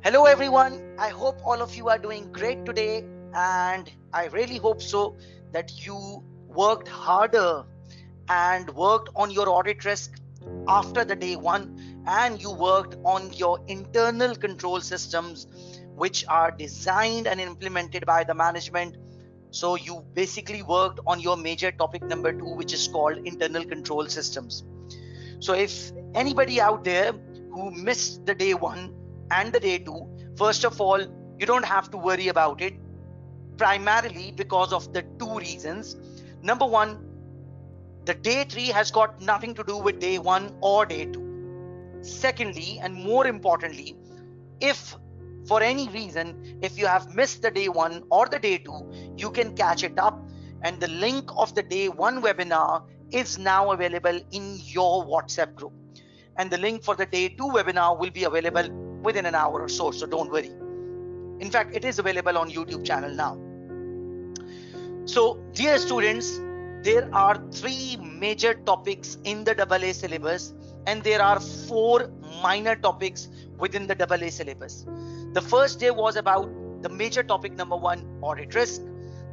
Hello everyone, I hope all of you are doing great today, and I really hope so that you worked harder and worked on your audit risk after the day one, and you worked on your internal control systems which are designed and implemented by the management. So you basically worked on your major topic number 2, which is called internal control systems. So if anybody out there who missed the day one and the day two, first of all, you don't have to worry about it, primarily because of the two reasons. Number one, the day three has got nothing to do with day one or day two. Secondly, and more importantly, if for any reason, if you have missed the day one or the day two, you can catch it up. And the link of the day one webinar is now available in your WhatsApp group. And the link for the day two webinar will be available within an hour or so. So don't worry. In fact, it is available on YouTube channel now. So dear students, there are three major topics in the AA syllabus, and there are four minor topics within the AA syllabus. The first day was about the major topic number 1, audit risk.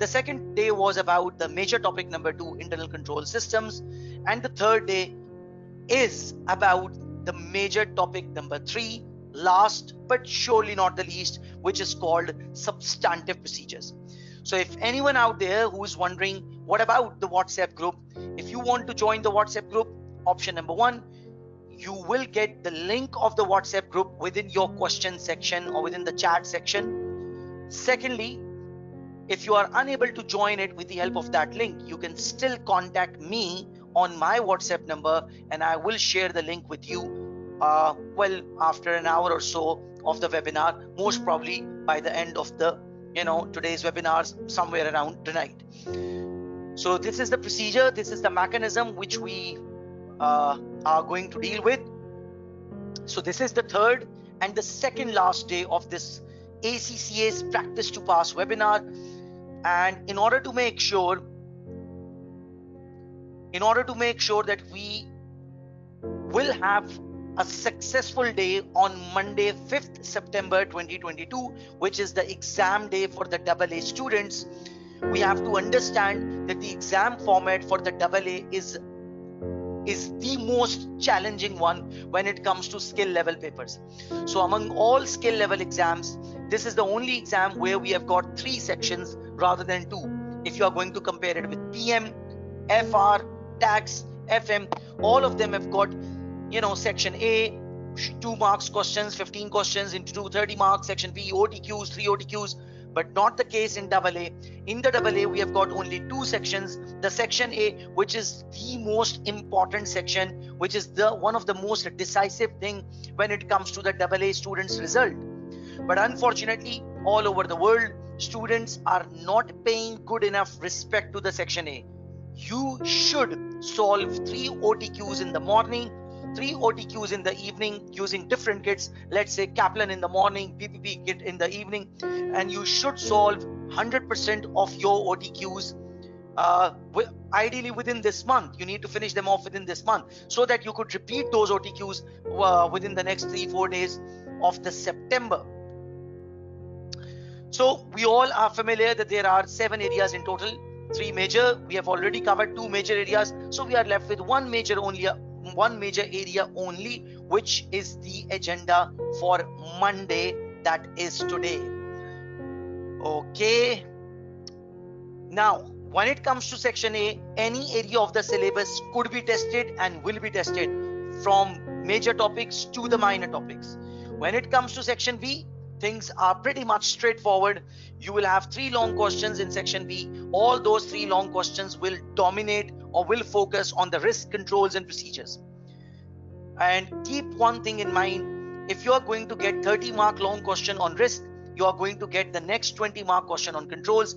The second day was about the major topic number 2, internal control systems. And the third day is about the major topic number 3, last but surely not the least, which is called substantive procedures. So if anyone out there who is wondering, what about the WhatsApp group? If you want to join the WhatsApp group, option number 1, you will get the link of the WhatsApp group within your question section or within the chat section. Secondly, if you are unable to join it with the help of that link, you can still contact me on my WhatsApp number, and I will share the link with you after an hour or so of the webinar, most probably by the end of the today's webinars, somewhere around tonight. So this is the procedure, this is the mechanism which we are going to deal with. So this is the third and the second last day of this ACCA's Practice to Pass webinar. And in order to make sure that we will have a successful day on Monday, 5th September 2022, which is the exam day for the AA students, we have to understand that the exam format for the AA is the most challenging one when it comes to skill level papers. So among all skill level exams, this is the only exam where we have got 3 sections rather than 2. If you are going to compare it with PM, FR, Tax, FM, all of them have got section A, 2 marks questions, 15 questions into 2, 30 marks. Section B, OTQs, 3 OTQs, but not the case in AA. In the AA, we have got only 2 sections. The section A, which is the most important section, which is one of the most decisive thing when it comes to the AA students' result. But unfortunately, all over the world, students are not paying good enough respect to the section A. You should solve 3 OTQs in the morning, 3 OTQs in the evening using different kits. Let's say Kaplan in the morning, PPP kit in the evening, and you should solve 100% of your OTQs ideally within this month. You need to finish them off within this month so that you could repeat those OTQs within the next 3-4 days of the September. So we all are familiar that there are 7 areas in total, 3 major. We have already covered 2 major areas, so we are left with one major area only, which is the agenda for Monday, that is today. Okay, now when it comes to section A, any area of the syllabus could be tested and will be tested, from major topics to the minor topics. When it comes to section B, things are pretty much straightforward. You will have 3 long questions in section B. All those 3 long questions will dominate or will focus on the risk controls and procedures. And keep one thing in mind, if you are going to get 30-mark long question on risk, you are going to get the next 20-mark question on controls.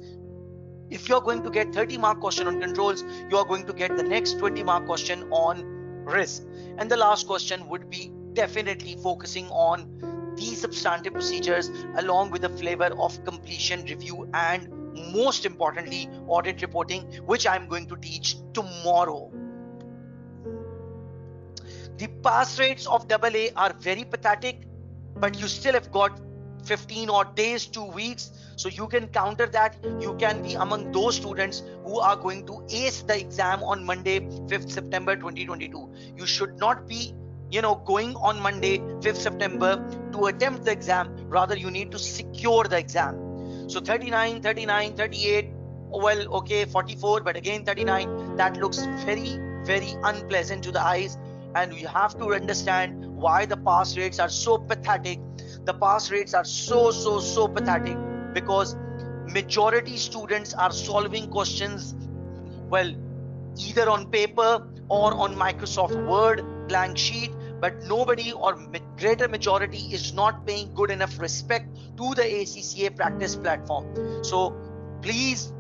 If you are going to get 30-mark question on controls, you are going to get the next 20-mark question on risk. And the last question would be definitely focusing on the substantive procedures along with a flavor of completion review and most importantly audit reporting, which I'm going to teach tomorrow. The pass rates of AA are very pathetic, but you still have got 15 odd days, 2 weeks. So you can counter that. You can be among those students who are going to ace the exam on Monday, 5th September 2022. You should not be, going on Monday, 5th September to attempt the exam. Rather, you need to secure the exam. So 39, 39, 38, well, okay, 44, but again 39, that looks very, very unpleasant to the eyes. And you have to understand why the pass rates are so pathetic. The pass rates are so pathetic because majority students are solving questions, well, either on paper or on Microsoft Word blank sheet, but nobody or greater majority is not paying good enough respect to the ACCA practice platform. So please,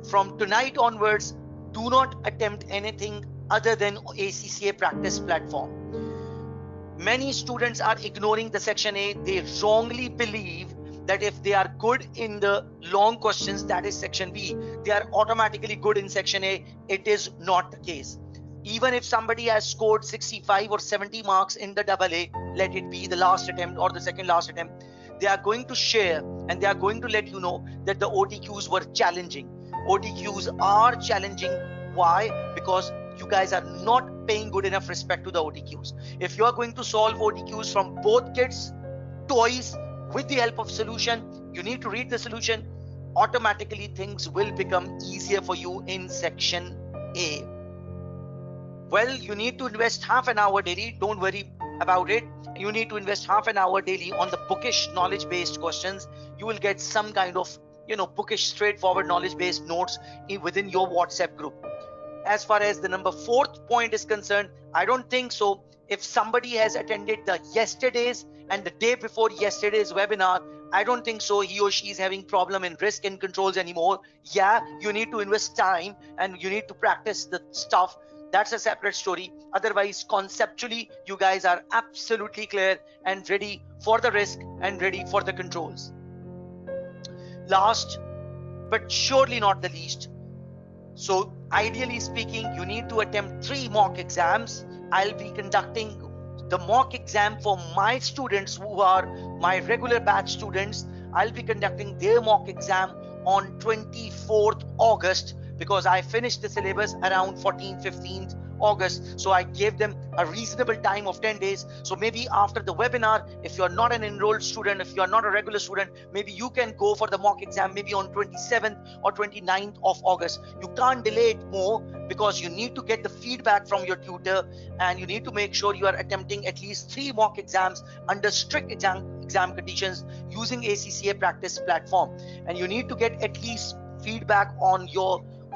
from tonight onwards, do not attempt anything other than ACCA practice platform. Many students are ignoring the section A. They wrongly believe that if they are good in the long questions, that is section B, they are automatically good in section A. It is not the case. Even if somebody has scored 65 or 70 marks in the AA, let it be the last attempt or the second last attempt, they are going to share and they are going to let you know that the OTQs were challenging. OTQs are challenging. Why? Because you guys are not paying good enough respect to the OTQs. If you are going to solve OTQs from both kits, toys, with the help of solution, you need to read the solution. Automatically things will become easier for you in section A. Well, you need to invest half an hour daily. Don't worry about it. You need to invest half an hour daily on the bookish knowledge-based questions. You will get some kind of, bookish, straightforward knowledge-based notes within your WhatsApp group. As far as the number 4th point is concerned, I don't think so. If somebody has attended the yesterday's and the day before yesterday's webinar, I don't think so he or she is having problem in risk and controls anymore. Yeah, you need to invest time and you need to practice the stuff. That's a separate story. Otherwise, conceptually, you guys are absolutely clear and ready for the risk and ready for the controls. Last, but surely not the least. So ideally speaking, you need to attempt 3 mock exams. I'll be conducting the mock exam for my students who are my regular batch students. I'll be conducting their mock exam on 24th August because I finished the syllabus around 14th, 15th August. So I gave them a reasonable time of 10 days. So maybe after the webinar, if you're not an enrolled student, if you're not a regular student, maybe you can go for the mock exam maybe on 27th or 29th of August. You can't delay it more because you need to get the feedback from your tutor and you need to make sure you are attempting at least 3 mock exams under strict exam conditions using ACCA practice platform. And you need to get at least feedback on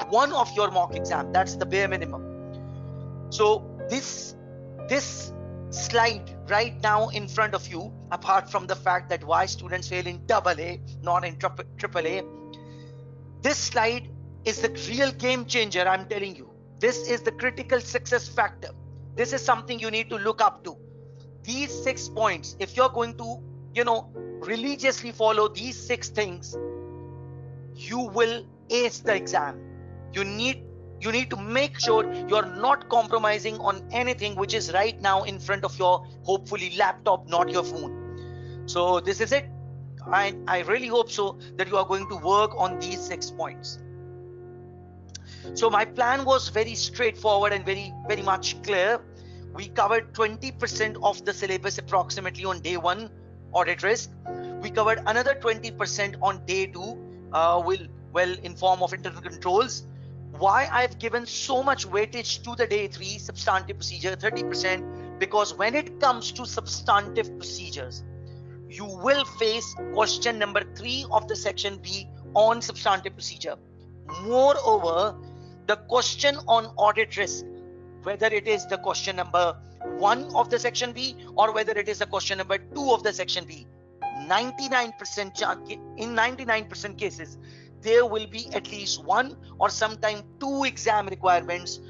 one of your mock exam. That's the bare minimum. So this slide right now in front of you, apart from the fact that why students fail in AA, not in AAA, this slide is the real game changer. I'm telling you, this is the critical success factor. This is something you need to look up to. These 6 points, if you're going to, religiously follow these 6 things, you will ace the exam. You need to make sure you're not compromising on anything which is right now in front of your, hopefully, laptop, not your phone. So this is it. I really hope so that you are going to work on these 6 points. So my plan was very straightforward and very, very much clear. We covered 20% of the syllabus approximately on day 1, audit risk. We covered another 20% on day 2, in form of internal controls. Why I've given so much weightage to the day 3 substantive procedure, 30%, because when it comes to substantive procedures, you will face question number 3 of the section B on substantive procedure. Moreover, the question on audit risk, whether it is the question number 1 of the section B or whether it is the question number 2 of the section B, 99% cases, there will be at least 1 or sometimes 2 exam requirements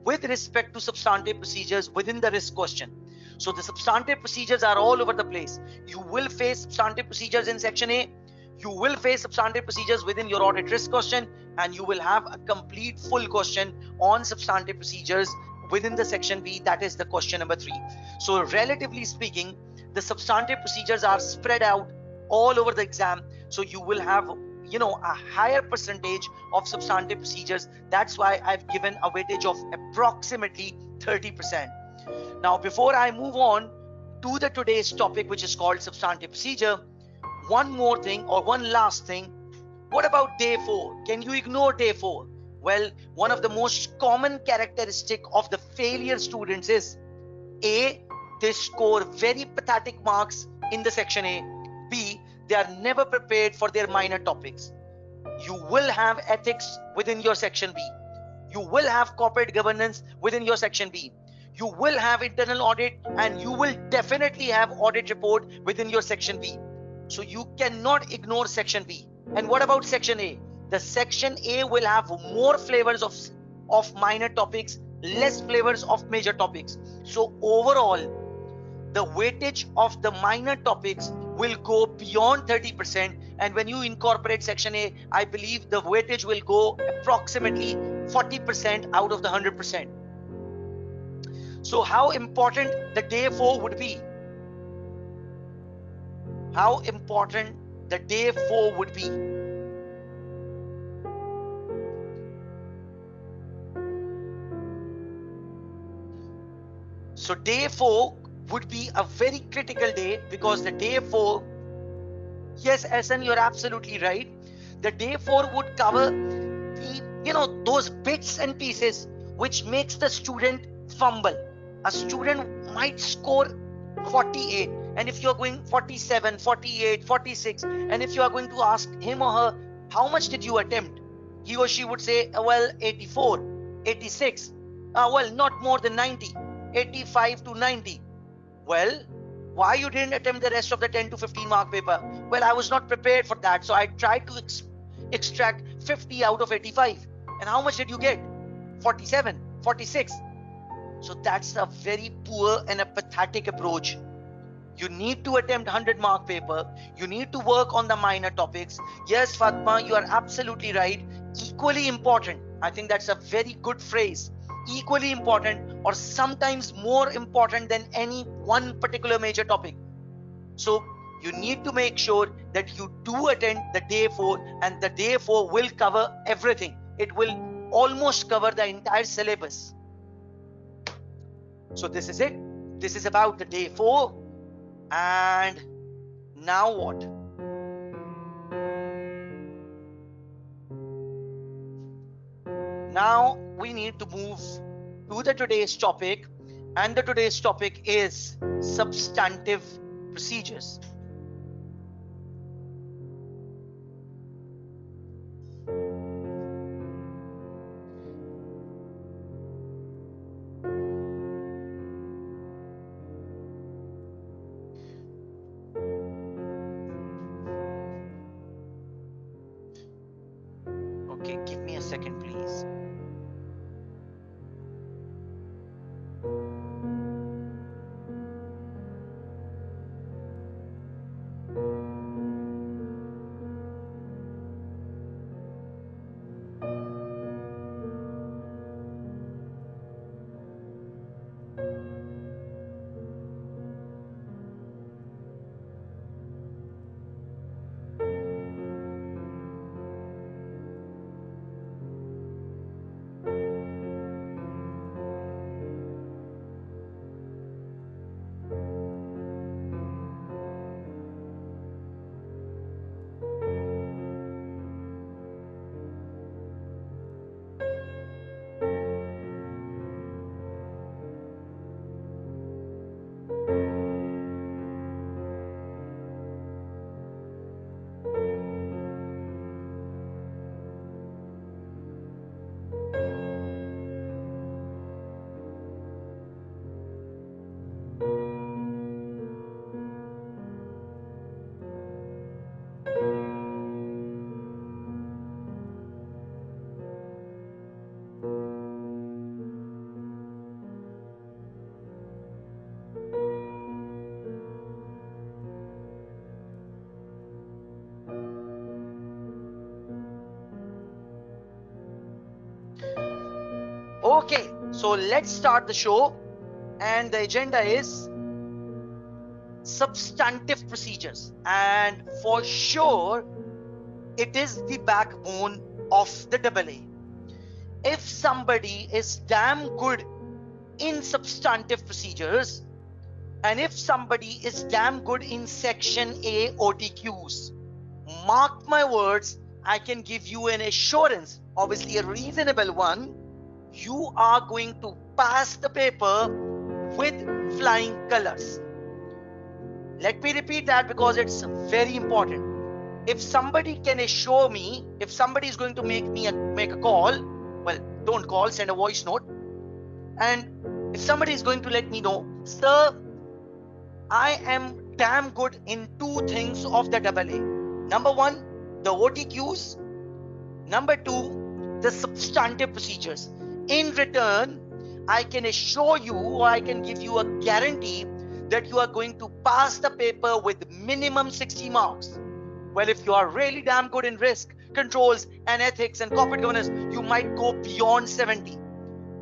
with respect to substantive procedures within the risk question. So the substantive procedures are all over the place. You will face substantive procedures in section A, you will face substantive procedures within your audit risk question, and you will have a complete full question on substantive procedures within the section B, that is the question number 3. So relatively speaking, the substantive procedures are spread out all over the exam. So you will have, a higher percentage of substantive procedures. That's why I've given a weightage of approximately 30%. Now, before I move on to the today's topic, which is called substantive procedure, one more thing or one last thing. What about day 4? Can you ignore day 4? Well, one of the most common characteristic of the failure students is A, they score very pathetic marks in the section A. B, they are never prepared for their minor topics. You will have ethics within your section B. You will have corporate governance within your section B. You will have internal audit, and you will definitely have audit report within your section B. So you cannot ignore section B. And what about section A? The section A will have more flavors of minor topics, less flavors of major topics. So overall, the weightage of the minor topics will go beyond 30%. And when you incorporate section A, I believe the weightage will go approximately 40% out of the 100%. So how important the day 4 would be? How important the day 4 would be? So day 4 would be a very critical day, because the day 4, yes, SN, you're absolutely right. The day 4 would cover the, those bits and pieces which makes the student fumble. A student might score 48, and if you're going 47, 48, 46, and if you are going to ask him or her, how much did you attempt? He or she would say, well, 84, 86, well, not more than 90, 85 to 90. Well, why you didn't attempt the rest of the 10 to 15 mark paper? Well, I was not prepared for that, so I tried to extract 50 out of 85. And how much did you get? 47, 46. So that's a very poor and a pathetic approach. You need to attempt 100 mark paper. You need to work on the minor topics. Yes, Fatma, you are absolutely right. Equally important. I think that's a very good phrase. Equally important, or sometimes more important than any one particular major topic. So you need to make sure that you do attend the day 4, and the day 4 will cover everything. It will almost cover the entire syllabus. So this is it. This is about the day 4. And now what? Now we need to move to the today's topic, and the today's topic is substantive procedures. Okay, give me a second, please. Okay, so let's start the show, and the agenda is substantive procedures, and for sure it is the backbone of the AA. If somebody is damn good in substantive procedures, and if somebody is damn good in section A OTQs, mark my words, I can give you an assurance, obviously a reasonable one, you are going to pass the paper with flying colors. Let me repeat that because it's very important. If somebody can assure me, if somebody is going to make a call, well, don't call, send a voice note. And if somebody is going to let me know, sir, I am damn good in two things of the AA. Number one, the OTQs. Number two, the substantive procedures. In return, I can assure you, or I can give you a guarantee that you are going to pass the paper with minimum 60 marks. Well, if you are really damn good in risk, controls and ethics and corporate governance, you might go beyond 70.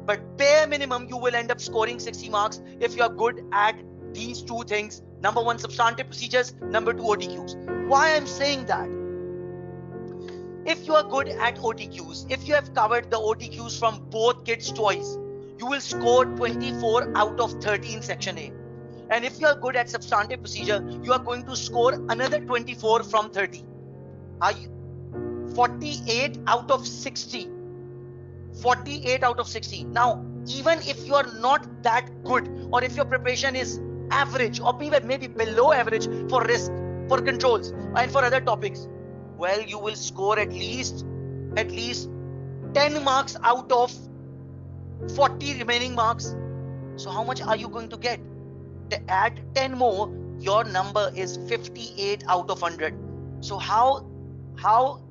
But bare minimum, you will end up scoring 60 marks if you are good at these two things. Number one, substantive procedures. Number two, OTQs. Why I'm saying that? If you are good at OTQs, if you have covered the OTQs from both kids' choice, you will score 24 out of 30 in section A. And if you are good at substantive procedure, you are going to score another 24 from 30. Are you 48 out of 60? 48 out of 60. Now, even if you are not that good, or if your preparation is average, or even maybe below average for risk, for controls, and for other topics, well, you will score at least 10 marks out of 40 remaining marks. So how much are you going to get? To add 10 more, your number is 58 out of 100. So how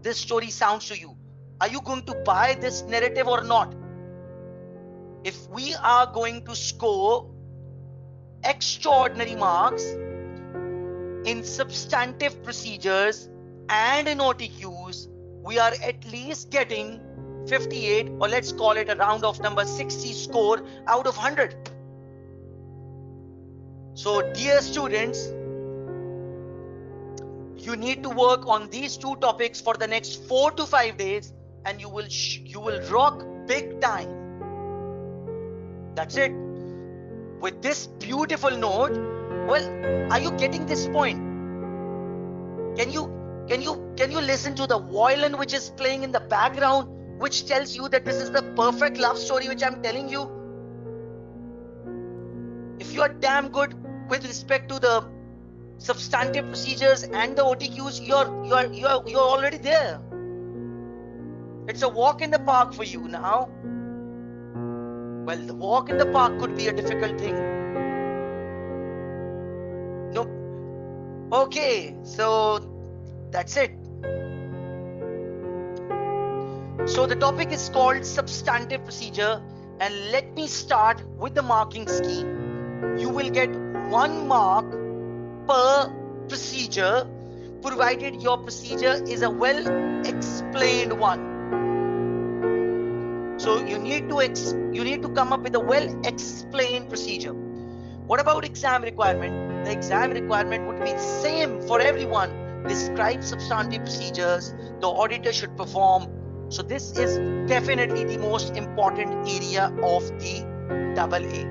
this story sounds to you? Are you going to buy this narrative or not? If we are going to score extraordinary marks in substantive procedures and in OTQs, we are at least getting 58, or let's call it a round of number 60 score out of 100. So dear students, you need to work on these two topics for the next 4 to 5 days, and you will rock big time. That's it. With this beautiful note, well, are you getting this point? Can you listen to the violin which is playing in the background, which tells you that this is the perfect love story which I'm telling you? If you are damn good with respect to the substantive procedures and the OTQs, you're already there. It's a walk in the park for you now. Well, the walk in the park could be a difficult thing. Nope. Okay, so that's it. So the topic is called substantive procedure, and let me start with the marking scheme. You will get 1 mark per procedure, provided your procedure is a well explained one. So you need to come up with a well explained procedure. What about exam requirement? The exam requirement would be same for everyone. Describe substantive procedures the auditor should perform. So this is definitely the most important area of the AA.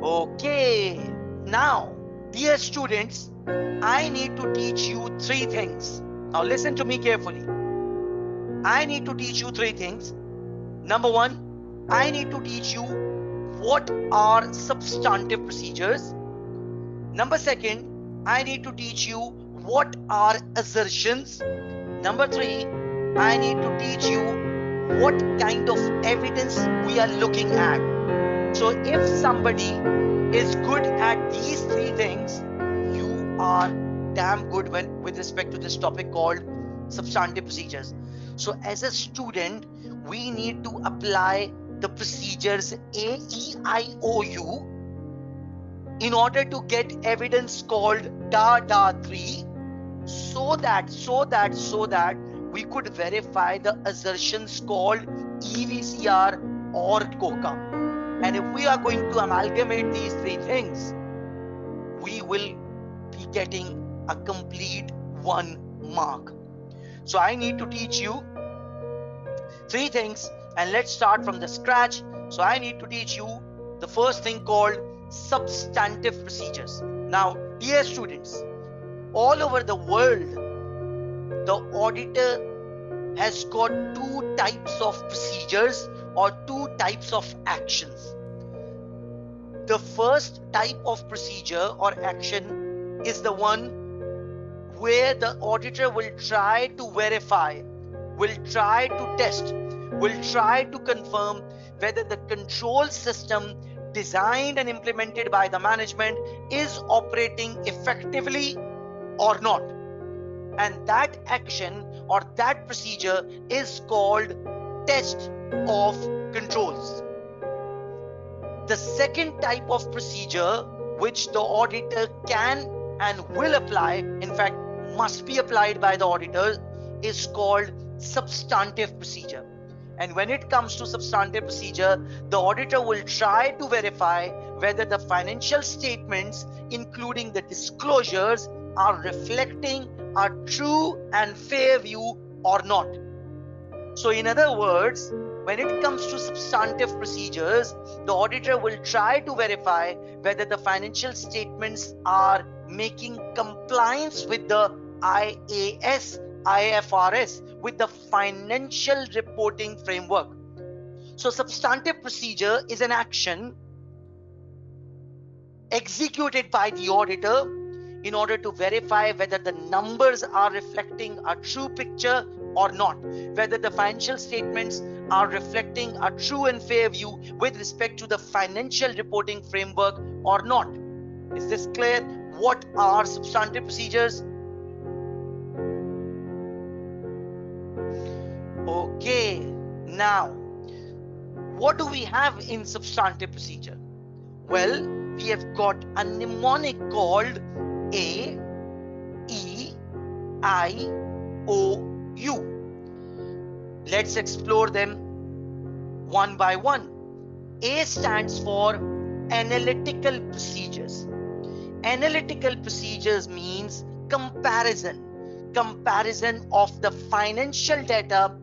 Okay, now dear students, I need to teach you 3 things. Now listen to me carefully. I need to teach you 3 things. Number 1, I need to teach you what are substantive procedures. Number 2, I need to teach you what are assertions. Number 3, I need to teach you what kind of evidence we are looking at. So if somebody is good at these 3 things, you are damn good with respect to this topic called substantive procedures. So as a student, we need to apply the procedures A, E, I, O, U in order to get evidence called DA 3, so that we could verify the assertions called EVCR or COCA. And if we are going to amalgamate these 3 things, we will be getting a complete 1 mark. So I need to teach you 3 things, and let's start from the scratch. So I need to teach you the first thing called substantive procedures. Now, dear students, all over the world, the auditor has got 2 types of procedures or 2 types of actions. The first type of procedure or action is the one where the auditor will try to verify, will try to test, will try to confirm whether the control system designed and implemented by the management is operating effectively or not. And that action or that procedure is called test of controls. The second type of procedure which the auditor can and will apply, in fact must be applied by the auditor, is called substantive procedure. And when it comes to substantive procedure, the auditor will try to verify whether the financial statements, including the disclosures, are reflecting a true and fair view or not. So in other words, when it comes to substantive procedures, the auditor will try to verify whether the financial statements are making compliance with the IAS, IFRS, with the financial reporting framework. So substantive procedure is an action executed by the auditor in order to verify whether the numbers are reflecting a true picture or not, whether the financial statements are reflecting a true and fair view with respect to the financial reporting framework or not. Is this clear? What are substantive procedures? Okay, now what do we have in substantive procedure? Well, we have got a mnemonic called A, E, I, O, U. Let's explore them one by one. A stands for analytical procedures. Analytical procedures means comparison of the financial data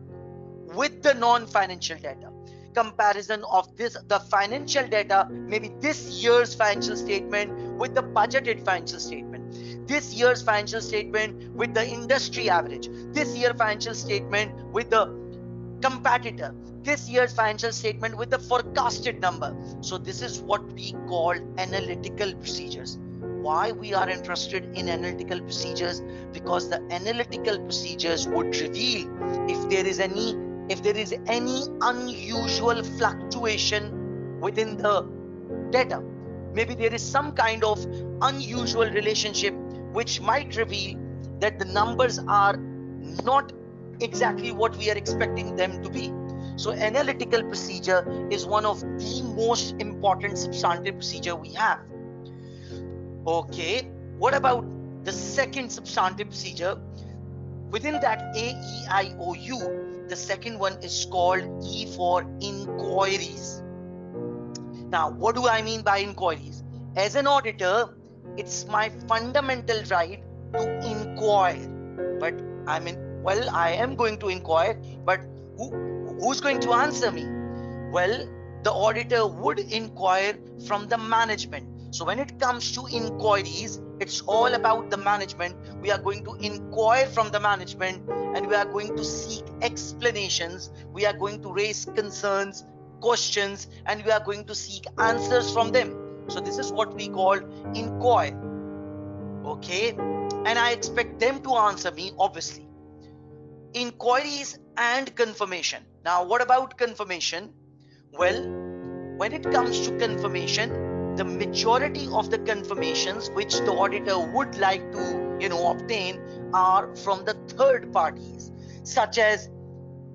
with the non-financial data. Comparison of the financial data, maybe this year's financial statement with the budgeted financial statement, this year's financial statement with the industry average, this year's financial statement with the competitor, this year's financial statement with the forecasted number. So this is what we call analytical procedures. Why we are interested in analytical procedures? Because the analytical procedures would reveal if there is any unusual fluctuation within the data. Maybe there is some kind of unusual relationship which might reveal that the numbers are not exactly what we are expecting them to be. So analytical procedure is one of the most important substantive procedure we have. Okay, what about the second substantive procedure? Within that AEIOU, the second one is called E for inquiries. Now, what do I mean by inquiries? As an auditor, it's my fundamental right to inquire. But I am going to inquire, but who's going to answer me? Well, the auditor would inquire from the management. So when it comes to inquiries, it's all about the management. We are going to inquire from the management and we are going to seek explanations. We are going to raise concerns, questions, and we are going to seek answers from them. So this is what we call inquire. Okay, and I expect them to answer me, obviously. Inquiries and confirmation. Now, what about confirmation? Well, when it comes to confirmation, the majority of the confirmations which the auditor would like to obtain are from the third parties, such as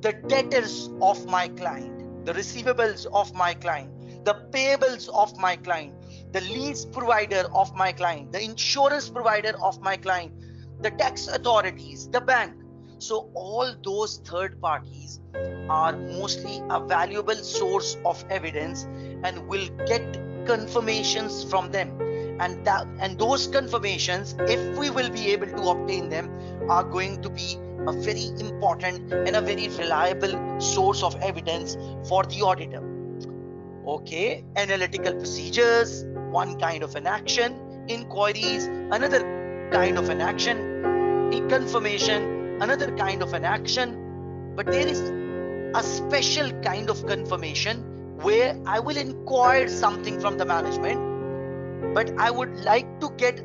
the debtors of my client, the receivables of my client, the payables of my client, the lease provider of my client, the insurance provider of my client, the tax authorities, the bank. So all those third parties are mostly a valuable source of evidence and will get confirmations from them. and those confirmations, if we will be able to obtain them, are going to be a very important and a very reliable source of evidence for the auditor. Okay, analytical procedures, one kind of an action; inquiries, another kind of an action; confirmation, another kind of an action. But there is a special kind of confirmation where I will inquire something from the management, but I would like to get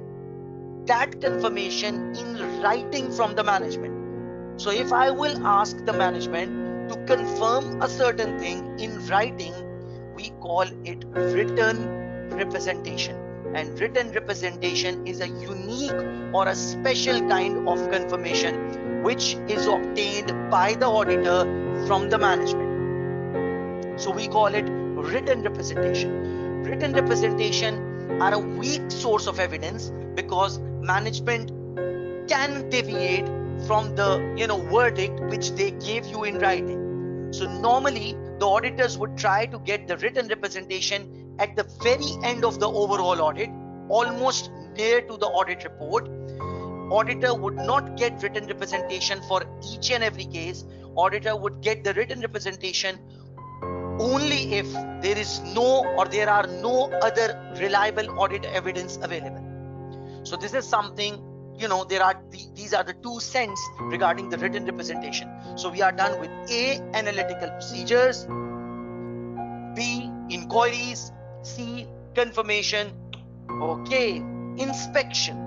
that confirmation in writing from the management. So if I will ask the management to confirm a certain thing in writing, we call it written representation. And written representation is a unique or a special kind of confirmation which is obtained by the auditor from the management. So we call it written representation. Written representation are a weak source of evidence because management can deviate from the verdict which they gave you in writing. So normally the auditors would try to get the written representation at the very end of the overall audit, almost near to the audit report. Auditor would not get written representation for each and every case. Auditor would get the written representation only if there is no or there are no other reliable audit evidence available. So this is something, these are the 2 cents regarding the written representation. So we are done with A, analytical procedures; B, inquiries; C, confirmation. Okay, inspection.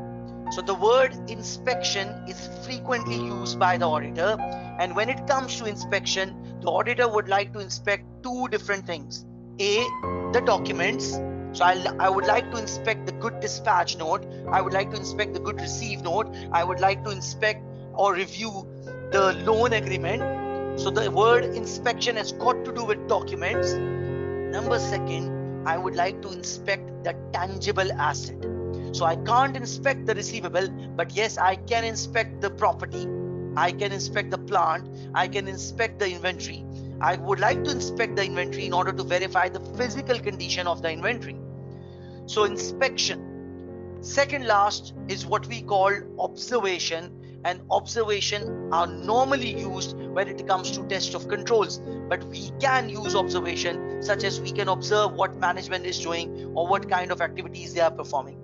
So the word inspection is frequently used by the auditor, and when it comes to inspection, the auditor would like to inspect 2 different things. A, the documents. So I would like to inspect the good dispatch note. I would like to inspect the good receive note. I would like to inspect or review the loan agreement. So the word inspection has got to do with documents. Number 2, I would like to inspect the tangible asset. So I can't inspect the receivable, but yes, I can inspect the property. I can inspect the plant. I can inspect the inventory. I would like to inspect the inventory in order to verify the physical condition of the inventory. So inspection. Second last is what we call observation, and observation are normally used when it comes to test of controls, but we can use observation such as we can observe what management is doing or what kind of activities they are performing.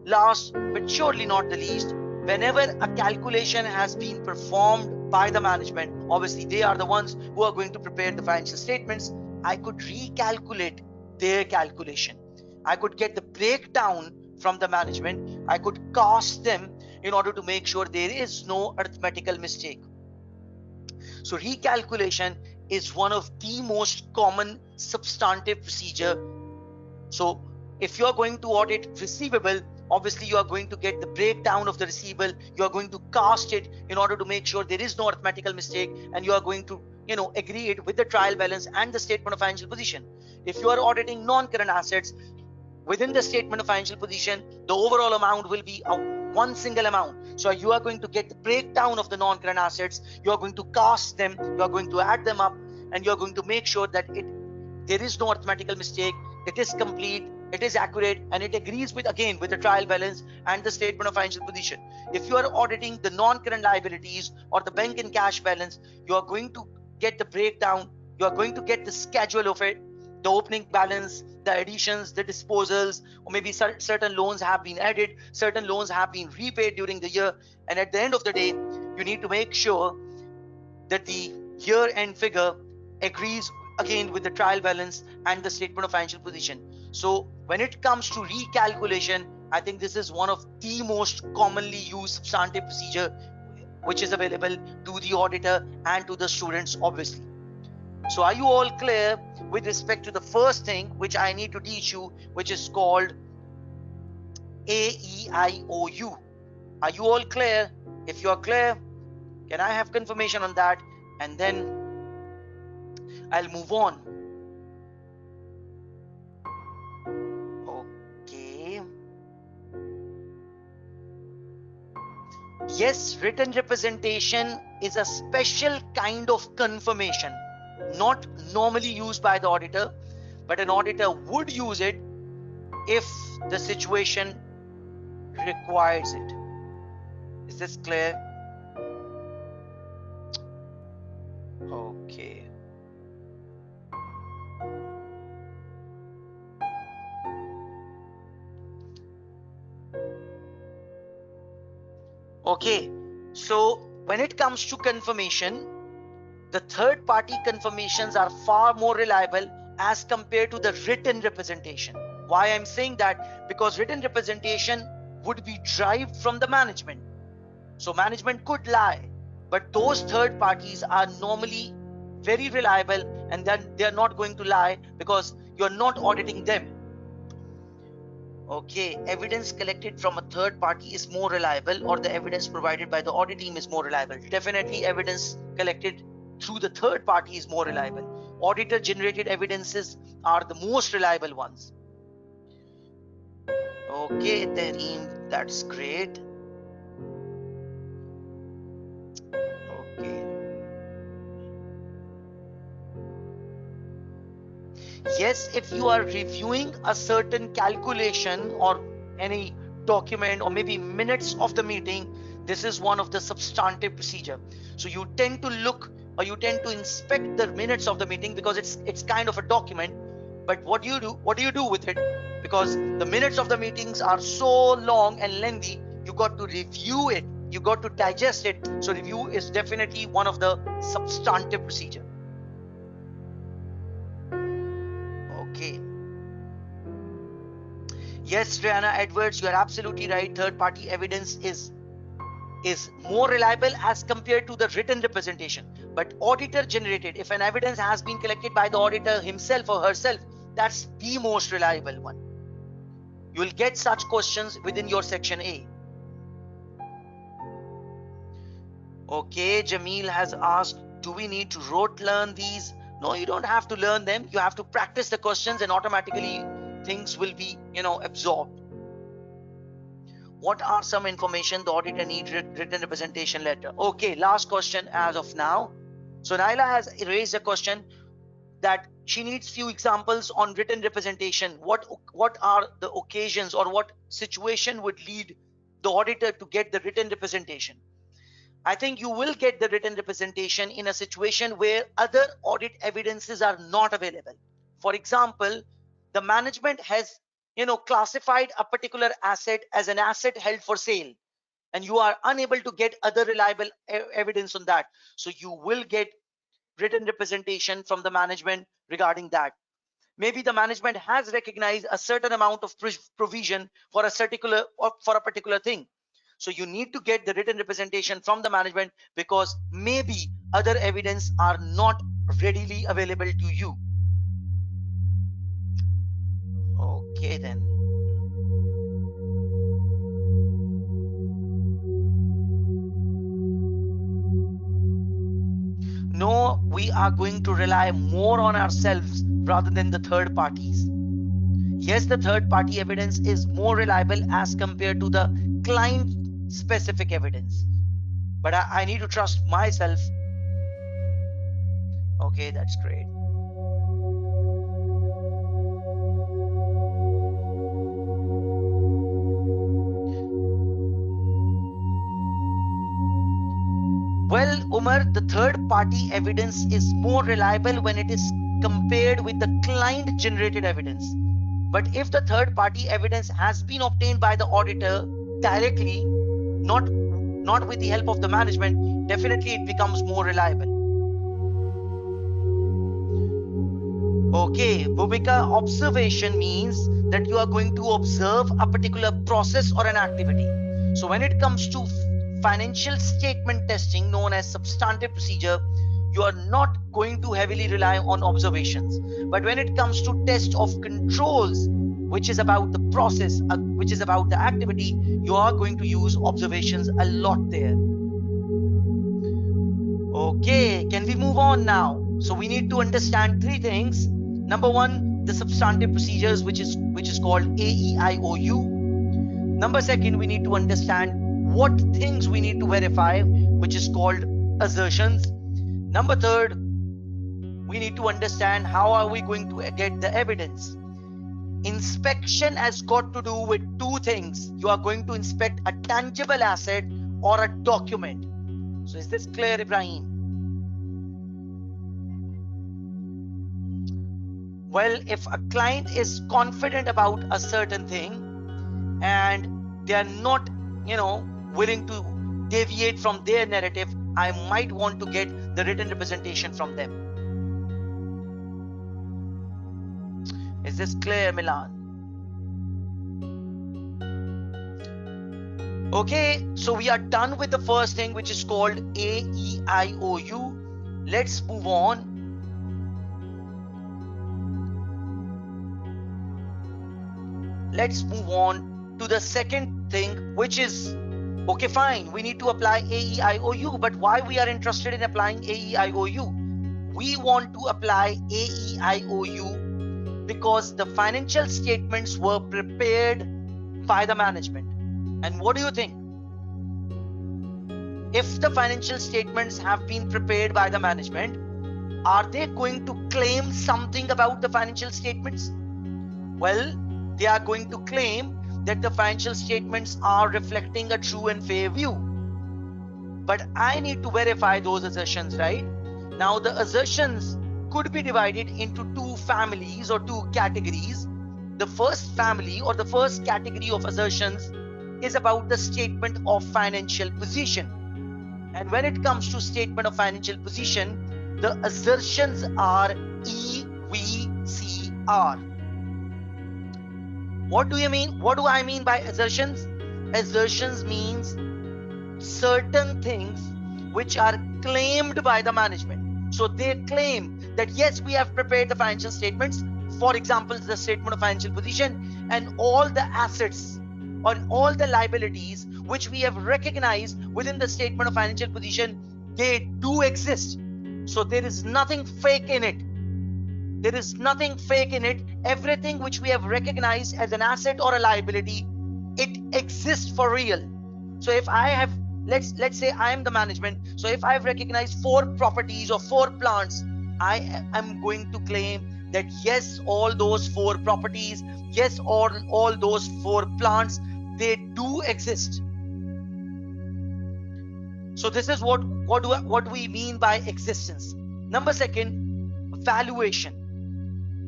Last but surely not the least, whenever a calculation has been performed by the management, obviously they are the ones who are going to prepare the financial statements, I could recalculate their calculation. I could get the breakdown from the management. I could cast them in order to make sure there is no arithmetical mistake. So recalculation is one of the most common substantive procedure. So if you are going to audit receivable, obviously you are going to get the breakdown of the receivable. You are going to cast it in order to make sure there is no arithmetical mistake, and you are going to agree it with the trial balance and the statement of financial position. If you are auditing non-current assets, within the statement of financial position, the overall amount will be one single amount. So you are going to get the breakdown of the non-current assets. You are going to cast them. You are going to add them up, and you are going to make sure that there is no arithmetical mistake. It is complete. It is accurate, and it agrees with the trial balance and the statement of financial position. If you are auditing the non-current liabilities or the bank and cash balance, you are going to get the breakdown. You are going to get the schedule of it, the opening balance, the additions, the disposals, or maybe certain loans have been added, certain loans have been repaid during the year, and at the end of the day, you need to make sure that the year-end figure agrees again with the trial balance and the statement of financial position. So when it comes to recalculation, I think this is one of the most commonly used substantive procedure which is available to the auditor and to the students, obviously. So are you all clear with respect to the first thing which I need to teach you, which is called AEIOU? Are you all clear? If you are clear, can I have confirmation on that? And then I'll move on. Okay. Yes, written representation is a special kind of confirmation, not normally used by the auditor, but an auditor would use it if the situation requires it. Is this clear? Okay. Okay, so when it comes to confirmation, the third party confirmations are far more reliable as compared to the written representation. Why I'm saying that? Because written representation would be derived from the management. So management could lie, but those third parties are normally very reliable, and then they're not going to lie because you're not auditing them. Okay, evidence collected from a third party is more reliable, or the evidence provided by the audit team is more reliable. Definitely evidence collected through the third party is more reliable. Auditor generated evidences are the most reliable ones. Okay, Tareem, that's great. Okay. Yes, if you are reviewing a certain calculation or any document or maybe minutes of the meeting, this is one of the substantive procedure. So you tend to look or you tend to inspect the minutes of the meeting because it's kind of a document. But what do you do with it? Because the minutes of the meetings are so long and lengthy, you got to review it, you got to digest it. So review is definitely one of the substantive procedure. Okay. Yes, Rihanna Edwards, you are absolutely right. Third party evidence is more reliable as compared to the written representation. But auditor generated, if an evidence has been collected by the auditor himself or herself, that's the most reliable one. You will get such questions within your section A. Okay, Jamil has asked, do we need to rote learn these? No, you don't have to learn them. You have to practice the questions and automatically things will be, absorbed. What are some information the auditor needs written representation letter? Okay, last question as of now. So Naila has raised a question that she needs few examples on written representation. What are the occasions or what situation would lead the auditor to get the written representation? I think you will get the written representation in a situation where other audit evidences are not available. For example, the management has classified a particular asset as an asset held for sale, and you are unable to get other reliable evidence on that. So you will get written representation from the management regarding that. Maybe the management has recognized a certain amount of provision for a particular thing. So you need to get the written representation from the management because maybe other evidence are not readily available to you. Okay then. No, we are going to rely more on ourselves rather than the third parties. Yes, the third party evidence is more reliable as compared to the client specific evidence, but I need to trust myself. Okay, that's great. Well, Umar, the third party evidence is more reliable when it is compared with the client generated evidence. But if the third party evidence has been obtained by the auditor directly, not with the help of the management, definitely it becomes more reliable. Okay, Bhumika, observation means that you are going to observe a particular process or an activity. So when it comes to financial statement testing, known as substantive procedure, you are not going to heavily rely on observations. But when it comes to test of controls, which is about the process, which is about the activity, you are going to use observations a lot there. Okay, can we move on now? So we need to understand three things. Number one, the substantive procedures, which is called AEIOU. Number second, we need to understand what things we need to verify, which is called assertions. Number third, we need to understand how are we going to get the evidence. Inspection has got to do with two things. You are going to inspect a tangible asset or a document. So is this clear, Ibrahim? Well, if a client is confident about a certain thing and they are not, willing to deviate from their narrative, I might want to get the written representation from them. Is this clear, Milan? Okay, so we are done with the first thing, which is called AEIOU. Let's move on. Let's move on to the second thing, which is, okay, fine, we need to apply AEIOU, but why we are interested in applying AEIOU? We want to apply AEIOU because the financial statements were prepared by the management. And what do you think? If the financial statements have been prepared by the management, are they going to claim something about the financial statements? Well, they are going to claim that the financial statements are reflecting a true and fair view. But I need to verify those assertions, right? Now, the assertions could be divided into two families or two categories. The first family or the first category of assertions is about the statement of financial position. And when it comes to statement of financial position, the assertions are EVCR. What do you mean? What do I mean by assertions? Assertions means certain things which are claimed by the management. So they claim that yes, we have prepared the financial statements, for example, the statement of financial position, and all the assets or all the liabilities which we have recognized within the statement of financial position, they do exist. So there is nothing fake in it. There is nothing fake in it. Everything which we have recognized as an asset or a liability, it exists for real. So if I have, let's say I am the management. So if I have recognized 4 properties or 4 plants, I am going to claim that yes, all those 4 properties, yes, all those 4 plants, they do exist. So this is what we mean by existence. Number 2, valuation.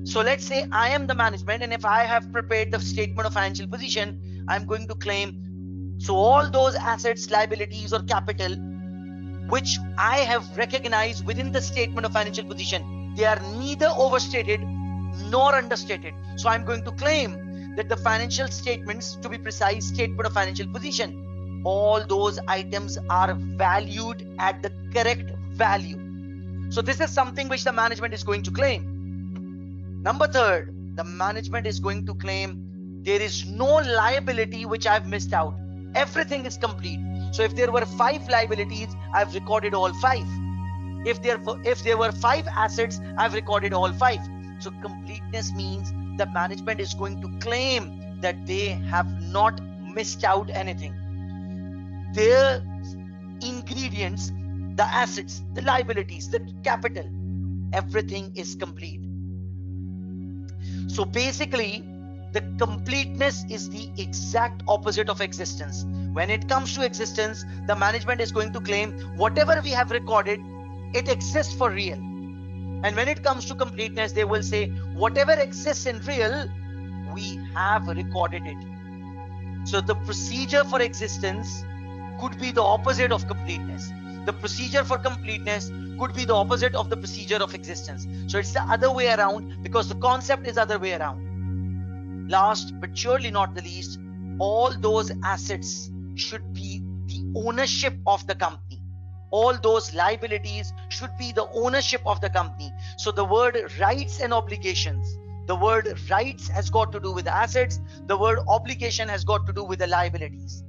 So let's say I am the management, and if I have prepared the statement of financial position, I'm going to claim, so all those assets, liabilities or capital which I have recognized within the statement of financial position, they are neither overstated nor understated. So I'm going to claim that the financial statements, to be precise, statement of financial position, all those items are valued at the correct value. So this is something which the management is going to claim. Number 3, the management is going to claim there is no liability which I've missed out. Everything is complete. So if there were 5 liabilities, I've recorded all 5. If there were 5 assets, I've recorded all 5. So completeness means the management is going to claim that they have not missed out anything. Their ingredients, the assets, the liabilities, the capital, everything is complete. So basically, the completeness is the exact opposite of existence. When it comes to existence, the management is going to claim whatever we have recorded, it exists for real. And when it comes to completeness, they will say whatever exists in real, we have recorded it. So the procedure for existence could be the opposite of completeness. The procedure for completeness could be the opposite of the procedure of existence. So it's the other way around, because the concept is other way around. Last but surely not the least, all those assets should be the ownership of the company. All those liabilities should be the ownership of the company. So the word rights and obligations, the word rights has got to do with the assets, the word obligation has got to do with the liabilities.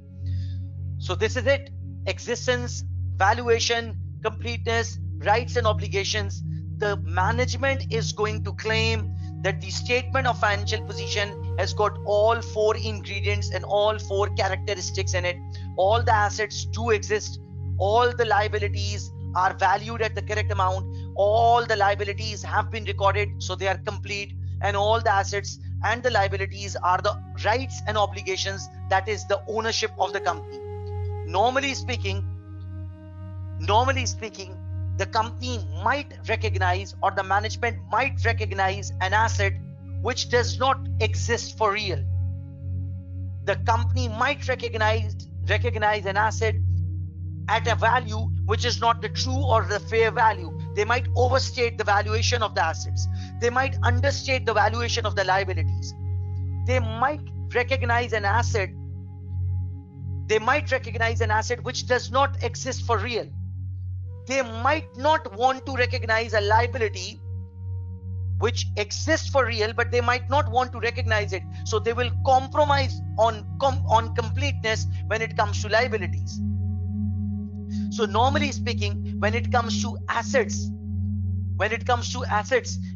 So this is it: existence, valuation, completeness, rights and obligations. The management is going to claim that the statement of financial position has got all 4 ingredients and all 4 characteristics in it. All the assets do exist. All the liabilities are valued at the correct amount. All the liabilities have been recorded, so they are complete. And all the assets and the liabilities are the rights and obligations, that is the ownership of the company. Normally speaking, the company might recognize, or the management might recognize, an asset which does not exist for real. The company might recognize an asset at a value which is not the true or the fair value. They might overstate the valuation of the assets. They might understate the valuation of the liabilities. They might recognize an asset which does not exist for real. They might not want to recognize a liability which exists for real, but they might not want to recognize it. So they will compromise on completeness when it comes to liabilities. So normally speaking, when it comes to assets,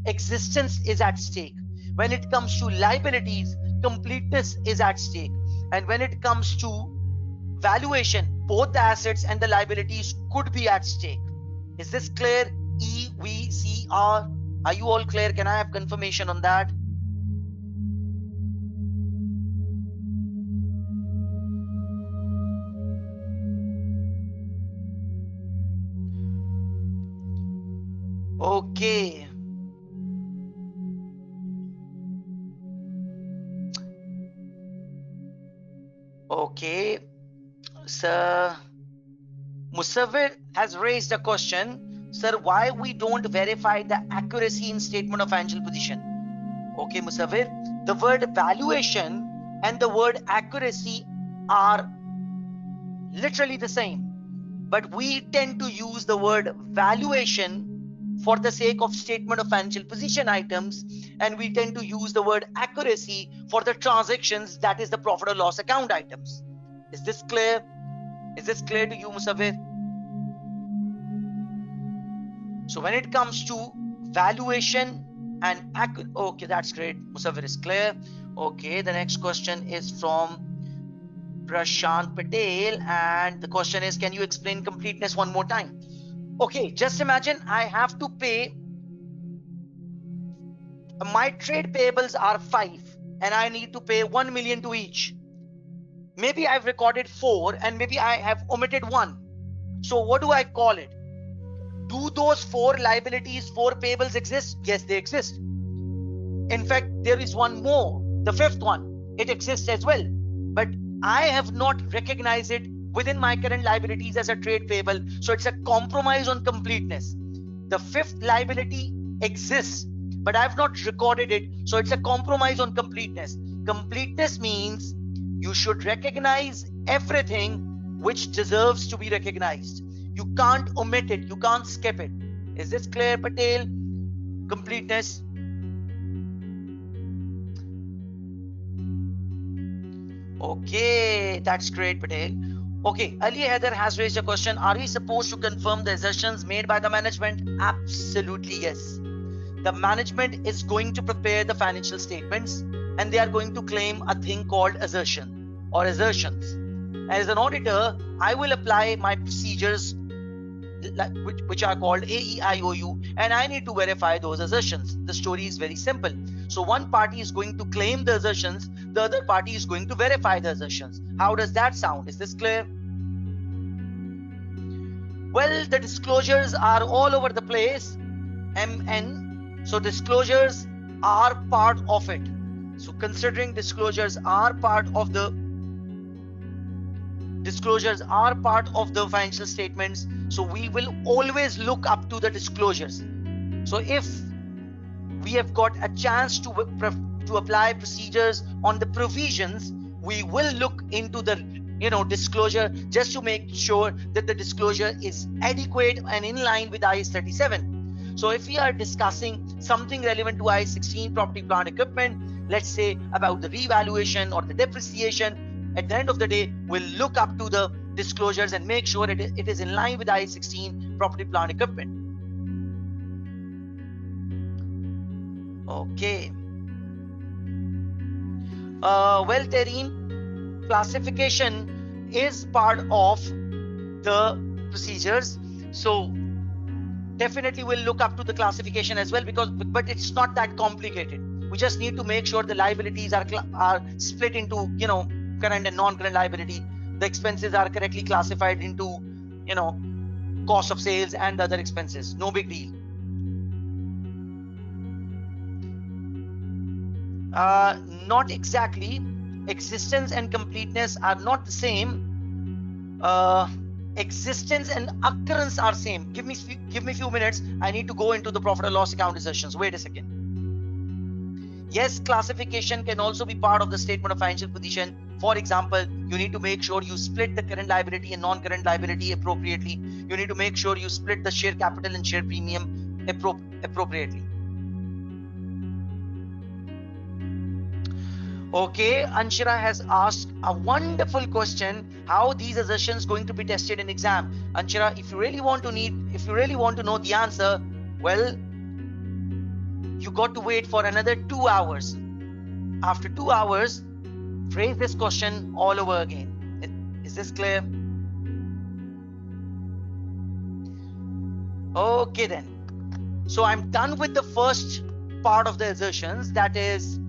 existence is at stake. When it comes to liabilities, completeness is at stake. And when it comes to valuation, both the assets and the liabilities could be at stake. Is this clear? EVCR. Are you all clear? Can I have confirmation on that? Okay. Okay. Sir Musawir has raised a question. Sir, why we don't verify the accuracy in statement of financial position? Okay, Musawir. The word valuation and the word accuracy are literally the same, but we tend to use the word valuation for the sake of statement of financial position items, and we tend to use the word accuracy for the transactions, that is the profit or loss account items. Is this clear? Is this clear to you, Musawir? So when it comes to valuation and okay, that's great. Musawir is clear. Okay, the next question is from Prashant Patel, and the question is, can you explain completeness one more time? Okay, just imagine I have to pay, my trade payables are 5 and I need to pay 1 million to each. Maybe I've recorded 4 and maybe I have omitted 1. So what do I call it? Do those 4 liabilities, 4 payables exist? Yes, they exist. In fact, there is one more, the 5th one. It exists as well. But I have not recognized it within my current liabilities as a trade payable. So it's a compromise on completeness. The 5th liability exists, but I've not recorded it. So it's a compromise on completeness. Completeness means you should recognize everything which deserves to be recognized. You can't omit it. You can't skip it. Is this clear, Patel? Completeness. Okay, that's great, Patel. Okay, Ali Heather has raised a question. Are we supposed to confirm the assertions made by the management? Absolutely yes. The management is going to prepare the financial statements and they are going to claim a thing called assertion or assertions. As an auditor, I will apply my procedures which are called AEIOU, and I need to verify those assertions. The story is very simple. So one party is going to claim the assertions, the other party is going to verify the assertions. How does that sound? Is this clear? Well, the disclosures are all over the place. MN. So disclosures are part of it. So considering disclosures are part of the financial statements, so we will always look up to the disclosures. So if we have got a chance to apply procedures on the provisions, we will look into the disclosure just to make sure that the disclosure is adequate and in line with IAS 37. So if we are discussing something relevant to IAS 16, property, plant, equipment, let's say about the revaluation or the depreciation, at the end of the day, we'll look up to the disclosures and make sure it is in line with IAS 16, property, plant, equipment. Okay. Well, Tereen, classification is part of the procedures. So definitely we'll look up to the classification as well, but it's not that complicated. We just need to make sure the liabilities are split into, current and non-current liability. The expenses are correctly classified into, cost of sales and other expenses. No big deal. Not exactly. Existence and completeness are not the same. Existence and occurrence are same. Give me few minutes. I need to go into the profit or loss account assertions. Wait a second. Yes, classification can also be part of the statement of financial position. For example, you need to make sure you split the current liability and non-current liability appropriately. You need to make sure you split the share capital and share premium appropriately. Okay, Anshira has asked a wonderful question. How these assertions going to be tested in exam? Anshira, if you really want to know the answer, well, you got to wait for another 2 hours. After 2 hours, phrase this question all over again. Is this clear? Okay then. So I'm done with the first part of the assertions, that is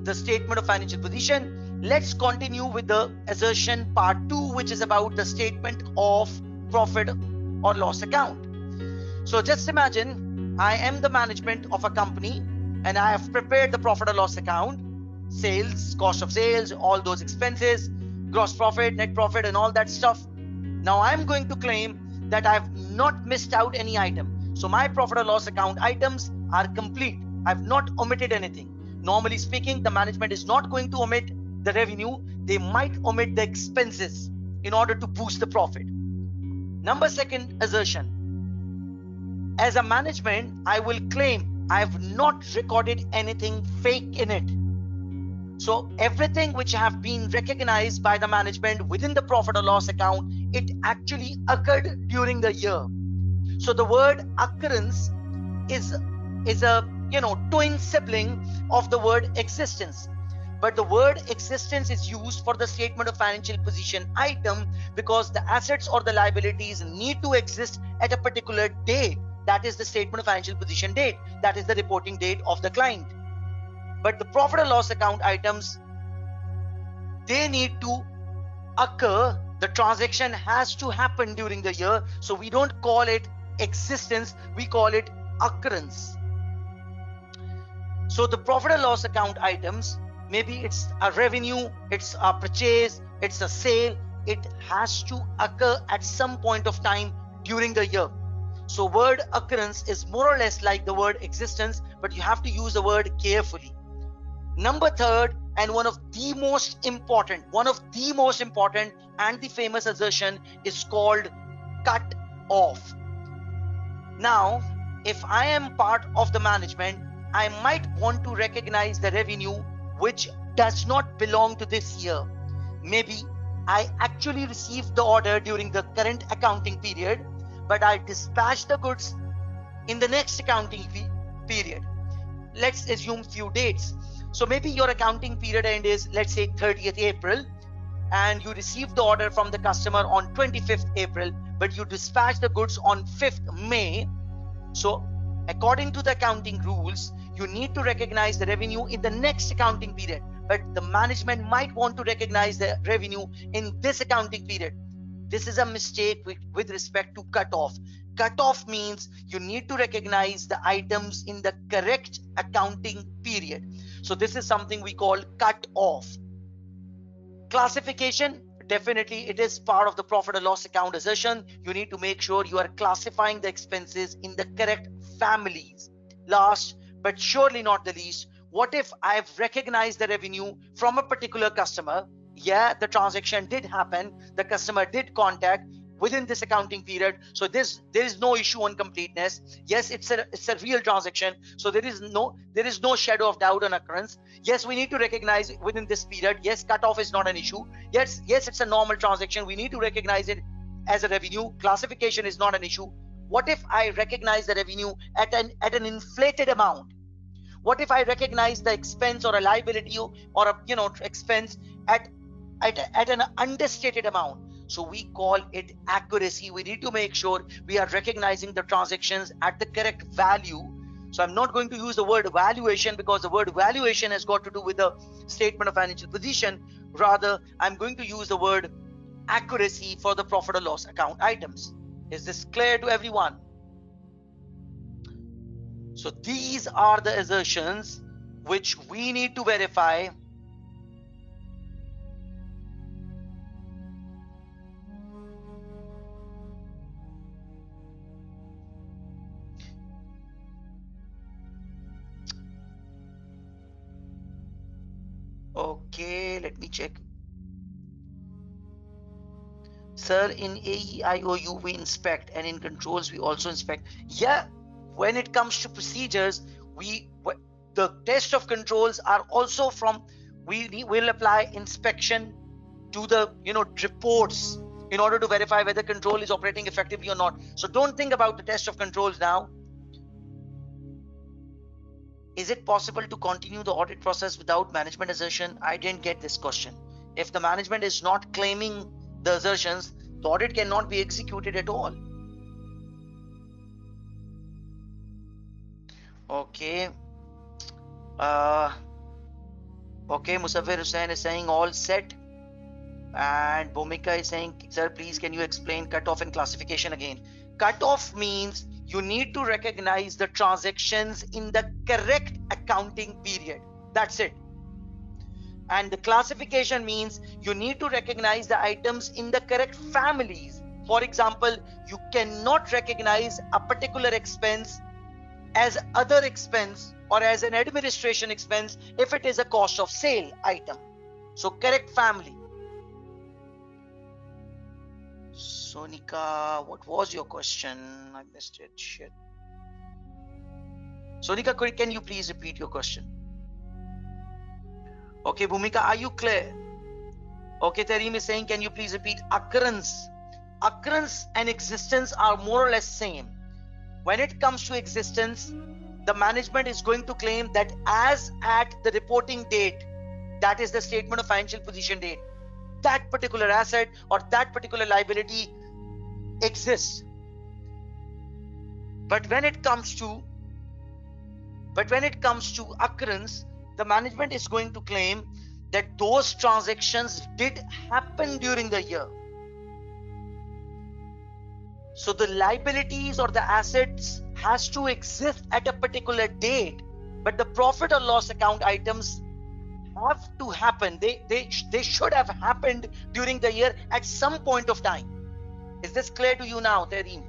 the statement of financial position. Let's continue with the assertion part 2, which is about the statement of profit or loss account. So just imagine I am the management of a company and I have prepared the profit or loss account, sales, cost of sales, all those expenses, gross profit, net profit, and all that stuff. Now I'm going to claim that I've not missed out any item. So my profit or loss account items are complete. I've not omitted anything. Normally speaking, the management is not going to omit the revenue. They might omit the expenses in order to boost the profit. Number second assertion. As a management, I will claim I have not recorded anything fake in it. So everything which have been recognized by the management within the profit or loss account, it actually occurred during the year. So the word occurrence is a twin sibling of the word existence. But the word existence is used for the statement of financial position item because the assets or the liabilities need to exist at a particular date. That is the statement of financial position date. That is the reporting date of the client. But the profit or loss account items, they need to occur. The transaction has to happen during the year. So we don't call it existence, we call it occurrence. So the profit or loss account items, maybe it's a revenue, it's a purchase, it's a sale, it has to occur at some point of time during the year. So word occurrence is more or less like the word existence, but you have to use the word carefully. Number third, and one of the most important and the famous assertion is called cut off. Now, if I am part of the management, I might want to recognize the revenue which does not belong to this year. Maybe I actually received the order during the current accounting period, but I dispatched the goods in the next accounting period. Let's assume few dates. So maybe your accounting period end is, let's say, 30th April, and you received the order from the customer on 25th April, but you dispatched the goods on 5th May. So according to the accounting rules, you need to recognize the revenue in the next accounting period, but the management might want to recognize the revenue in this accounting period. This is a mistake with respect to cut off. Cut off means you need to recognize the items in the correct accounting period. So this is something we call cut off. Classification, definitely it is part of the profit or loss account assertion. You need to make sure you are classifying the expenses in the correct families. Last but surely not the least, what if I've recognized the revenue from a particular customer? Yeah, the transaction did happen, the customer did contact within this accounting period, so there is no issue on completeness. Yes, it's a real transaction, so there is no shadow of doubt on occurrence. Yes, we need to recognize it within this period. Yes, cutoff is not an issue. Yes, it's a normal transaction, we need to recognize it as a revenue. Classification is not an issue. What if I recognize the revenue at an inflated amount? What if I recognize the expense or a liability or a expense at an understated amount? So we call it accuracy. We need to make sure we are recognizing the transactions at the correct value. So I'm not going to use the word valuation, because the word valuation has got to do with the statement of financial position. Rather, I'm going to use the word accuracy for the profit or loss account items. Is this clear to everyone? So these are the assertions which we need to verify. Okay, let me check. Sir, in AEIOU we inspect, and in controls we also inspect. Yeah, when it comes to procedures, the test of controls are also from, we will apply inspection to the reports in order to verify whether control is operating effectively or not. So don't think about the test of controls now. Is it possible to continue the audit process without management assertion? I didn't get this question. If the management is not claiming the assertions, the audit cannot be executed at all. Okay. Okay, Musafir Hussain is saying all set. And Bhumika is saying, sir, please can you explain cutoff and classification again? Cutoff means you need to recognize the transactions in the correct accounting period. That's it. And the classification means you need to recognize the items in the correct families. For example, you cannot recognize a particular expense as other expense or as an administration expense if it is a cost of sale item. So correct family. Sonika, what was your question? I missed it. Shit. Sonika, can you please repeat your question? Okay, Bhumika, are you clear? Okay, Tareem is saying, can you please repeat occurrence? Occurrence and existence are more or less same. When it comes to existence, the management is going to claim that as at the reporting date, that is the statement of financial position date, that particular asset or that particular liability exists. But when it comes to occurrence, the management is going to claim that those transactions did happen during the year. So the liabilities or the assets has to exist at a particular date, but the profit or loss account items have to happen. They should have happened during the year at some point of time. Is this clear to you now, Tareem?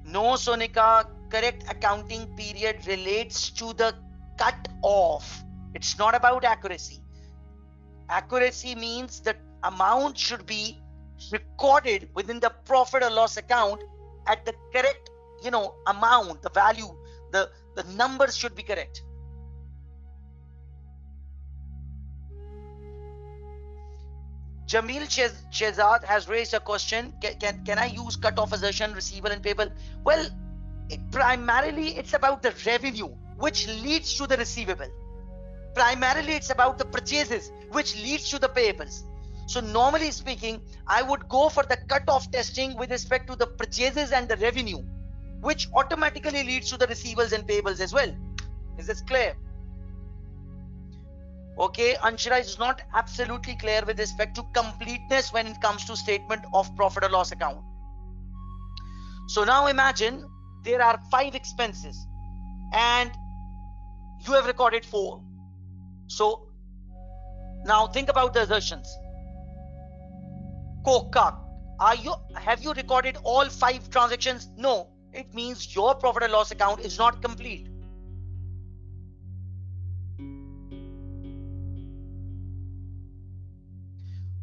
No, Sonika, correct accounting period relates to the cut off. It's not about accuracy. Accuracy means that amount should be recorded within the profit or loss account at the correct, amount, the value, the numbers should be correct. Jamil Shehzad has raised a question. Can I use cutoff assertion, receivable and payable? Well, primarily it's about the revenue, which leads to the receivable. Primarily it's about the purchases, which leads to the payables. So normally speaking, I would go for the cutoff testing with respect to the purchases and the revenue, which automatically leads to the receivables and payables as well. Is this clear? Okay, Anshara is not absolutely clear with respect to completeness when it comes to statement of profit or loss account. So now imagine there are 5 expenses and you have recorded 4. So now think about the assertions. Coca, have you recorded all 5 transactions? No, it means your profit or loss account is not complete.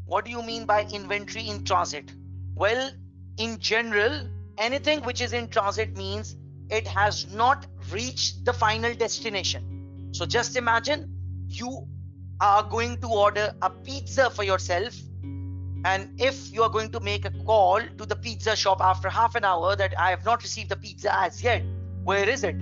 What do you mean by inventory in transit? Well, in general, anything which is in transit means it has not reached the final destination. So just imagine you are going to order a pizza for yourself, and if you are going to make a call to the pizza shop after half an hour that I have not received the pizza as yet, where is it?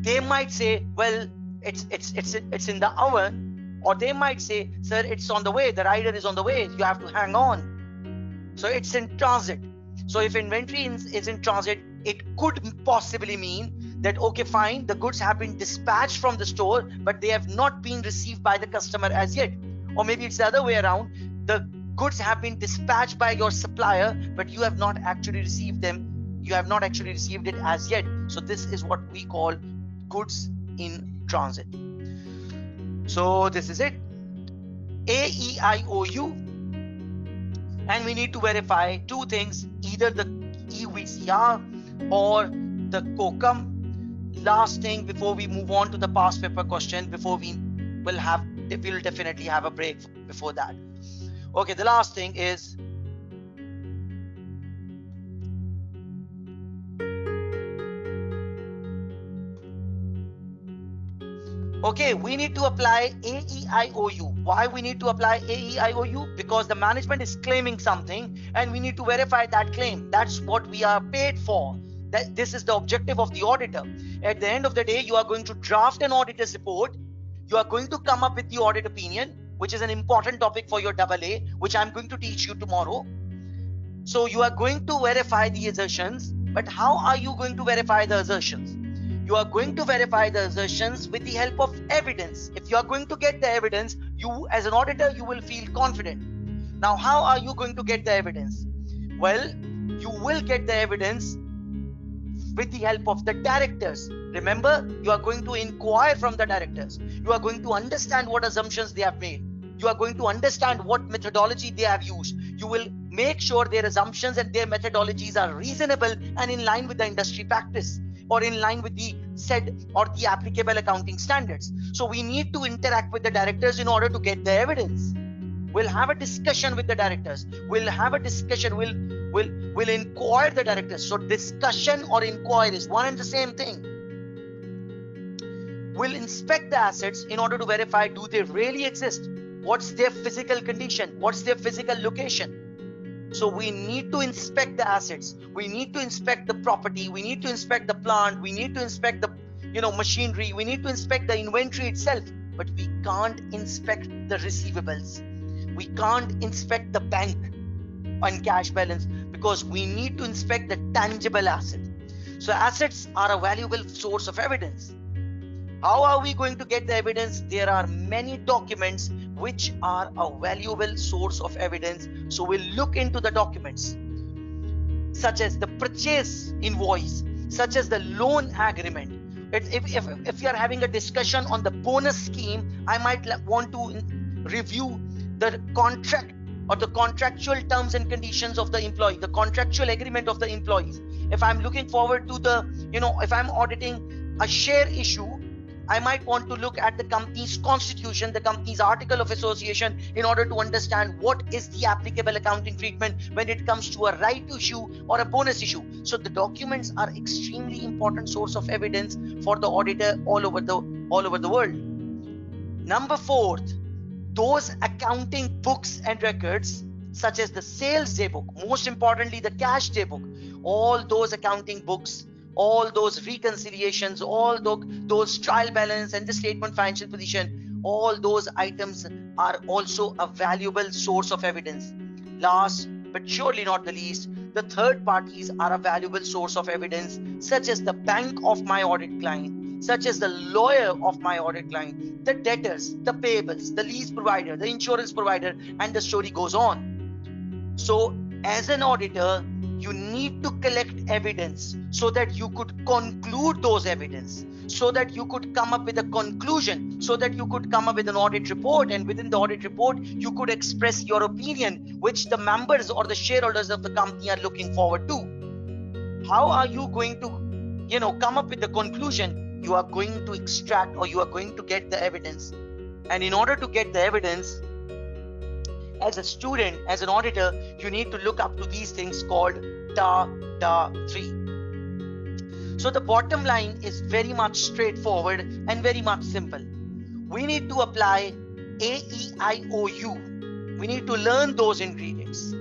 They might say, well, it's in the oven. Or they might say, sir, it's on the way, the rider is on the way, you have to hang on. So it's in transit. So if inventory is in transit, it could possibly mean that, okay, fine, the goods have been dispatched from the store, but they have not been received by the customer as yet. Or maybe it's the other way around. The goods have been dispatched by your supplier, but you have not actually received them. You have not actually received it as yet. So this is what we call goods in transit. So this is it. AEIOU. And we need to verify two things, either the EVCR or the COCUM. Last thing before we move on to the past paper question, before we'll definitely have a break before that. Okay, the last thing is okay, we need to apply AEIOU. Why we need to apply AEIOU? Because the management is claiming something and we need to verify that claim. That's what we are paid for. This is the objective of the auditor. At the end of the day, you are going to draft an auditor's report. You are going to come up with the audit opinion, which is an important topic for your AA, which I'm going to teach you tomorrow. So you are going to verify the assertions, but how are you going to verify the assertions? You are going to verify the assertions with the help of evidence. If you are going to get the evidence, you as an auditor, you will feel confident. Now, how are you going to get the evidence? Well, you will get the evidence with the help of the directors. Remember, you are going to inquire from the directors. You are going to understand what assumptions they have made. You are going to understand what methodology they have used. You will make sure their assumptions and their methodologies are reasonable and in line with the industry practice, or in line with the said or the applicable accounting standards. So we need to interact with the directors in order to get the evidence. We'll have a discussion with the directors. We'll have a discussion. We'll inquire the directors. So discussion or inquire is one and the same thing. We'll inspect the assets in order to verify, do they really exist? What's their physical condition? What's their physical location? So we need to inspect the assets. We need to inspect the property. We need to inspect the plant. We need to inspect the machinery. We need to inspect the inventory itself. But we can't inspect the receivables. We can't inspect the bank and cash balance because we need to inspect the tangible asset. So assets are a valuable source of evidence. How are we going to get the evidence? There are many documents which are a valuable source of evidence. So we'll look into the documents such as the purchase invoice, such as the loan agreement. If you are having a discussion on the bonus scheme, I might want to review the contract or the contractual terms and conditions of the employee, the contractual agreement of the employees. If I'm looking forward to if I'm auditing a share issue, I might want to look at the company's constitution, the company's article of association, in order to understand what is the applicable accounting treatment when it comes to a right issue or a bonus issue. So the documents are extremely important source of evidence for the auditor all over the world. Number 4, those accounting books and records such as the sales day book, most importantly the cash day book, all those accounting books, all those reconciliations, all those trial balance and the statement financial position, all those items are also a valuable source of evidence. Last but surely not the least, the third parties are a valuable source of evidence, such as the bank of my audit client, such as the lawyer of my audit client, the debtors, the payables, the lease provider, the insurance provider, and the story goes on. So as an auditor, you need to collect evidence so that you could conclude those evidence, so that you could come up with a conclusion, so that you could come up with an audit report, and within the audit report you could express your opinion, which the members or the shareholders of the company are looking forward to. How are you going to come up with the conclusion? You are going to extract, or you are going to get the evidence. And in order to get the evidence, as a student, as an auditor, you need to look up to these things called DA3. So the bottom line is very much straightforward and very much simple. We need to apply AEIOU. We need to learn those ingredients.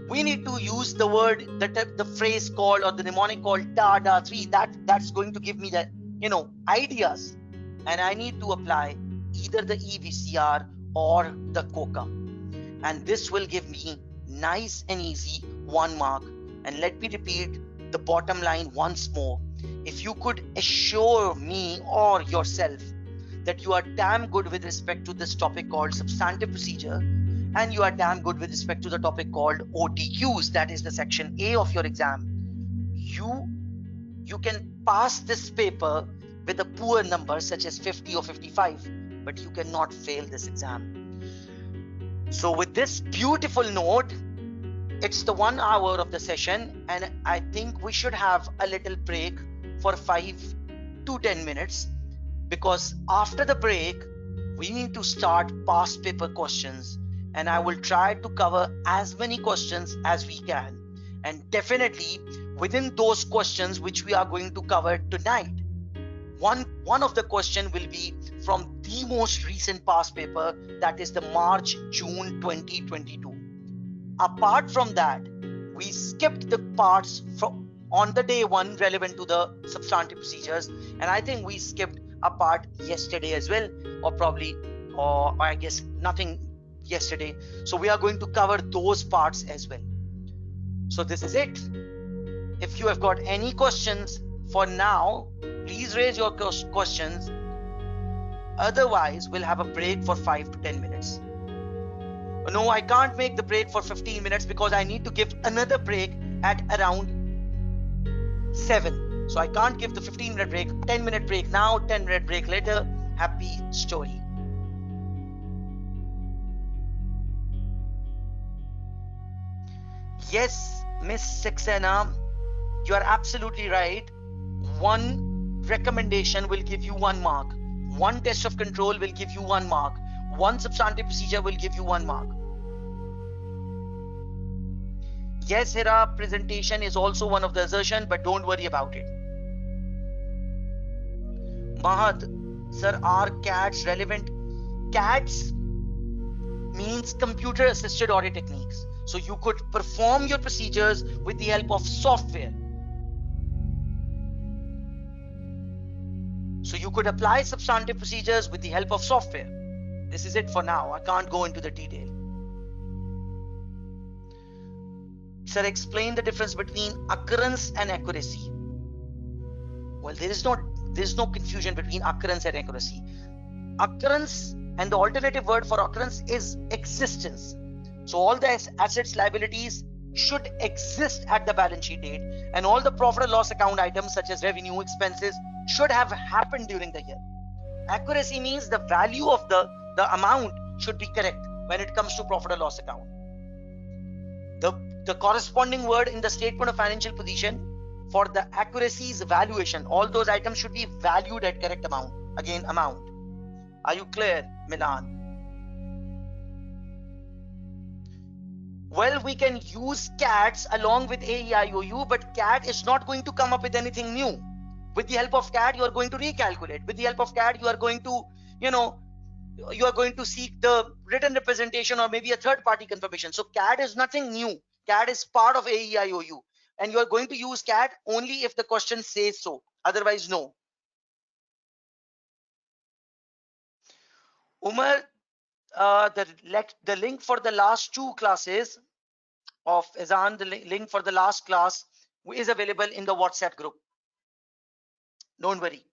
We need to use the word, the phrase called, or the mnemonic called DA3. That's going to give me the ideas. And I need to apply either the EVCR or the COCUM. And this will give me nice and easy 1 mark. And let me repeat, the bottom line once more. If you could assure me or yourself that you are damn good with respect to this topic called substantive procedure, and you are damn good with respect to the topic called OTQs, that is the section A of your exam, you can pass this paper with a poor number such as 50 or 55, but you cannot fail this exam. So with this beautiful note, it's the 1 hour of the session, and I think we should have a little break for 5 to 10 minutes, because after the break we need to start past paper questions, and I will try to cover as many questions as we can, and definitely within those questions which we are going to cover tonight, one of the question will be from the most recent past paper, that is the March-June 2022. Apart from that, we skipped the parts from on the day one relevant to the substantive procedures, and I think we skipped a part yesterday as well, or I guess nothing yesterday. So we are going to cover those parts as well. So this is it. If you have got any questions for now, please raise your questions. Otherwise, we'll have a break for 5 to 10 minutes. No, I can't make the break for 15 minutes because I need to give another break at around 7. So I can't give the 15-minute break, 10-minute break now, 10-minute break later. Happy story. Yes, Miss Saxena, you are absolutely right. One recommendation will give you 1 mark. One test of control will give you 1 mark. One substantive procedure will give you 1 mark. Yes, Hira, presentation is also one of the assertion, but don't worry about it. Mahat, sir, are CADs relevant? CADs means computer assisted audit techniques. So you could perform your procedures with the help of software. So you could apply substantive procedures with the help of software. This is it for now. I can't go into the detail. Sir, explain the difference between occurrence and accuracy. Well, there is no confusion between occurrence and accuracy. Occurrence, and the alternative word for occurrence is existence. So all the assets, liabilities should exist at the balance sheet date, and all the profit or loss account items such as revenue, expenses should have happened during the year. Accuracy means the value of the amount should be correct when it comes to profit or loss account. The corresponding word in the statement of financial position for the accuracy is valuation. All those items should be valued at correct amount. Again, amount. Are you clear, Milan? Well, we can use CADs along with AEIOU, but CAD is not going to come up with anything new. With the help of CAD, you are going to recalculate. With the help of CAD, you are going to, you are going to seek the written representation or maybe a third-party confirmation. So CAD is nothing new. CAD is part of AEIOU, and you are going to use CAD only if the question says so. Otherwise, no. Umar, the link for the last 2 classes of Azan, the link for the last class is available in the WhatsApp group. Don't worry.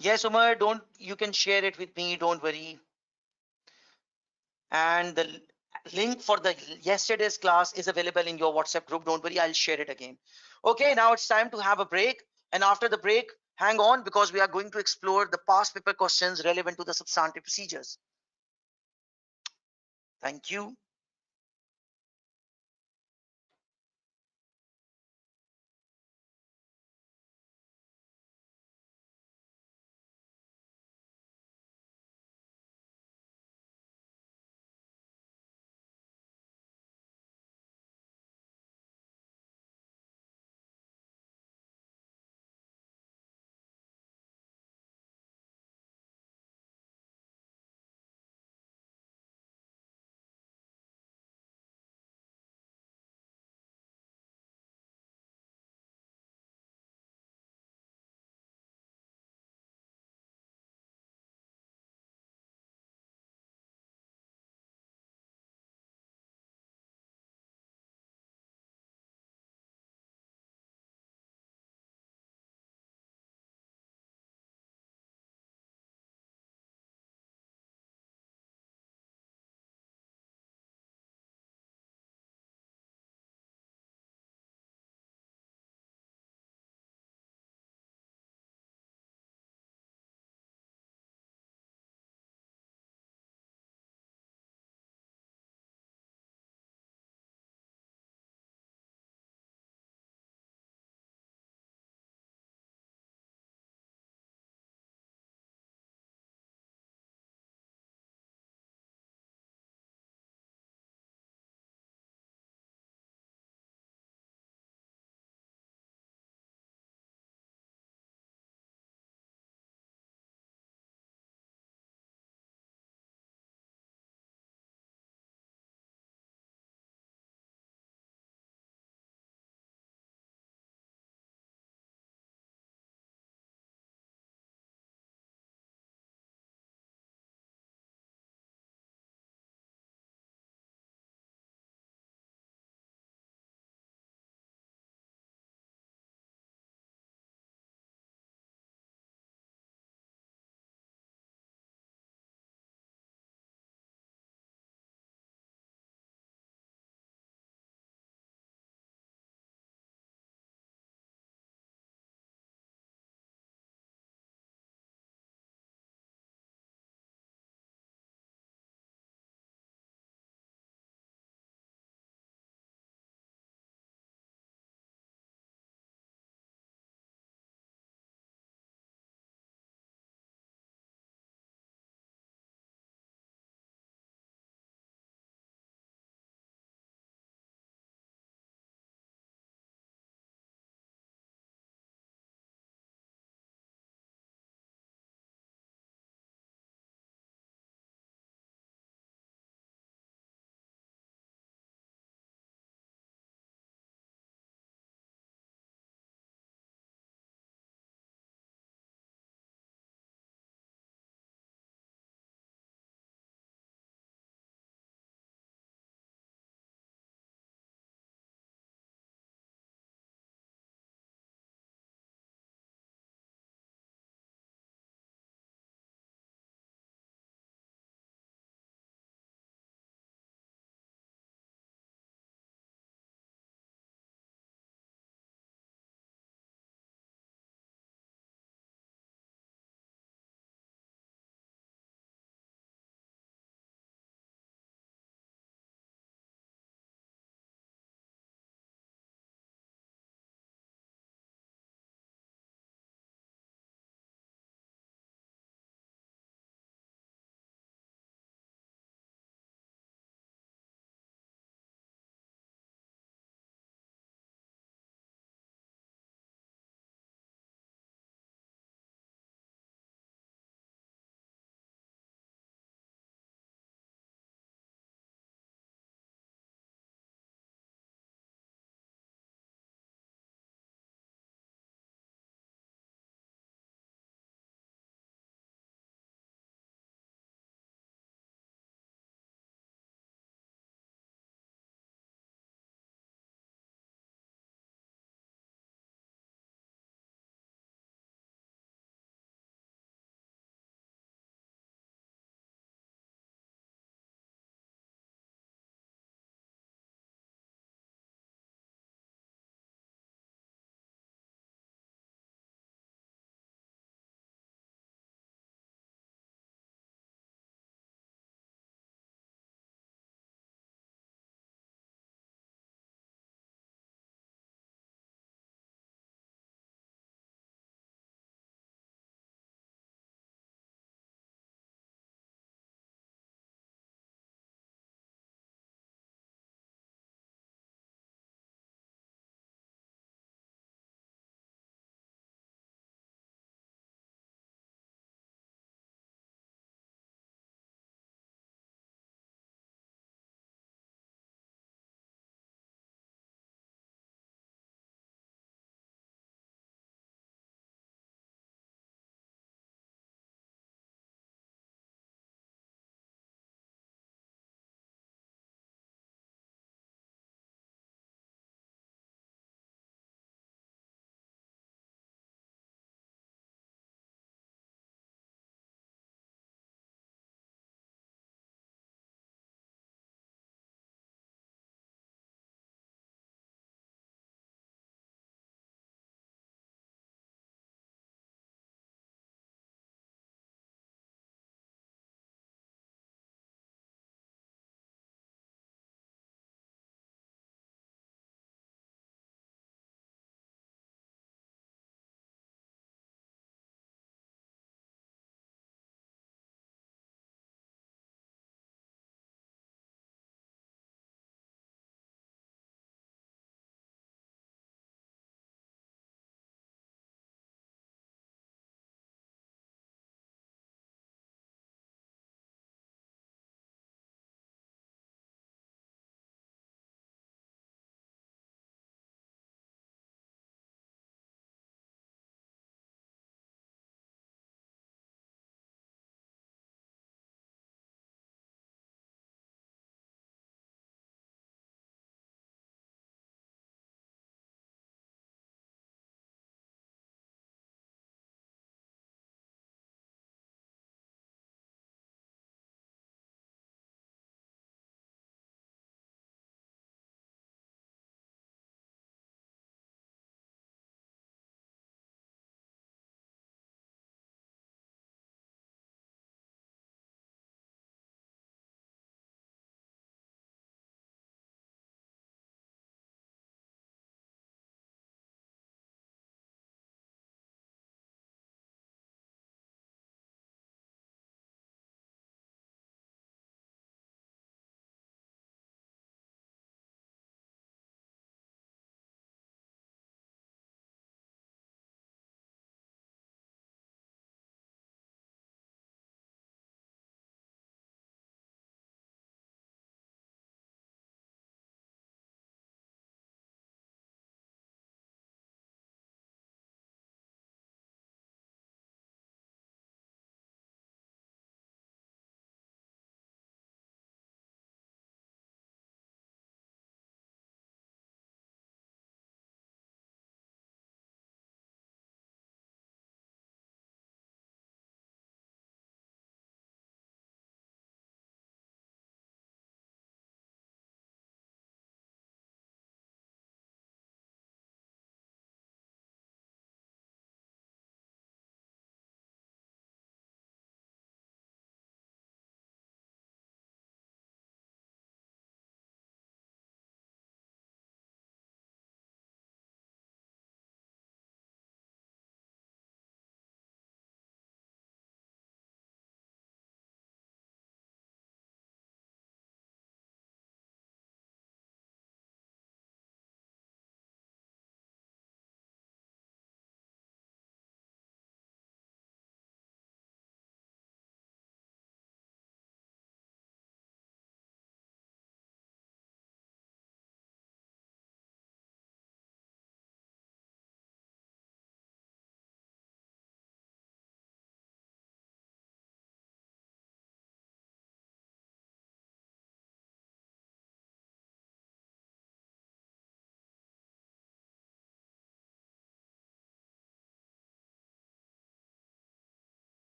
Yes, Umar, you can share it with me, don't worry. And the link for the yesterday's class is available in your WhatsApp group. Don't worry, I'll share it again. Okay, now it's time to have a break. And after the break, hang on, because we are going to explore the past paper questions relevant to the substantive procedures. Thank you.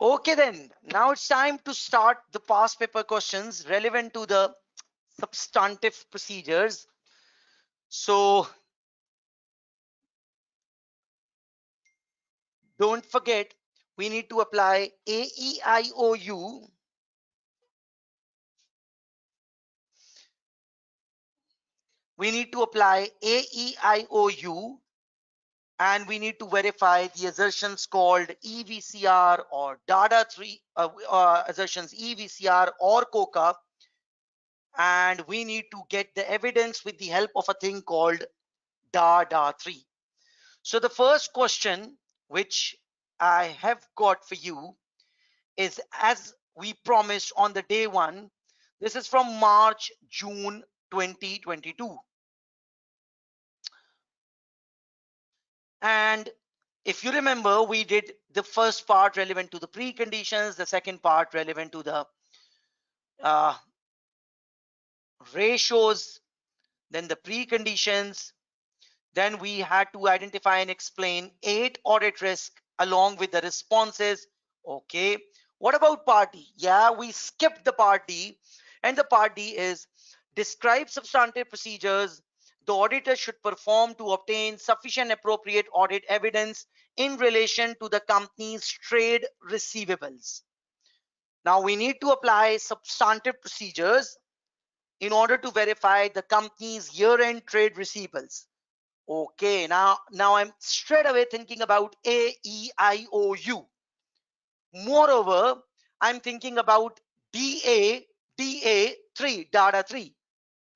Okay then, now it's time to start the past paper questions relevant to the substantive procedures. So don't forget, we need to apply AEIOU. We need to apply AEIOU, and we need to verify the assertions called EVCR or data 3 assertions EVCR or COCA, and we need to get the evidence with the help of a thing called data 3. So the first question which I have got for you is, as we promised on the day one, this is from March June 2022. And if you remember, we did the first part relevant to the preconditions, the second part relevant to the uh, ratios, then the preconditions. Then we had to identify and explain 8 audit risks along with the responses. Okay. What about party? Yeah, we skipped the party. And the party is describe substantive procedures the auditor should perform to obtain sufficient appropriate audit evidence in relation to the company's trade receivables. Now we need to apply substantive procedures in order to verify the company's year-end trade receivables. Okay, now I'm straight away thinking about AEIOU. Moreover, I'm thinking about DA3, data 3.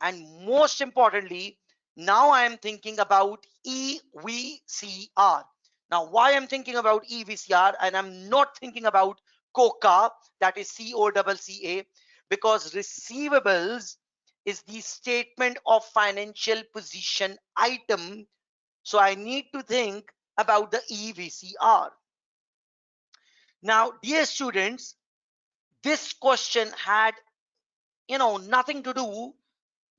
And most importantly, now I am thinking about EVCR. Now, why I'm thinking about EVCR and I'm not thinking about COCA, that is COCCA, because receivables is the statement of financial position item. So I need to think about the EVCR. Now, dear students, this question had, nothing to do,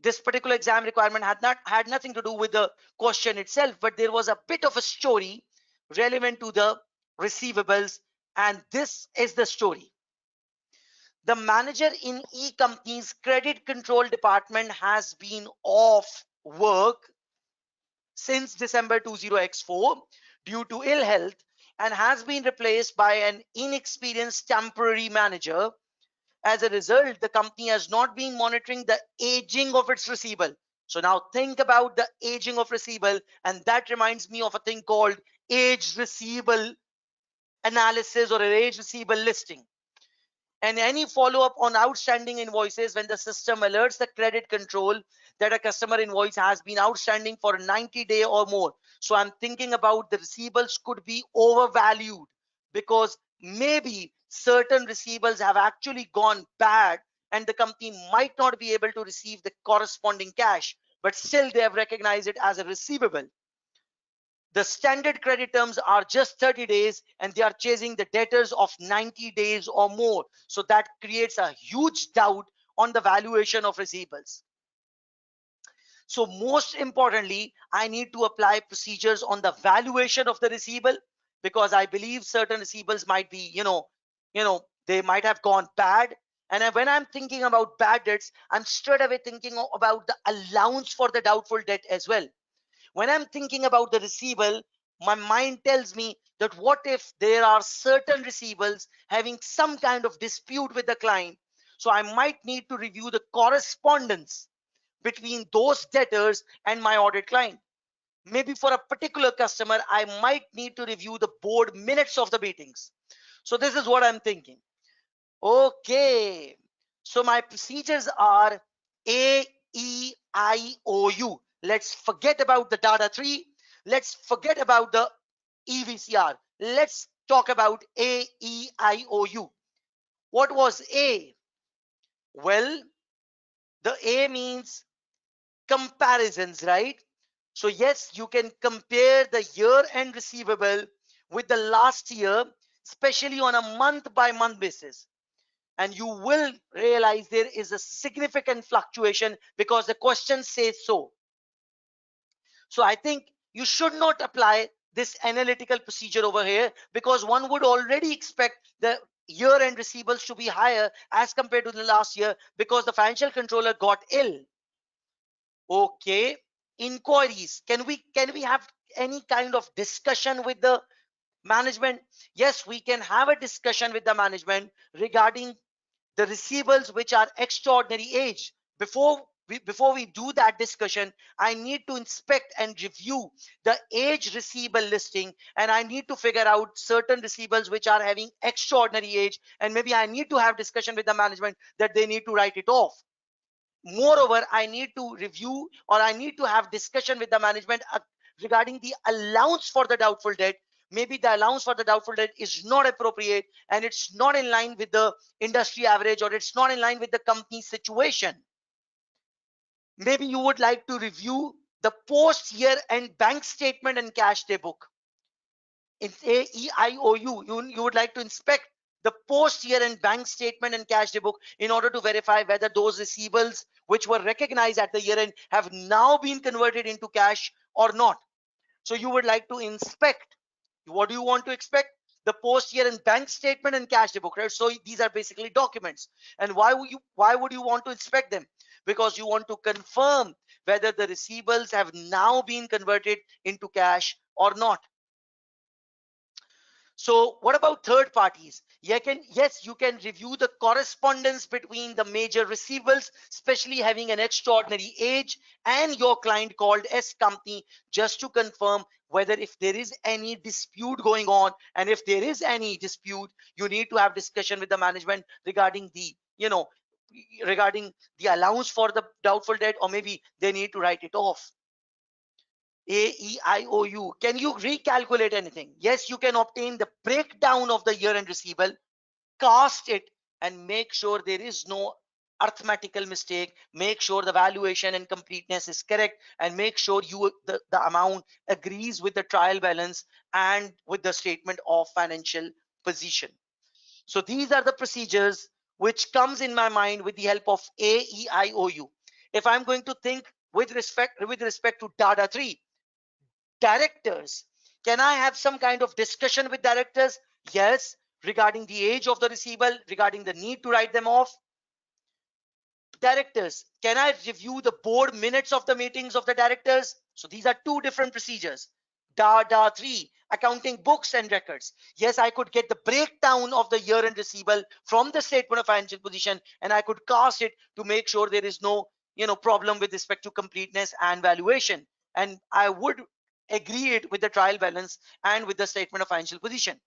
this particular exam requirement had nothing to do with the question itself, but there was a bit of a story relevant to the receivables, and this is the story. The manager in E-Company's credit control department has been off work since December 20x4 due to ill health and has been replaced by an inexperienced temporary manager. As a result, the company has not been monitoring the aging of its receivable. So now think about the aging of receivable, and that reminds me of a thing called age receivable analysis or an age receivable listing. And any follow-up on outstanding invoices when the system alerts the credit control that a customer invoice has been outstanding for 90 days or more. So I'm thinking about the receivables could be overvalued because maybe certain receivables have actually gone bad and the company might not be able to receive the corresponding cash, but still they have recognized it as a receivable. The standard credit terms are just 30 days and they are chasing the debtors of 90 days or more. So that creates a huge doubt on the valuation of receivables. So most importantly, I need to apply procedures on the valuation of the receivable because I believe certain receivables might be, they might have gone bad. And when I'm thinking about bad debts, I'm straight away thinking about the allowance for the doubtful debt as well. When I'm thinking about the receivable, my mind tells me that what if there are certain receivables having some kind of dispute with the client? So I might need to review the correspondence between those debtors and my audit client. Maybe for a particular customer, I might need to review the board minutes of the meetings. So this is what I'm thinking. Okay. So my procedures are A, E, I, O, U. Let's forget about the data 3. Let's forget about the EVCR. Let's talk about A, E, I, O, U. What was A? Well, the A means comparisons, right? So yes, you can compare the year-end receivable with the last year, especially on a month-by-month basis. And you will realize there is a significant fluctuation because the question says so. So I think you should not apply this analytical procedure over here because one would already expect the year-end receivables to be higher as compared to the last year because the financial controller got ill. Okay, inquiries. Can we have any kind of discussion with the management? Yes, we can have a discussion with the management regarding the receivables which are extraordinary age. Before we do that discussion, I need to inspect and review the age receivable listing, and I need to figure out certain receivables which are having extraordinary age, and maybe I need to have discussion with the management that they need to write it off. Moreover, I need to review, or I need to have discussion with the management regarding the allowance for the doubtful debt. Maybe the allowance for the doubtful debt is not appropriate, and it's not in line with the industry average, or it's not in line with the company situation. Maybe you would like to review the post year end bank statement and cash day book. In AEIOU, you would like to inspect the post year end bank statement and cash day book in order to verify whether those receivables which were recognized at the year end have now been converted into cash or not. So you would like to inspect. What do you want to expect? The post year end bank statement and cash day book, right? So these are basically documents. And why would you want to inspect them? Because you want to confirm whether the receivables have now been converted into cash or not. So what about third parties? Yes, you can review the correspondence between the major receivables, especially having an extraordinary age, and your client called S company, just to confirm whether if there is any dispute going on. And if there is any dispute, you need to have discussion with the management regarding the allowance for the doubtful debt, or maybe they need to write it off. AEIOU. Can you recalculate anything? Yes, you can obtain the breakdown of the year-end receivable, cast it, and make sure there is no arithmetical mistake. Make sure the valuation and completeness is correct, and make sure the amount agrees with the trial balance and with the statement of financial position. So these are the procedures which comes in my mind with the help of AEIOU. If I'm going to think with respect to data 3, directors, can I have some kind of discussion with directors? Yes, regarding the age of the receivable, regarding the need to write them off. Directors, can I review the board minutes of the meetings of the directors? So these are two different procedures. Data 3, accounting books and records. Yes, I could get the breakdown of the year-end receivable from the statement of financial position, and I could cast it to make sure there is no problem with respect to completeness and valuation. And I would agree it with the trial balance and with the statement of financial position.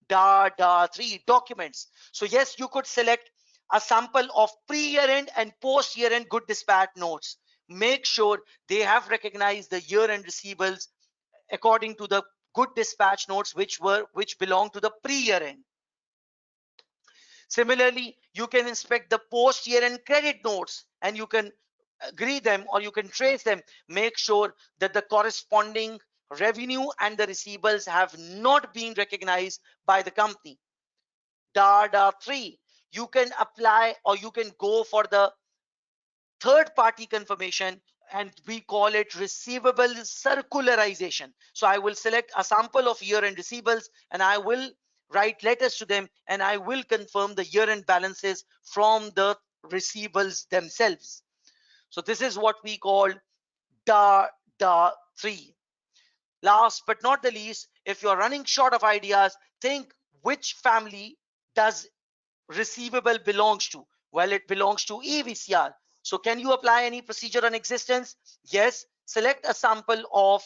Data 3, documents. So yes, you could select a sample of pre-year end and post-year end good dispatch notes. Make sure they have recognized the year-end receivables according to the good dispatch notes which belong to the pre-year end. Similarly, you can inspect the post-year end credit notes, and you can agree them, or you can trace them. Make sure that the corresponding revenue and the receivables have not been recognized by the company. Data 3, you can apply, or you can go for the third party confirmation, and we call it receivable circularization. So I will select a sample of year-end receivables, and I will write letters to them, and I will confirm the year-end balances from the receivables themselves. So this is what we call data 3. Last but not the least, if you're running short of ideas, think which family does receivable belongs to. Well, it belongs to EVCR. So can you apply any procedure on existence? Yes. Select a sample of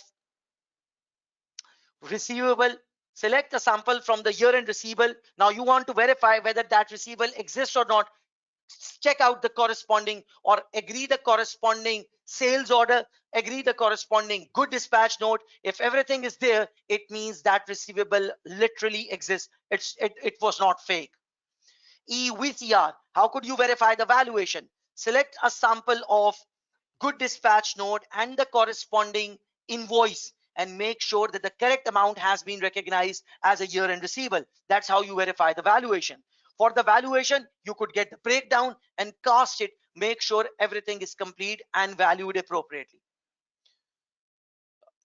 receivable. Select a sample from the year-end receivable. Now you want to verify whether that receivable exists or not. Check out the corresponding, or agree the corresponding sales order, agree the corresponding good dispatch note. If everything is there, it means that receivable literally exists. It was not fake. EVCR, how could you verify the valuation? Select a sample of good dispatch note and the corresponding invoice, and make sure that the correct amount has been recognized as a year-end receivable. That's how you verify the valuation. For the valuation, you could get the breakdown and cast it. Make sure everything is complete and valued appropriately.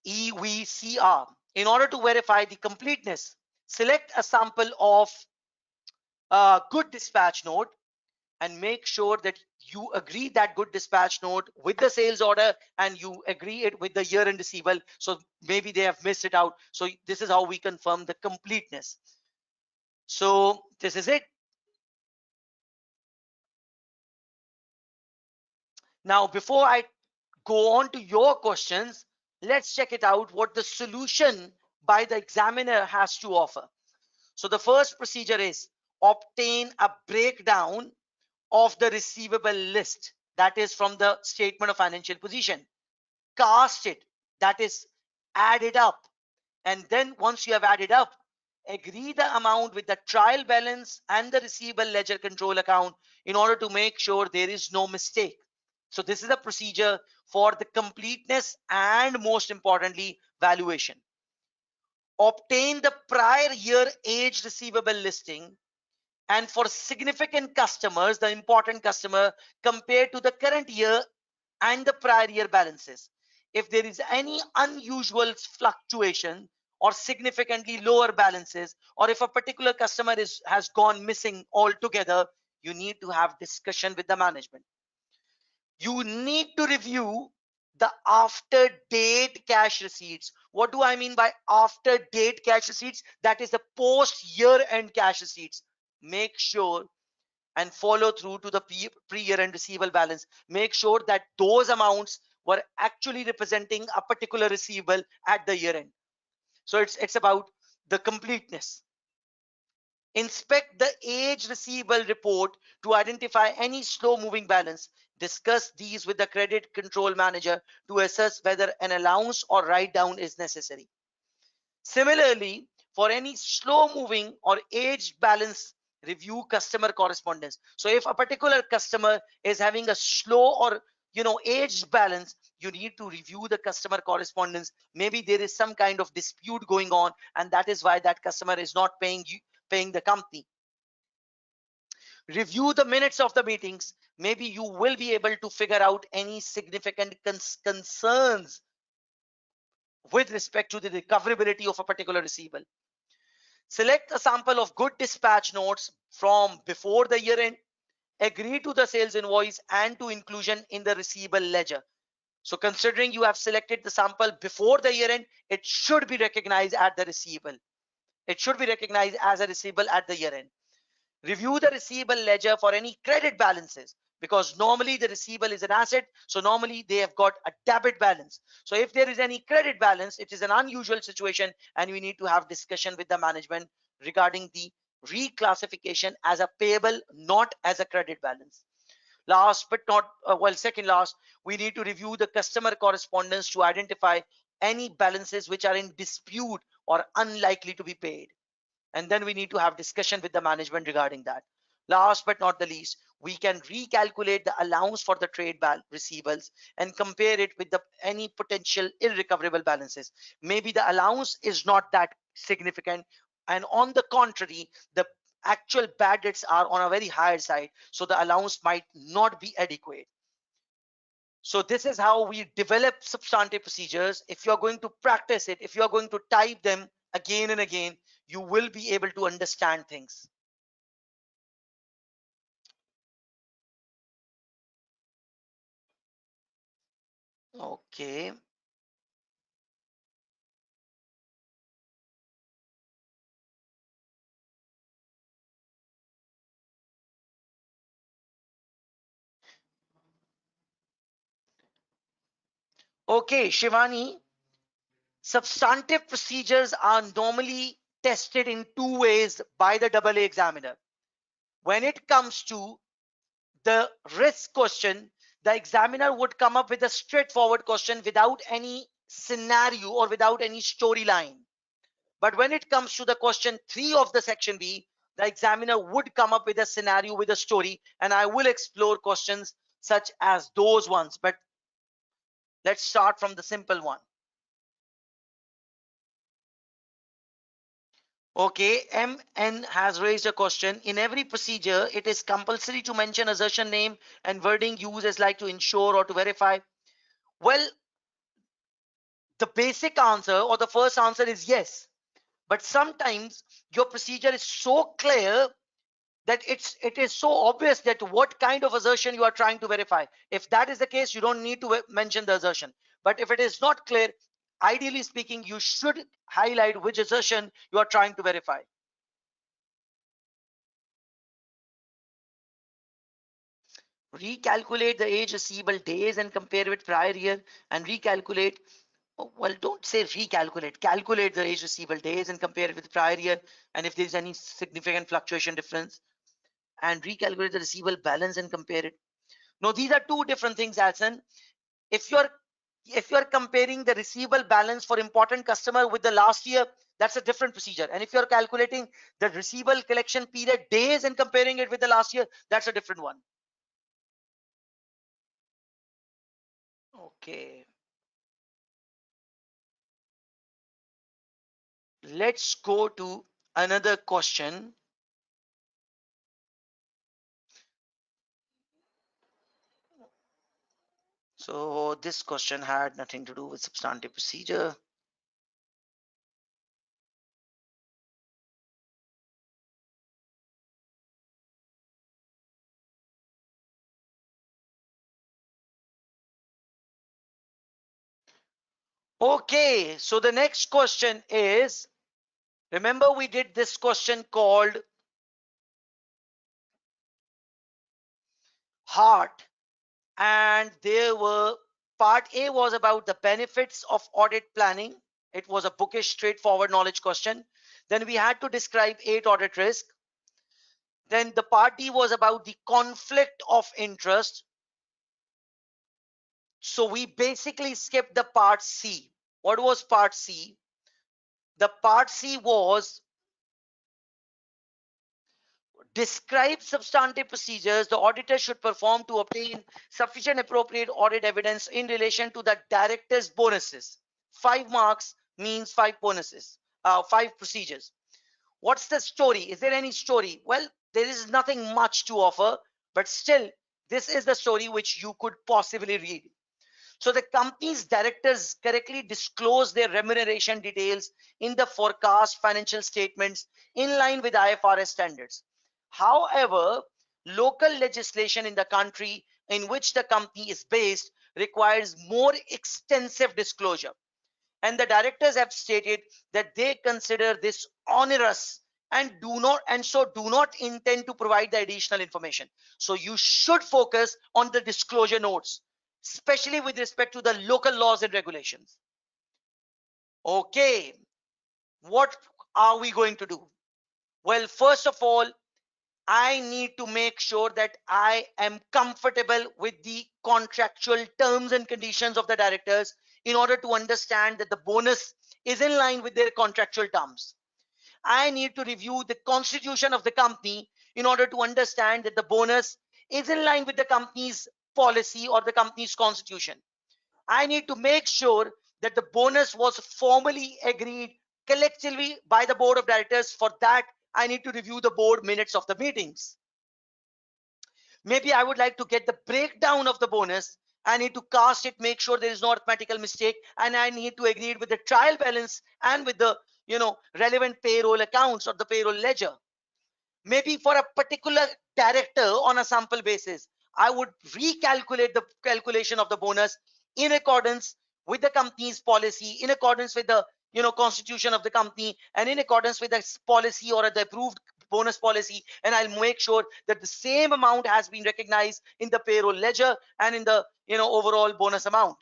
EVCR, in order to verify the completeness, select a sample of a good dispatch note and make sure that you agree that good dispatch note with the sales order and you agree it with the year-end receivable. So maybe they have missed it out. So this is how we confirm the completeness. So this is it. Now, before I go on to your questions, let's check it out what the solution by the examiner has to offer. So the first procedure is obtain a breakdown of the receivable list, that is from the statement of financial position. Cast it, that is add it up, and then once you have added up, agree the amount with the trial balance and the receivable ledger control account in order to make sure there is no mistake. So this is a procedure for the completeness and most importantly valuation. Obtain the prior year age receivable listing, and for significant customers, the important customer, compared to the current year and the prior year balances. If there is any unusual fluctuation or significantly lower balances, or if a particular customer has gone missing altogether, you need to have discussion with the management. You need to review the after date cash receipts. What do I mean by after date cash receipts? That is the post year end cash receipts. Make sure and follow through to the pre-year end receivable balance. Make sure that those amounts were actually representing a particular receivable at the year end. So it's about the completeness. Inspect the age receivable report to identify any slow moving balance. Discuss these with the credit control manager to assess whether an allowance or write down is necessary. Similarly, for any slow moving or aged balance, review customer correspondence. So if a particular customer is having a slow or aged balance, you need to review the customer correspondence. Maybe there is some kind of dispute going on, and that is why that customer is not paying the company. Review the minutes of the meetings. Maybe you will be able to figure out any significant concerns with respect to the recoverability of a particular receivable. Select a sample of good dispatch notes from before the year end. Agree to the sales invoice and to inclusion in the receivable ledger. So considering you have selected the sample before the year end, it should be recognized at the receivable. It should be recognized as a receivable at the year end. Review the receivable ledger for any credit balances, because normally the receivable is an asset, so normally they have got a debit balance. So if there is any credit balance, it is an unusual situation and we need to have discussion with the management regarding the reclassification as a payable, not as a credit balance. Last but not second last, we need to review the customer correspondence to identify any balances which are in dispute or unlikely to be paid, and then we need to have discussion with the management regarding that. Last but not the least, we can recalculate the allowance for the trade receivables and compare it with the any potential irrecoverable balances. Maybe the allowance is not that significant, and on the contrary, the actual bad debts are on a very higher side, so the allowance might not be adequate. So this is how we develop substantive procedures. If you're going to practice it, if you're going to type them again and again, you will be able to understand things. Okay. Okay, Shivani, substantive procedures are normally tested in two ways by the AA examiner. When it comes to the risk question, the examiner would come up with a straightforward question without any scenario or without any storyline. But when it comes to the question 3 of the section B, the examiner would come up with a scenario with a story, and I will explore questions such as those ones. But let's start from the simple one. Okay, MN has raised a question. In every procedure, it is compulsory to mention assertion name and wording used as like to ensure or to verify. Well, the basic answer or the first answer is yes. But sometimes your procedure is so clear that it is so obvious that what kind of assertion you are trying to verify. If that is the case, you don't need to mention the assertion. But if it is not clear, ideally speaking, you should highlight which assertion you are trying to verify. Recalculate the age receivable days and compare with prior year, and recalculate, oh, well, don't say recalculate, calculate the age receivable days and compare it with prior year, and if there is any significant fluctuation difference, and recalculate the receivable balance and compare it. No, these are two different things, Alson. If you're comparing the receivable balance for important customer with the last year, that's a different procedure. And if you're calculating the receivable collection period days and comparing it with the last year, that's a different one. Okay, let's go to another question. So this question had nothing to do with substantive procedure. Okay, so the next question is, remember we did this question called heart, and there were, part A was about the benefits of audit planning. It was a bookish, straightforward knowledge question. Then we had to describe 8 audit risk. Then the part D was about the conflict of interest. So we basically skipped the part C. What was part C? The part C was describe substantive procedures the auditor should perform to obtain sufficient appropriate audit evidence in relation to the director's bonuses. 5 marks means 5 bonuses, 5 procedures. What's the story? Is there any story? Well, there is nothing much to offer, but still, this is the story which you could possibly read. So the company's directors correctly disclose their remuneration details in the forecast financial statements in line with IFRS standards. However, local legislation in the country in which the company is based requires more extensive disclosure. And the directors have stated that they consider this onerous and do not intend to provide the additional information. So you should focus on the disclosure notes, especially with respect to the local laws and regulations. Okay, what are we going to do? Well, first of all, I need to make sure that I am comfortable with the contractual terms and conditions of the directors in order to understand that the bonus is in line with their contractual terms. I need to review the constitution of the company in order to understand that the bonus is in line with the company's policy or the company's constitution. I need to make sure that the bonus was formally agreed collectively by the board of directors. For that, I need to review the board minutes of the meetings. Maybe I would like to get the breakdown of the bonus. I need to cast it, make sure there is no arithmetical mistake, and I need to agree with the trial balance and with the relevant payroll accounts or the payroll ledger. Maybe for a particular director on a sample basis, I would recalculate the calculation of the bonus in accordance with the company's policy, in accordance with the constitution of the company, and in accordance with the policy or the approved bonus policy, and I'll make sure that the same amount has been recognized in the payroll ledger and in the overall bonus amount.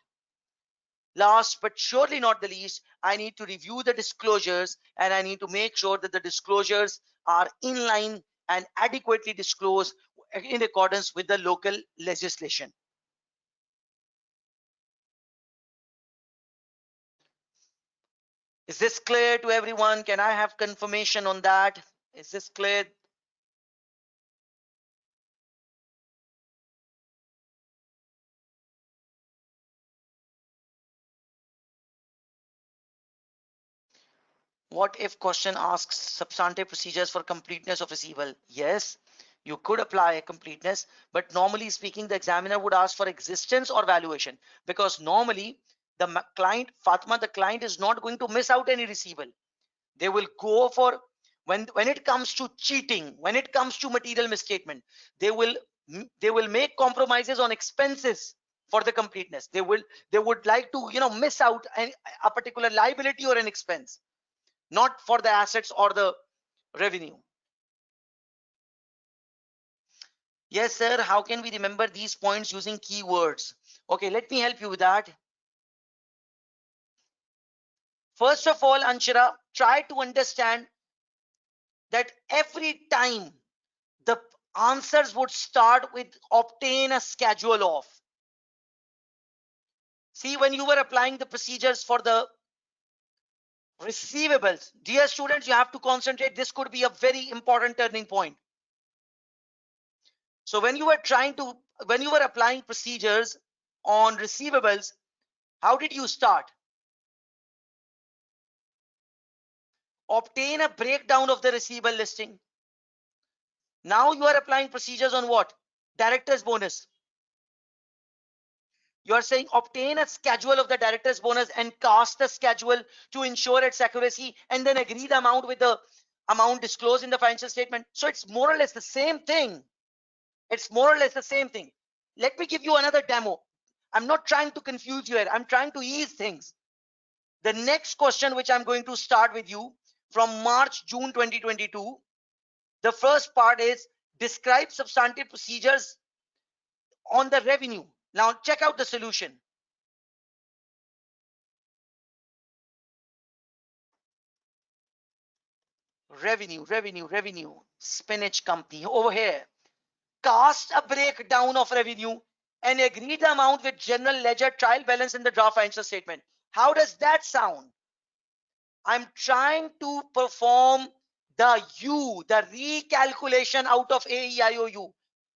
Last but surely not the least, I need to review the disclosures, and I need to make sure that the disclosures are in line and adequately disclosed in accordance with the local legislation. Is this clear to everyone? Can I have confirmation on that? Is this clear? What if question asks substantive procedures for completeness of receivable? Yes, you could apply a completeness, but normally speaking, the examiner would ask for existence or valuation, because normally the client, Fatma, the client is not going to miss out any receivable. They will go for when it comes to cheating, when it comes to material misstatement, they will make compromises on expenses for the completeness. They would like to miss out a particular liability or an expense, not for the assets or the revenue. Yes, sir. How can we remember these points using keywords? Okay, let me help you with that. First of all, Anshara, try to understand that every time the answers would start with obtain a schedule of. See, when you were applying the procedures for the receivables, dear students, you have to concentrate. This could be a very important turning point. So when you were applying procedures on receivables, how did you start? Obtain a breakdown of the receivable listing. Now you are applying procedures on what? Director's bonus. You are saying obtain a schedule of the director's bonus and cast the schedule to ensure its accuracy, and then agree the amount with the amount disclosed in the financial statement. So it's more or less the same thing. It's more or less the same thing. Let me give you another demo. I'm not trying to confuse you here. I'm trying to ease things. The next question, which I'm going to start with you from March, June 2022. The first part is describe substantive procedures on the revenue. Now check out the solution. Revenue. Spinach company over here. Cast a breakdown of revenue and agree the amount with general ledger, trial balance in the draft financial statement. How does that sound? I'm trying to perform the recalculation out of AEIOU.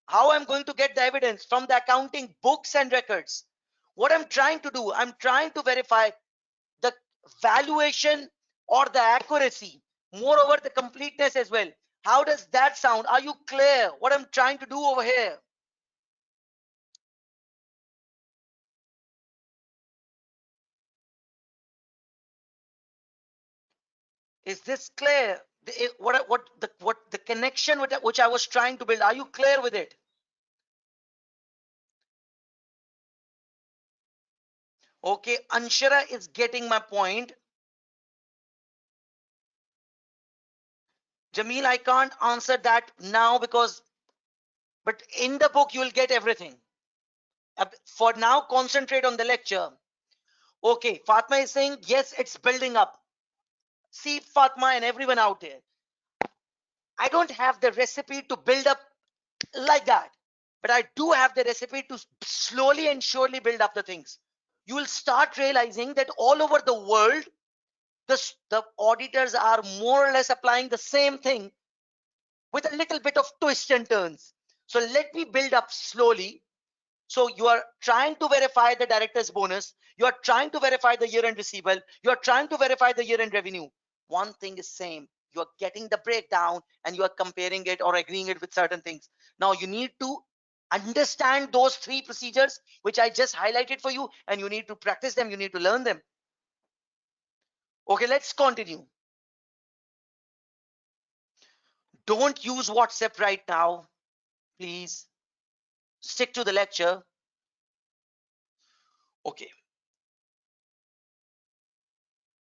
How I'm going to get the evidence from the accounting books and records. What I'm trying to do, I'm trying to verify the valuation or the accuracy, moreover the completeness as well. How does that sound? Are you clear what I'm trying to do over here? Is this clear? What the connection with which I was trying to build? Are you clear with it? Okay, Anshara is getting my point. Jameel, I can't answer that now but in the book you will get everything. For now, concentrate on the lecture. Okay, Fatma is saying yes, it's building up. See, Fatma and everyone out there, I don't have the recipe to build up like that, but I do have the recipe to slowly and surely build up the things. You will start realizing that all over the world, the auditors are more or less applying the same thing with a little bit of twists and turns. So let me build up slowly. So you are trying to verify the director's bonus. You are trying to verify the year-end receivable. You are trying to verify the year-end revenue. One thing is same. You are getting the breakdown and you are comparing it or agreeing it with certain things. Now you need to understand those three procedures which I just highlighted for you, and you need to practice them. You need to learn them. Okay, let's continue. Don't use WhatsApp right now, please. Stick to the lecture. Okay.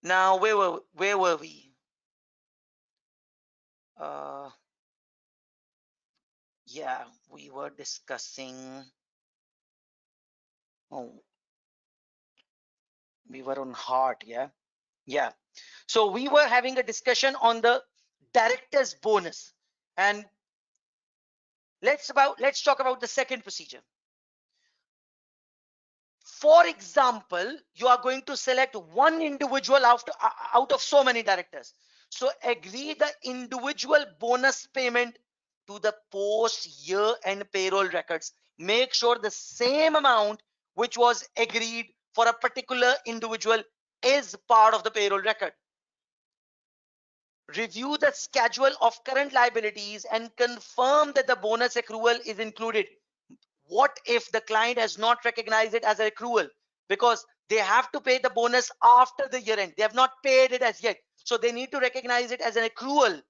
Now, where were we? Yeah, we were discussing. Oh, we were on heart. Yeah. So we were having a discussion on the director's bonus, and let's talk about the second procedure. For example, you are going to select one individual out of so many directors. So agree the individual bonus payment to the post year end payroll records. Make sure the same amount which was agreed for a particular individual is part of the payroll record. Review the schedule of current liabilities and confirm that the bonus accrual is included. What if the client has not recognized it as an accrual? Because they have to pay the bonus after the year end. They have not paid it as yet. So they need to recognize it as an accrual.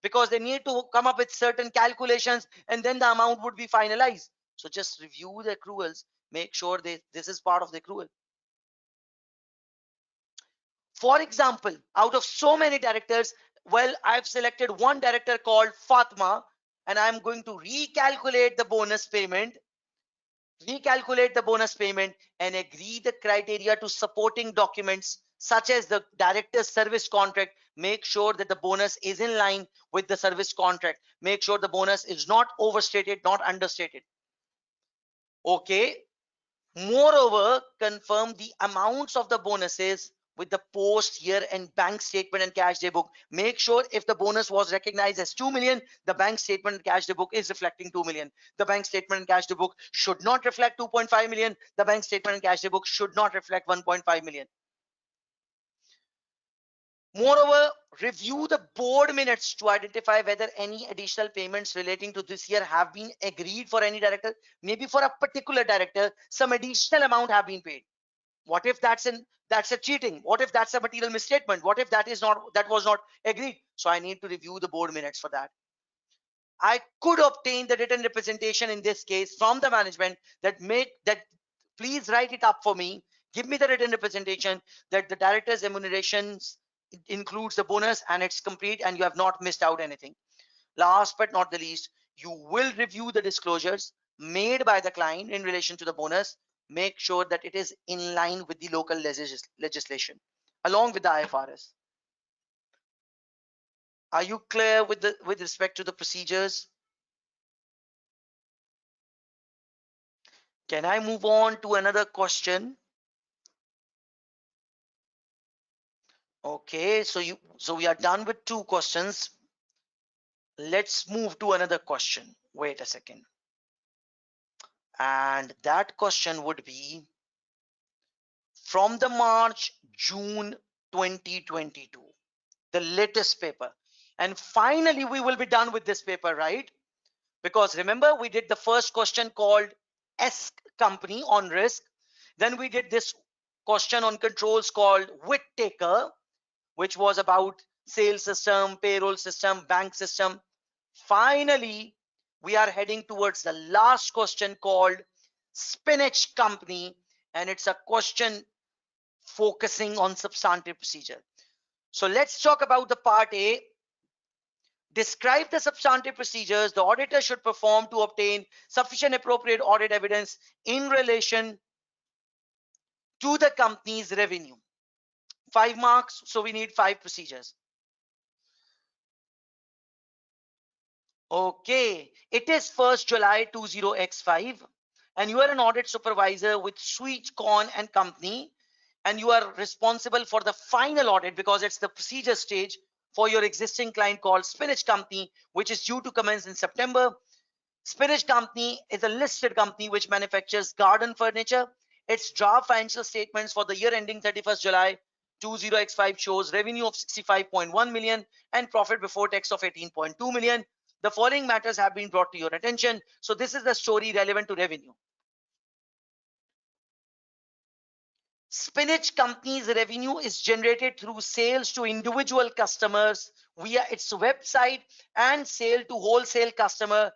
because they need to come up with certain calculations and then the amount would be finalized. So just review the accruals, make sure this is part of the accrual. For example, out of so many directors, well, I've selected one director called Fatma, and I'm going to recalculate the bonus payment and agree the criteria to supporting documents such as the director's service contract. Make sure that the bonus is in line with the service contract. Make sure the bonus is not overstated, not understated. Okay. Moreover, confirm the amounts of the bonuses with the post year and bank statement and cash day book. Make sure if the bonus was recognized as 2 million, the bank statement and cash day book is reflecting 2 million. The bank statement and cash day book should not reflect 2.5 million. The bank statement and cash day book should not reflect 1.5 million. Moreover, review the board minutes to identify whether any additional payments relating to this year have been agreed for any director. Maybe for a particular director, some additional amount have been paid. What if that's a cheating? What if that's a material misstatement? What if that was not agreed? So I need to review the board minutes for that. I could obtain the written representation in this case from the management that please write it up for me. Give me the written representation that the director's remunerations includes the bonus and it's complete and you have not missed out anything. Last but not the least, you will review the disclosures made by the client in relation to the bonus. Make sure that it is in line with the local legislation along with the IFRS. Are you clear with respect to the procedures? Can I move on to another question? Okay, so we are done with 2 questions. Let's move to another question. Wait a second. And that question would be from the March-June 2022, the latest paper. And finally, we will be done with this paper, right? Because remember, we did the first question called S company on risk. Then we did this question on controls called Whittaker, which was about sales system, payroll system, bank system. Finally, we are heading towards the last question called Spinach company, and it's a question focusing on substantive procedure. So let's talk about the part A. Describe the substantive procedures the auditor should perform to obtain sufficient appropriate audit evidence in relation to the company's revenue. 5 marks, so we need 5 procedures. Okay, it is 1st July 20x5 and you are an audit supervisor with Sweet Corn and Company, and you are responsible for the final audit because it's the procedure stage for your existing client called Spinach Company, which is due to commence in September. Spinach Company is a listed company which manufactures garden furniture. Its draft financial statements for the year ending 31st July 20x5 shows revenue of 65.1 million and profit before tax of 18.2 million. The following matters have been brought to your attention. So this is the story relevant to revenue. Spinach Company's revenue is generated through sales to individual customers via its website and sale to wholesale customer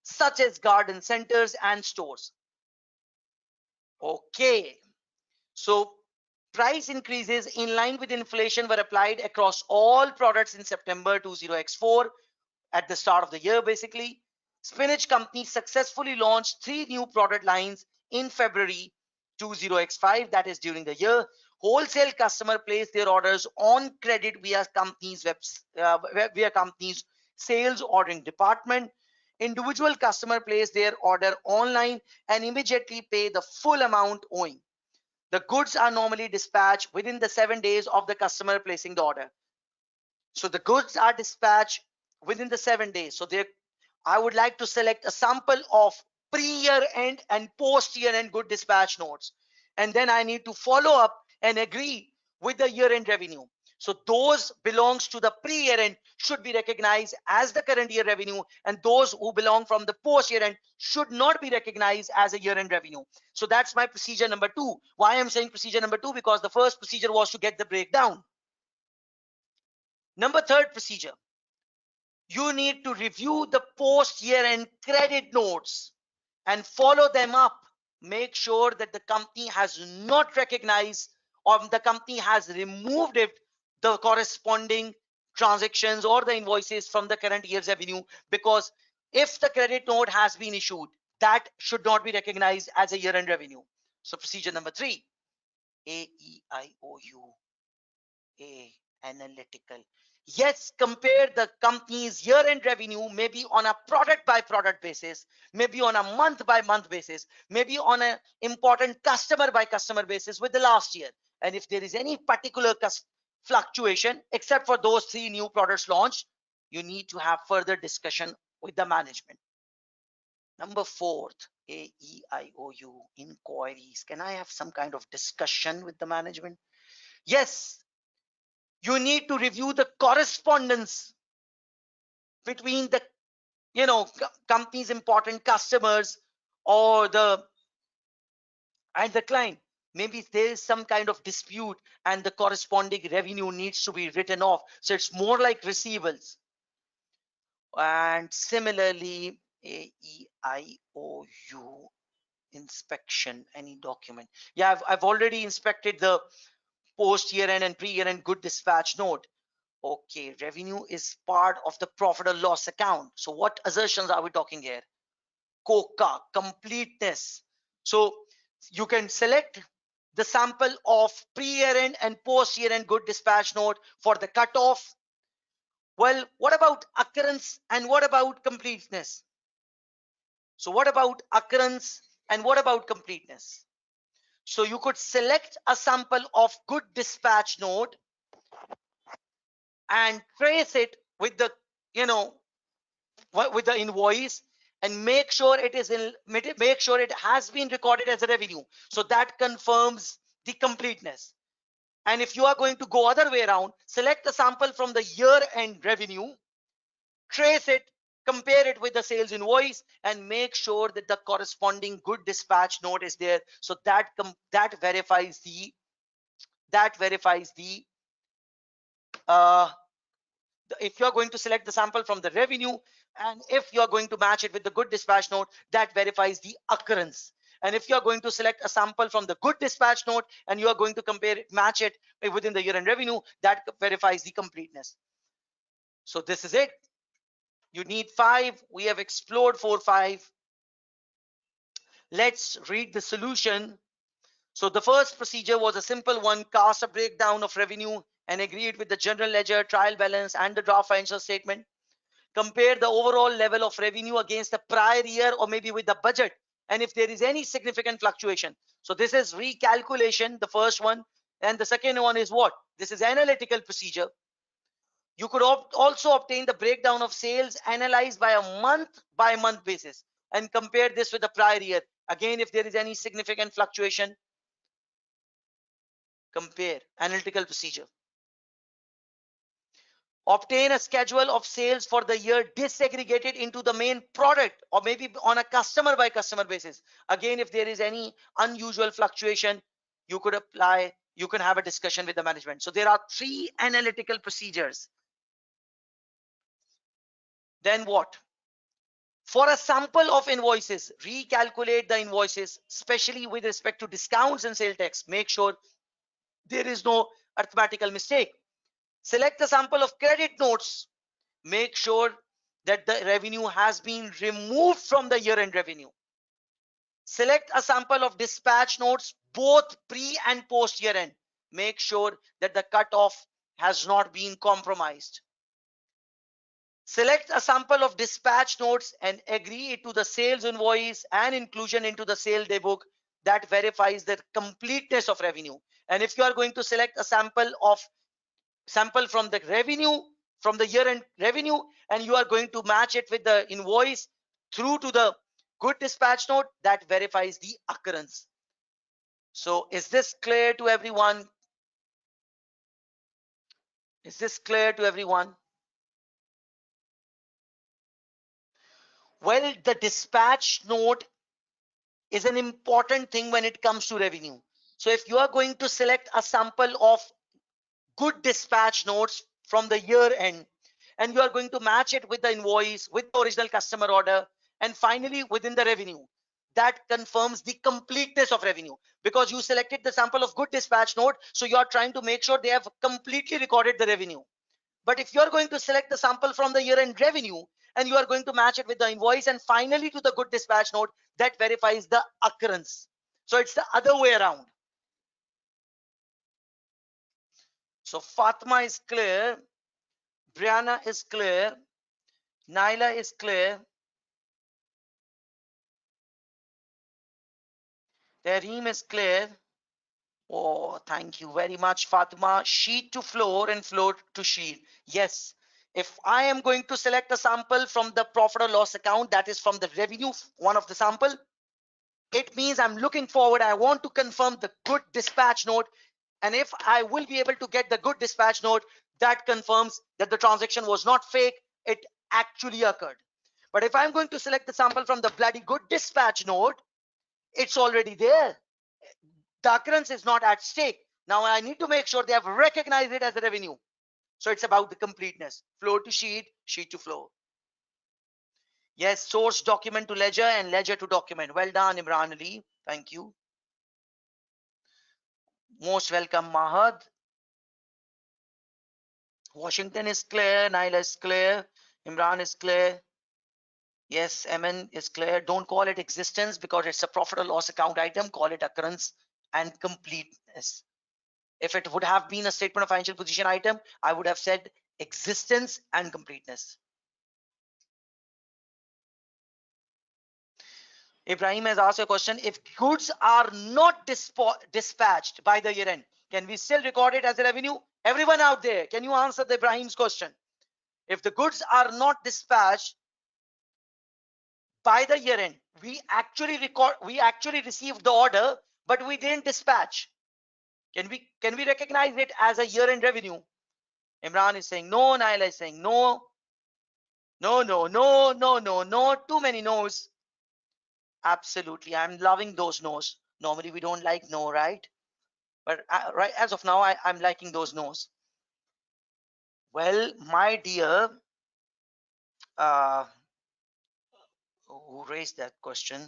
such as garden centers and stores. Okay, so price increases in line with inflation were applied across all products in September 20x4 at the start of the year. Basically, Spinach Company successfully launched 3 new product lines in February 20x5, that is during the year. Wholesale customer place their orders on credit via company's sales ordering department. Individual customer place their order online and immediately pay the full amount owing. The goods are normally dispatched within the 7 days of the customer placing the order. So the goods are dispatched within the 7 days. So I would like to select a sample of pre-year end and post-year end good dispatch notes. And then I need to follow up and agree with the year-end revenue. So those belongs to the pre-year end should be recognized as the current year revenue, and those who belong from the post-year end should not be recognized as a year-end revenue. So that's my procedure number 2. Why I'm saying procedure number 2? Because the first procedure was to get the breakdown. Number 3rd procedure. You need to review the post year end credit notes and follow them up. Make sure that the company has not recognized or the company has removed it, the corresponding transactions or the invoices from the current year's revenue, because if the credit note has been issued, that should not be recognized as a year-end revenue. So procedure number 3, AEIOU. A, analytical. Yes, compare the company's year-end revenue, maybe on a product by product basis, maybe on a month by month basis, maybe on an important customer by customer basis with the last year. And if there is any particular fluctuation, except for those 3 new products launched, you need to have further discussion with the management. Number 4, AEIOU, inquiries. Can I have some kind of discussion with the management? Yes, you need to review the correspondence between the company's important customers or the client. Maybe there is some kind of dispute and the corresponding revenue needs to be written off, so it's more like receivables. And similarly, AEIOU, inspection, any document. Yeah, I've already inspected the post year end and pre year end good dispatch note. Okay, revenue is part of the profit or loss account. So what assertions are we talking here? COCA, completeness. So you can select the sample of pre-year end and post-year end good dispatch note for the cutoff. Well, what about occurrence and what about completeness? So what about occurrence and what about completeness? So you could select a sample of good dispatch note and trace it with the with the invoice and make sure it has been recorded as a revenue, so that confirms the completeness. And if you are going to go other way around, select the sample from the year end revenue, trace it, compare it with the sales invoice, and make sure that the corresponding good dispatch note is there, so that verifies the if you're going to select the sample from the revenue, and if you're going to match it with the good dispatch note, that verifies the occurrence. And if you're going to select a sample from the good dispatch note and you are going to compare it, match it within the year-end revenue, that verifies the completeness. So this is it. You need 5. We have explored 4, 5. Let's read the solution. So the first procedure was a simple one: cast a breakdown of revenue and agree it with the general ledger, trial balance, and the draft financial statement. Compare the overall level of revenue against the prior year or maybe with the budget, and if there is any significant fluctuation. So this is recalculation, the first one. And the second one is what? This is analytical procedure. You could also obtain the breakdown of sales analyzed by a month by month basis and compare this with the prior year. Again, if there is any significant fluctuation, compare. Analytical procedure. Obtain a schedule of sales for the year disaggregated into the main product or maybe on a customer by customer basis. Again, if there is any unusual fluctuation, you could have a discussion with the management. So there are 3 analytical procedures. Then what? For a sample of invoices, recalculate the invoices, especially with respect to discounts and sales tax. Make sure there is no arithmetical mistake. Select the sample of credit notes. Make sure that the revenue has been removed from the year-end revenue. Select a sample of dispatch notes, both pre and post year-end. Make sure that the cutoff has not been compromised. Select a sample of dispatch notes and agree to the sales invoice and inclusion into the sale daybook. That verifies the completeness of revenue. And if you are going to select a sample from the revenue, from the year-end revenue, and you are going to match it with the invoice through to the good dispatch note, that verifies the occurrence. So is this clear to everyone? Is this clear to everyone? Well, the dispatch note is an important thing when it comes to revenue. So if you are going to select a sample of good dispatch notes from the year end and you are going to match it with the invoice, with the original customer order, and finally within the revenue. That confirms the completeness of revenue, because you selected the sample of good dispatch note, so you are trying to make sure they have completely recorded the revenue. But if you're going to select the sample from the year-end revenue and you are going to match it with the invoice and finally to the good dispatch note, that verifies the occurrence. So it's the other way around. So Fatma is clear, Brianna is clear, Naila is clear, Tareem is clear. Oh, thank you very much, Fatima. Sheet to floor and floor to sheet. Yes. If I am going to select a sample from the profit or loss account, that is from the revenue, one of the sample, it means I'm looking forward. I want to confirm the good dispatch note. And if I will be able to get the good dispatch note, that confirms that the transaction was not fake. It actually occurred. But if I'm going to select the sample from the bloody good dispatch note, it's already there. The occurrence is not at stake. Now I need to make sure they have recognized it as a revenue. So it's about the completeness. Flow to sheet, sheet to flow. Yes, source document to ledger and ledger to document. Well done, Imran Ali. Thank you. Most welcome, Mahad. Washington is clear. Naila is clear. Imran is clear. Yes, MN is clear. Don't call it existence because it's a profit or loss account item. Call it occurrence and completeness. If it would have been a statement of financial position item, I would have said existence and completeness. Ibrahim has asked a question. If goods are not dispatched by the year end, can we still record it as a revenue? Everyone out there, can you answer the Ibrahim's question? If the goods are not dispatched by the year end, we actually received the order, but we didn't dispatch. Can we recognize it as a year end revenue? Imran is saying no. Naila is saying no. No, no, no, no, no, no. Too many no's. Absolutely. I'm loving those no's. Normally we don't like no, right? But right as of now, I'm liking those no's. Well, my dear, uh, who raised that question?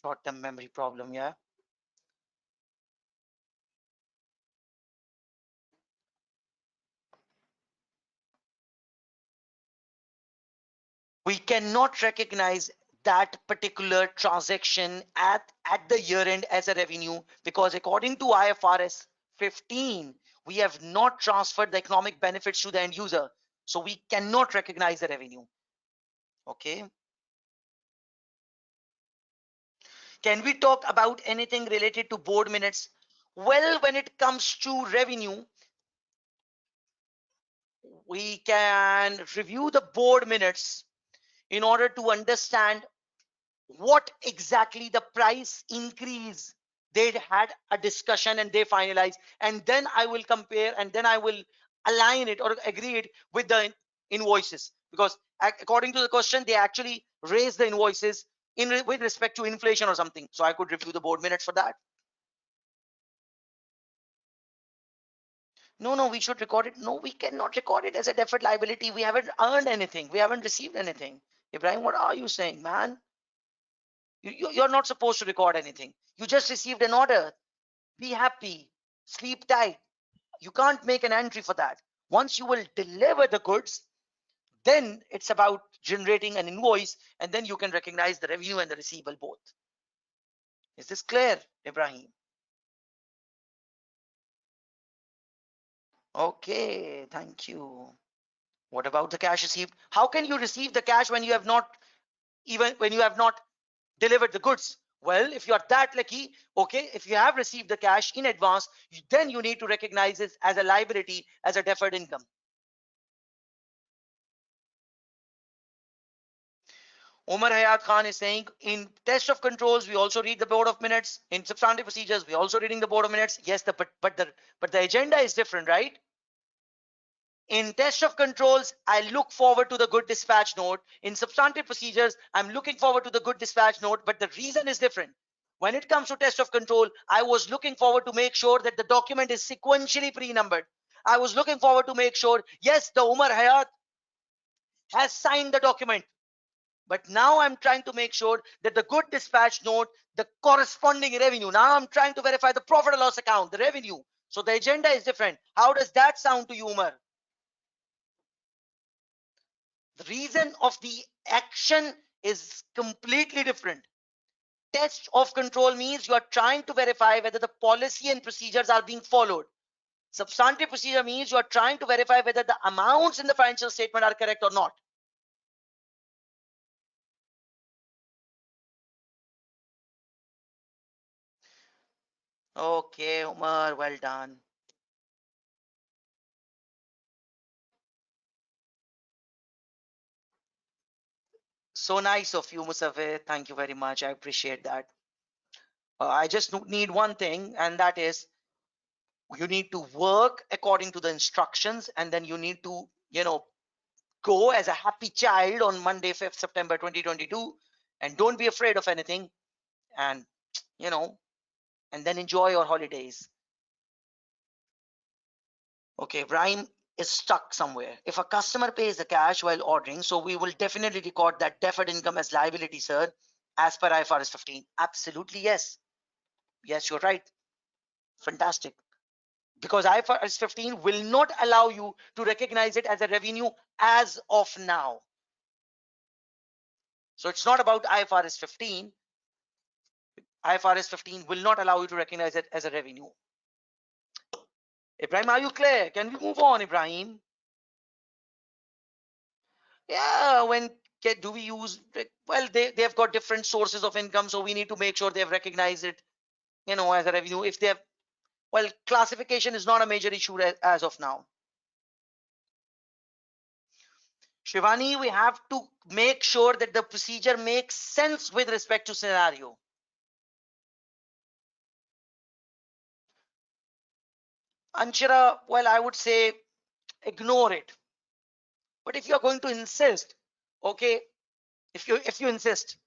Short-term memory problem, yeah. We cannot recognize that particular transaction at the year end as a revenue because according to IFRS 15, we have not transferred the economic benefits to the end user. So we cannot recognize the revenue. Okay. Can we talk about anything related to board minutes? Well, when it comes to revenue, we can review the board minutes in order to understand what exactly the price increase they had a discussion and they finalized, and then I will compare and then I will align it or agree it with the invoices, because according to the question they actually raised the invoices with respect to inflation or something, so I could review the board minutes for that. No, we should record it. No, we cannot record it as a deferred liability. We haven't earned anything, we haven't received anything. Ibrahim, what are you saying, man? You're not supposed to record anything. You just received an order. Be happy, sleep tight. You can't make an entry for that. Once you will deliver the goods, then it's about generating an invoice, and then you can recognize the revenue and the receivable both. Is this clear, Ibrahim? Okay, thank you. What about the cash received? How can you receive the cash when you have not delivered the goods? Well, if you are that lucky, okay, if you have received the cash in advance, then you need to recognize it as a liability, as a deferred income. Omar Hayat Khan is saying, in test of controls, we also read the board of minutes. In substantive procedures, we also reading the board of minutes. Yes, but the agenda is different, right? In test of controls, I look forward to the good dispatch note. In substantive procedures, I'm looking forward to the good dispatch note, but the reason is different. When it comes to test of control, I was looking forward to make sure that the document is sequentially pre-numbered. I was looking forward to make sure, yes, the Umar Hayat has signed the document. But now I'm trying to make sure that the good dispatch note, the corresponding revenue. Now I'm trying to verify the profit and loss account, the revenue. So the agenda is different. How does that sound to you, Umar? The reason of the action is completely different. Test of control means you are trying to verify whether the policy and procedures are being followed. Substantive procedure means you are trying to verify whether the amounts in the financial statement are correct or not. Okay, Umar, well done. So nice of you, Musafir. Thank you very much. I appreciate that. I just need one thing, and that is you need to work according to the instructions, and then you need to, go as a happy child on Monday, 5th September 2022, and don't be afraid of anything, and, you know, and then enjoy your holidays. Okay, Ibrahim is stuck somewhere. If a customer pays the cash while ordering, so we will definitely record that deferred income as liability, sir, as per IFRS 15. Absolutely, yes. Yes, you're right. Fantastic. Because IFRS 15 will not allow you to recognize it as a revenue as of now. So it's not about IFRS 15. IFRS 15 will not allow you to recognize it as a revenue. Ibrahim, are you clear? Can we move on, Ibrahim? Yeah, when do we use, well, they've got different sources of income, so we need to make sure they've recognized it, as a revenue. If they have, well, classification is not a major issue as of now. Shivani, we have to make sure that the procedure makes sense with respect to scenario. Anshara, well, I would say ignore it. But if you're going to insist, okay, if you insist,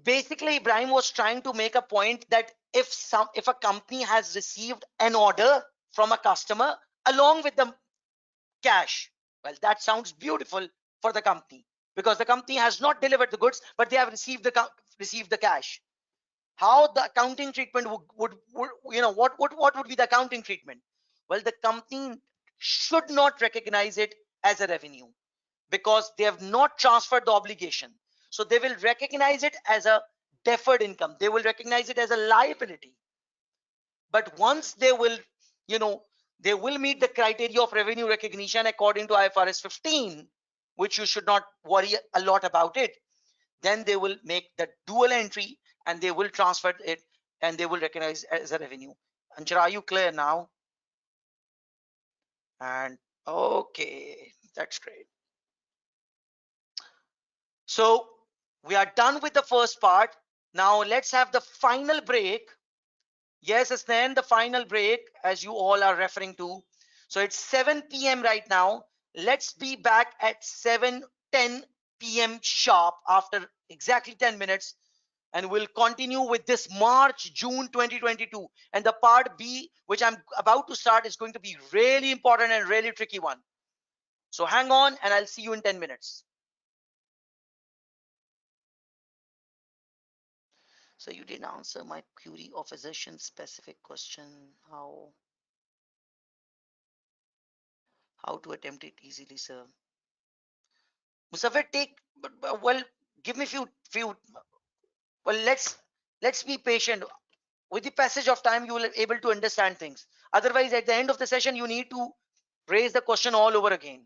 basically Ibrahim was trying to make a point that if a company has received an order from a customer along with the cash, well, that sounds beautiful for the company because the company has not delivered the goods, but they have received the cash. How the accounting treatment what would be the accounting treatment? Well, the company should not recognize it as a revenue because they have not transferred the obligation. So they will recognize it as a deferred income. They will recognize it as a liability. But once you know, they will meet the criteria of revenue recognition according to IFRS 15, which you should not worry a lot about it. Then they will make the dual entry and they will transfer it and they will recognize it as a revenue. Anshara, are you clear now? And okay, that's great. So we are done with the first part. Now let's have the final break. Yes, it's then the final break as you all are referring to. So it's 7 p.m. right now. Let's be back at 7:10 p.m. sharp after exactly 10 minutes. And we'll continue with this March, June 2022. And the part B, which I'm about to start, is going to be really important and really tricky one. So hang on and I'll see you in 10 minutes. So you didn't answer my query of physician specific question. How to attempt it easily, sir? Musafir, well, give me few. Well, let's be patient. With the passage of time, you will be able to understand things. Otherwise, at the end of the session, you need to raise the question all over again.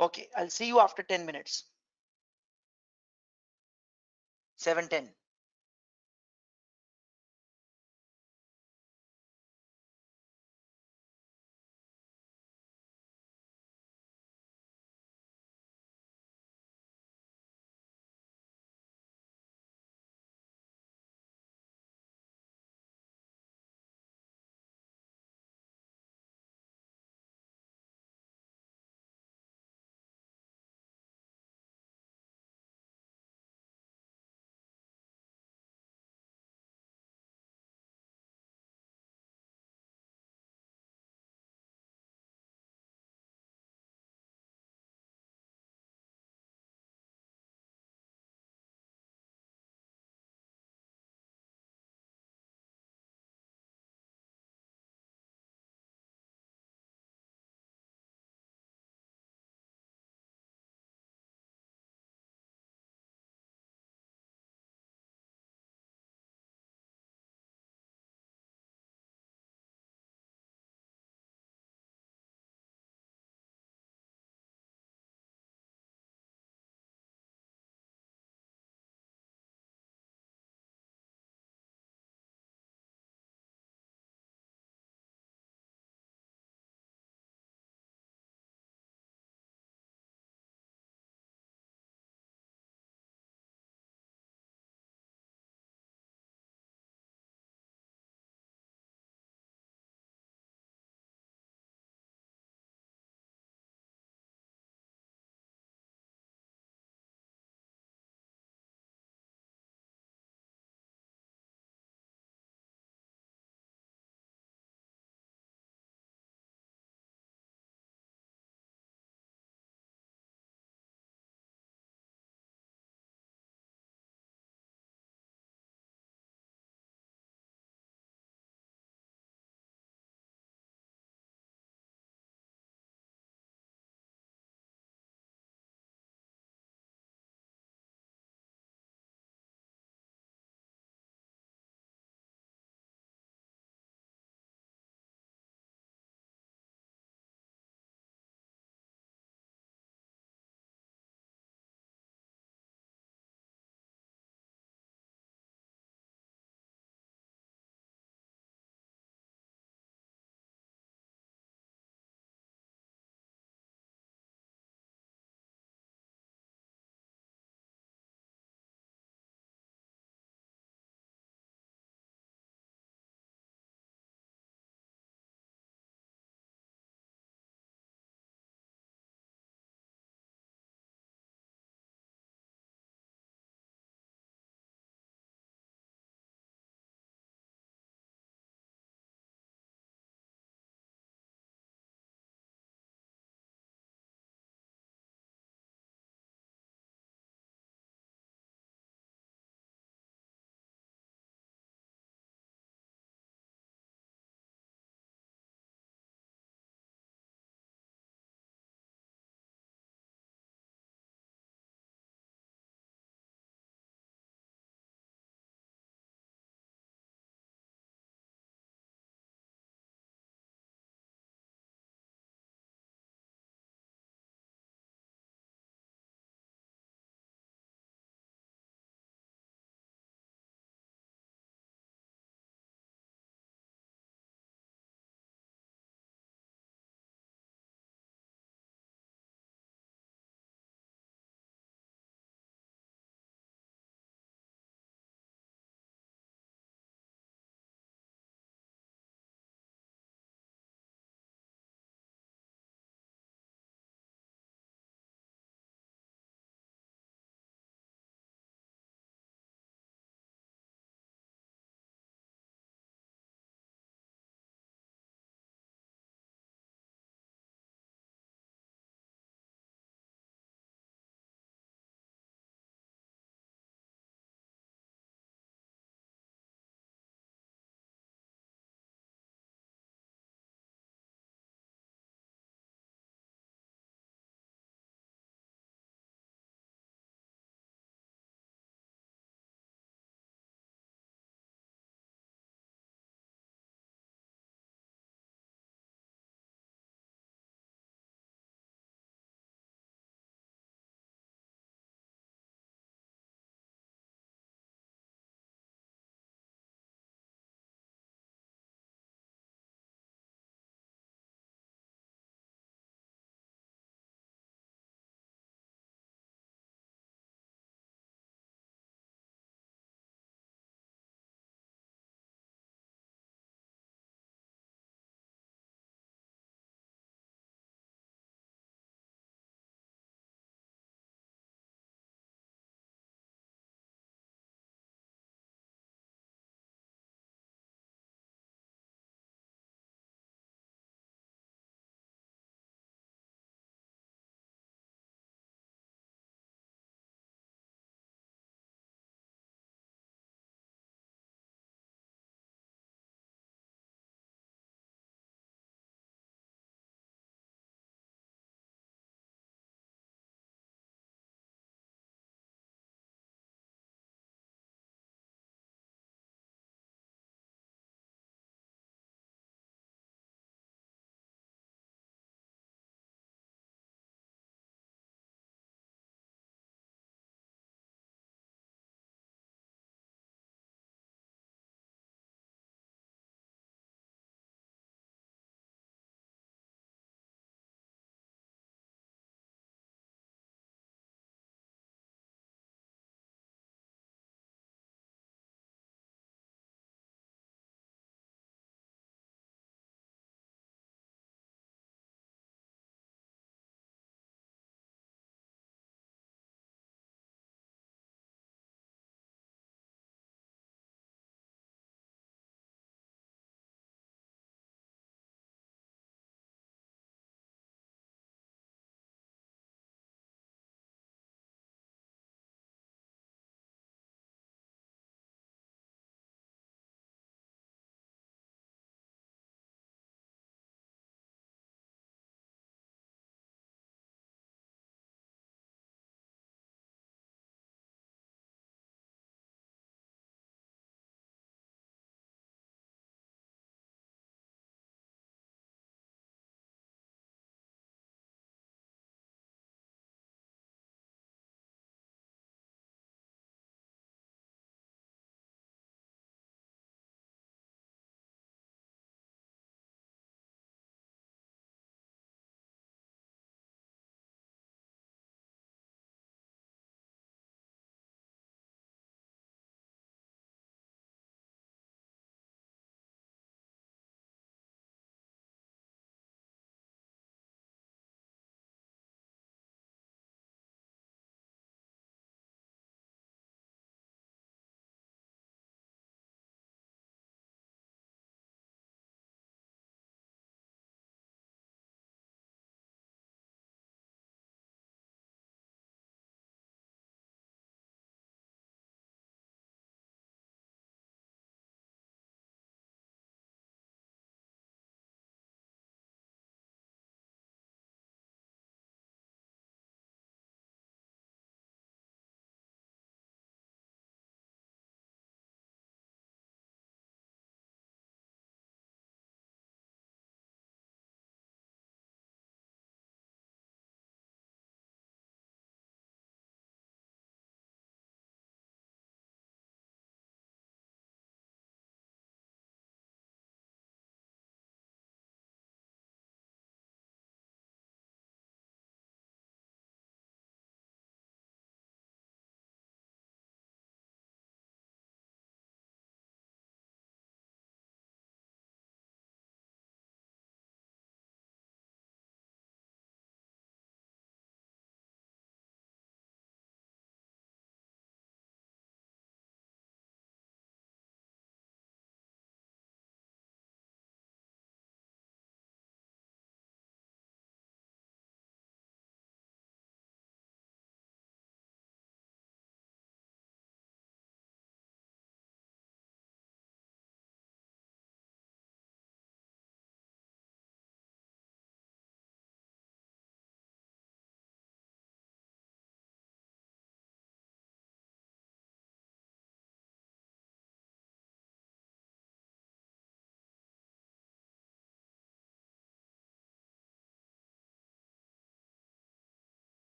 Okay, I'll see you after 10 minutes. 7:10.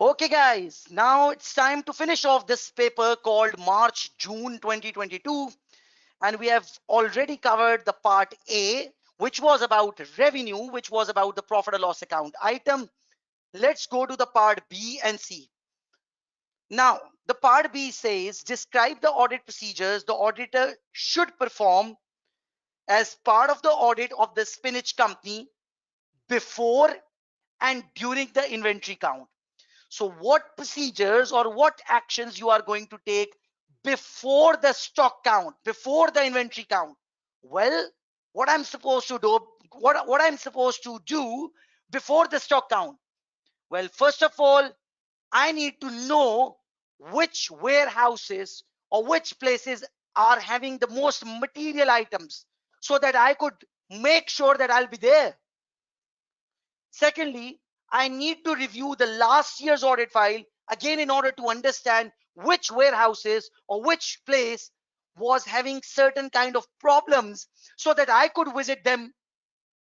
Okay, guys, now it's time to finish off this paper called March June 2022. And we have already covered the part A, which was about revenue, which was about the profit or loss account item. Let's go to the part B and C. Now, the part B says describe the audit procedures the auditor should perform as part of the audit of the spinach company before and during the inventory count. So what procedures or what actions you are going to take before the stock count, before the inventory count? Well, what I'm supposed to do, what I'm supposed to do before the stock count? Well, first of all, I need to know which warehouses or which places are having the most material items so that I could make sure that I'll be there. Secondly, I need to review the last year's audit file again in order to understand which warehouses or which place was having certain kind of problems so that I could visit them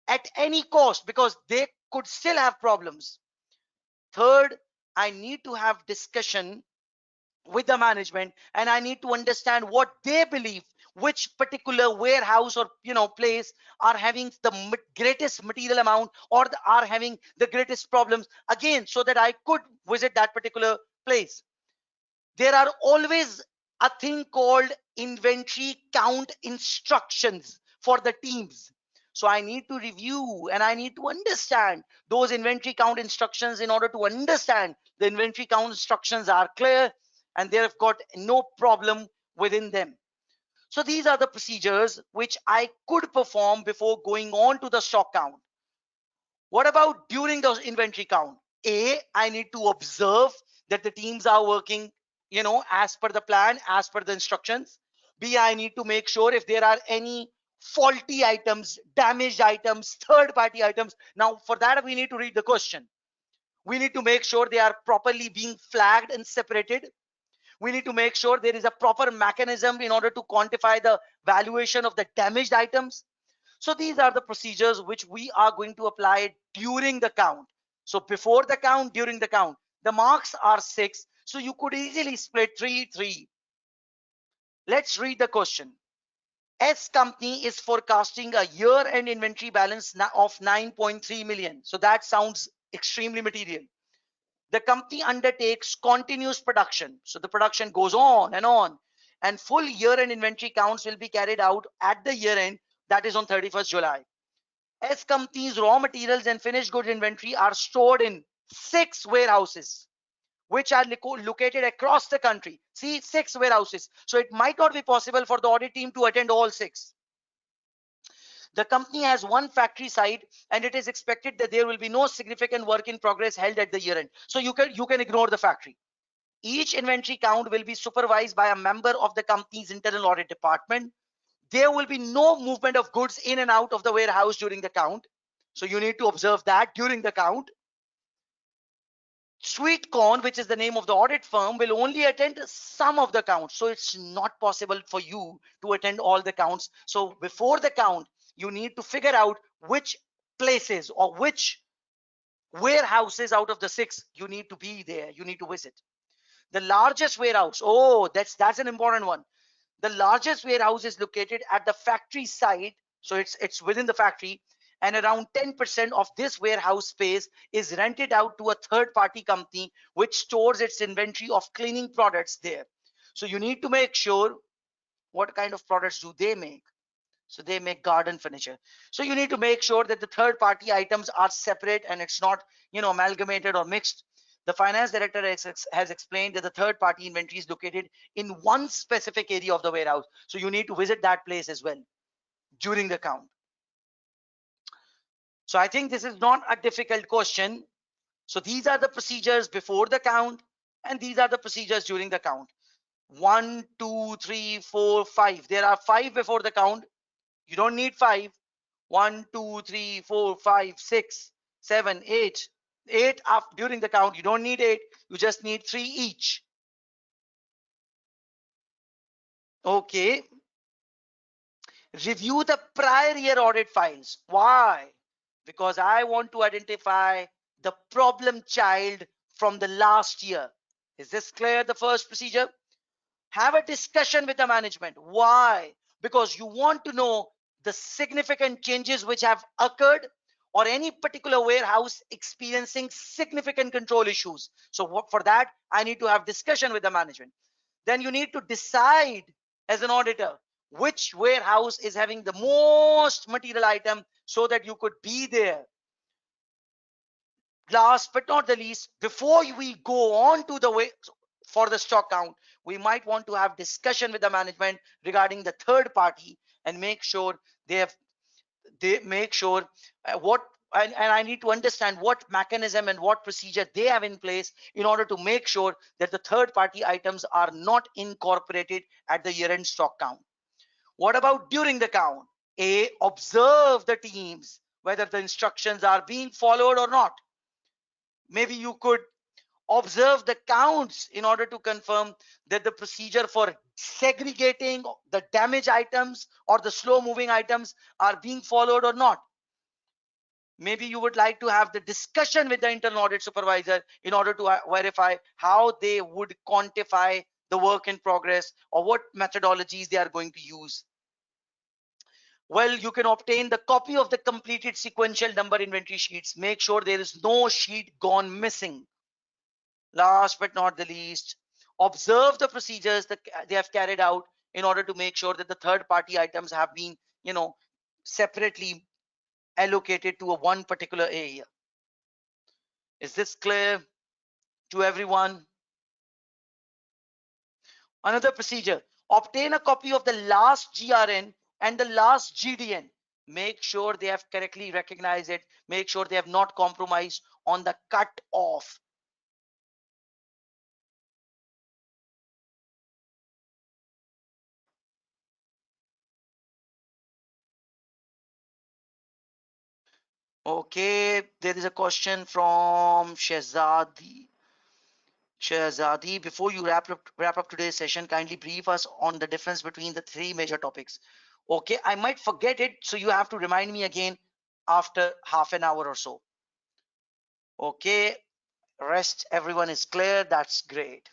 at any cost because they could still have problems. Third, I need to have discussion with the management and I need to understand what they believe which particular warehouse or place are having the greatest material amount or are having the greatest problems again so that I could visit that particular place. There are always a thing called inventory count instructions for the teams. So I need to review and I need to understand those inventory count instructions in order to understand the inventory count instructions are clear and they've got no problem within them. So these are the procedures which I could perform before going on to the stock count. What about during the inventory count? A, I need to observe that the teams are working, as per the plan, as per the instructions. B, I need to make sure if there are any faulty items, damaged items, third party items. Now, for that, we need to read the question. We need to make sure they are properly being flagged and separated. We need to make sure there is a proper mechanism in order to quantify the valuation of the damaged items. So these are the procedures which we are going to apply during the count. So before the count, during the count, the marks are 6. So you could easily split 3, 3. Let's read the question. S company is forecasting a year-end inventory balance of 9.3 million. So that sounds extremely material. The company undertakes continuous production. So the production goes on, and full year-end inventory counts will be carried out at the year-end, that is on 31st July. S company's raw materials and finished goods inventory are stored in 6 warehouses, which are located across the country. See, 6 warehouses. So it might not be possible for the audit team to attend all 6. The company has 1 factory site and it is expected that there will be no significant work in progress held at the year end. So you can ignore the factory. Each inventory count will be supervised by a member of the company's internal audit department. There will be no movement of goods in and out of the warehouse during the count. So you need to observe that during the count. Sweet Corn, which is the name of the audit firm, will only attend some of the counts. So it's not possible for you to attend all the counts. So before the count, you need to figure out which places or which warehouses out of the 6 you need to be there, you need to visit. The largest warehouse, oh, that's an important one. The largest warehouse is located at the factory site, so it's within the factory, and around 10% of this warehouse space is rented out to a third-party company which stores its inventory of cleaning products there. So you need to make sure what kind of products do they make. So they make garden furniture. So you need to make sure that the third-party items are separate and it's not, amalgamated or mixed. The finance director has explained that the third-party inventory is located in one specific area of the warehouse. So you need to visit that place as well during the count. So I think this is not a difficult question. So these are the procedures before the count and these are the procedures during the count. 1, 2, 3, 4, 5. There are 5 before the count. You don't need 5. 1, 2, 3, 4, 5, 6, 7, 8. 8 up during the count. You don't need 8. You just need 3 each. Okay. Review the prior year audit files. Why? Because I want to identify the problem child from the last year. Is this clear? The first procedure. Have a discussion with the management. Why? Because you want to know the significant changes which have occurred, or any particular warehouse experiencing significant control issues. So for that, I need to have discussion with the management. Then you need to decide as an auditor which warehouse is having the most material item so that you could be there. Last but not the least, before we go on to the way for the stock count, we might want to have discussion with the management regarding the third party and make sure they make sure what and I need to understand what mechanism and what procedure they have in place in order to make sure that the third party items are not incorporated at the year end stock count. What about during the count? A, observe the teams whether the instructions are being followed or not. Maybe you could observe the counts in order to confirm that the procedure for segregating the damaged items or the slow moving items are being followed or not. Maybe you would like to have the discussion with the internal audit supervisor in order to verify how they would quantify the work in progress or what methodologies they are going to use. Well, you can obtain the copy of the completed sequential number inventory sheets. Make sure there is no sheet gone missing. Last but not the least, observe the procedures that they have carried out in order to make sure that the third party items have been, separately allocated to one particular area. Is this clear to everyone? Another procedure, obtain a copy of the last GRN and the last GDN. Make sure they have correctly recognized it. Make sure they have not compromised on the cut off. Okay, there is a question from Shehzadi. Shehzadi, before you wrap up today's session, kindly brief us on the difference between the three major topics. Okay, I might forget it, so you have to remind me again after half an hour or so. Okay, rest everyone is clear. That's great.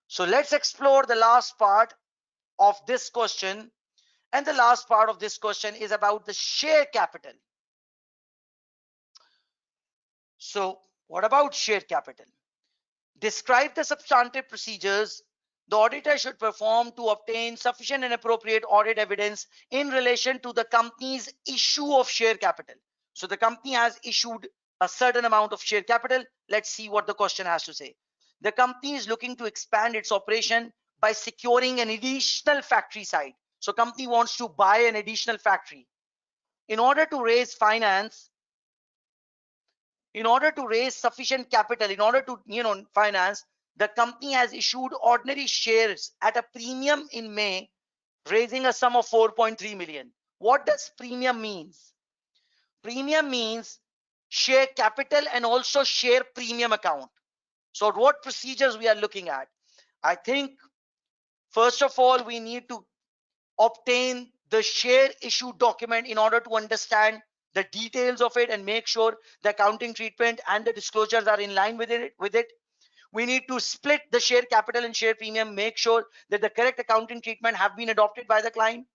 So let's explore the last part of this question. And the last part of this question is about the share capital. So what about share capital? Describe the substantive procedures the auditor should perform to obtain sufficient and appropriate audit evidence in relation to the company's issue of share capital. So the company has issued a certain amount of share capital. Let's see what the question has to say. The company is looking to expand its operation by securing an additional factory site. So company wants to buy an additional factory. In order to raise finance, in order to raise sufficient capital, in order to finance, the company has issued ordinary shares at a premium in May, raising a sum of 4.3 million. What does premium means? Premium means share capital and also share premium account. So what procedures we are looking at? I think first of all we need to obtain the share issue document in order to understand the details of it and make sure the accounting treatment and the disclosures are in line with it. We need to split the share capital and share premium, make sure that the correct accounting treatment have been adopted by the client.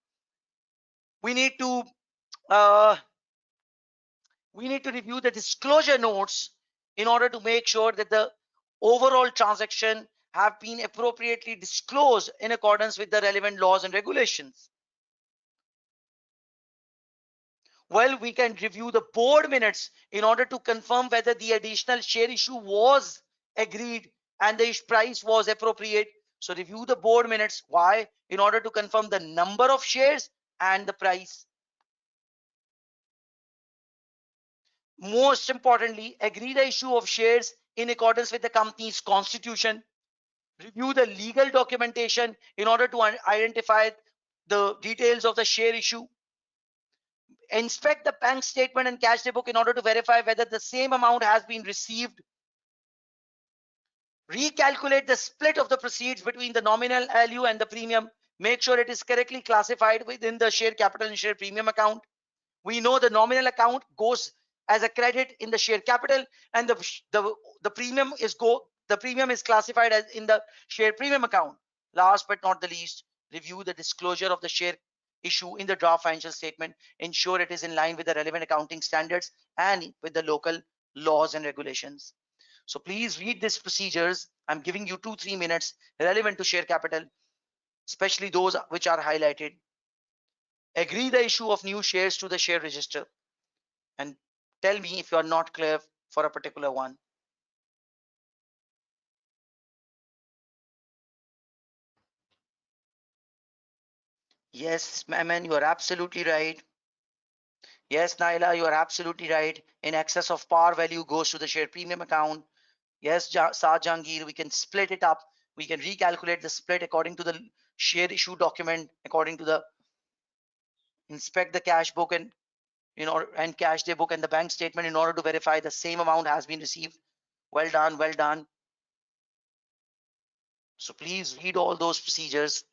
We need to review the disclosure notes in order to make sure that the overall transaction have been appropriately disclosed in accordance with the relevant laws and regulations. Well, we can review the board minutes in order to confirm whether the additional share issue was agreed and the price was appropriate. So review the board minutes. Why? In order to confirm the number of shares and the price. Most importantly, agree the issue of shares in accordance with the company's constitution. Review the legal documentation in order to identify the details of the share issue. Inspect the bank statement and cash book in order to verify whether the same amount has been received. Recalculate the split of the proceeds between the nominal value and the premium. Make sure it is correctly classified within the share capital and share premium account. We know the nominal account goes as a credit in the share capital, and the premium is classified as in the share premium account. Last but not the least, review the disclosure of the share issue in the draft financial statement. Ensure it is in line with the relevant accounting standards and with the local laws and regulations. So please read these procedures. I'm giving you 2-3 minutes relevant to share capital, especially those which are highlighted. Agree the issue of new shares to the share register, and tell me if you are not clear for a particular one. Yes, MNN, you are absolutely right. Yes, Naila, you are absolutely right. In excess of par value goes to the share premium account. Yes, Saad Jangir, we can split it up. We can recalculate the split according to the share issue document, according to the inspect the cash book and and cash day book and the bank statement in order to verify the same amount has been received. Well done, well done. So please read all those procedures.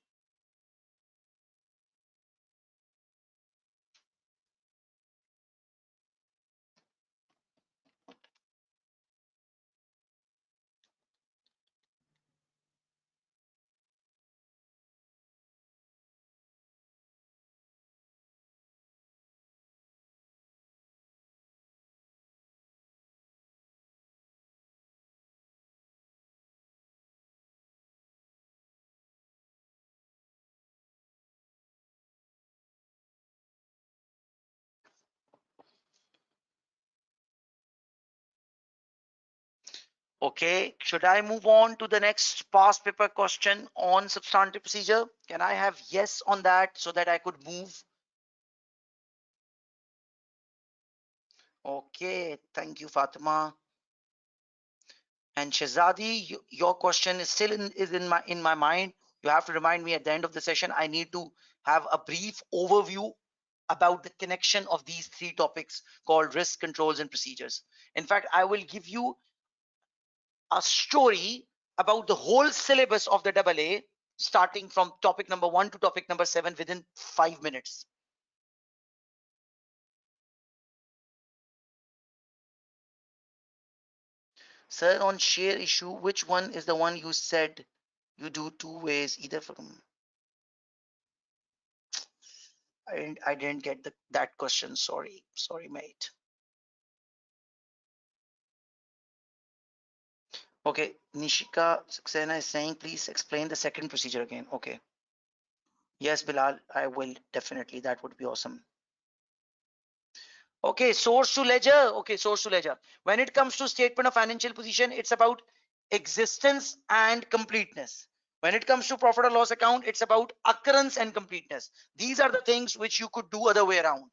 Okay, should I move on to the next past paper question on substantive procedure? Can I have yes on that so that I could move? Okay, thank you, Fatima. And Shazadi, your question is still in my mind. You have to remind me at the end of the session. I need to have a brief overview about the connection of these three topics called risk controls and procedures. In fact, I will give you a story about the whole syllabus of the AA, starting from topic number 1 to topic number 7 within 5 minutes. Sir, on share issue, which one is the one you said you do 2 ways, either from... I didn't get that question. Sorry, mate. Okay, Nishika Saxena is saying, please explain the second procedure again. Okay. Yes, Bilal, I will definitely. That would be awesome. Okay, source to ledger. Okay, source to ledger. When it comes to statement of financial position, it's about existence and completeness. When it comes to profit or loss account, it's about occurrence and completeness. These are the things which you could do other way around.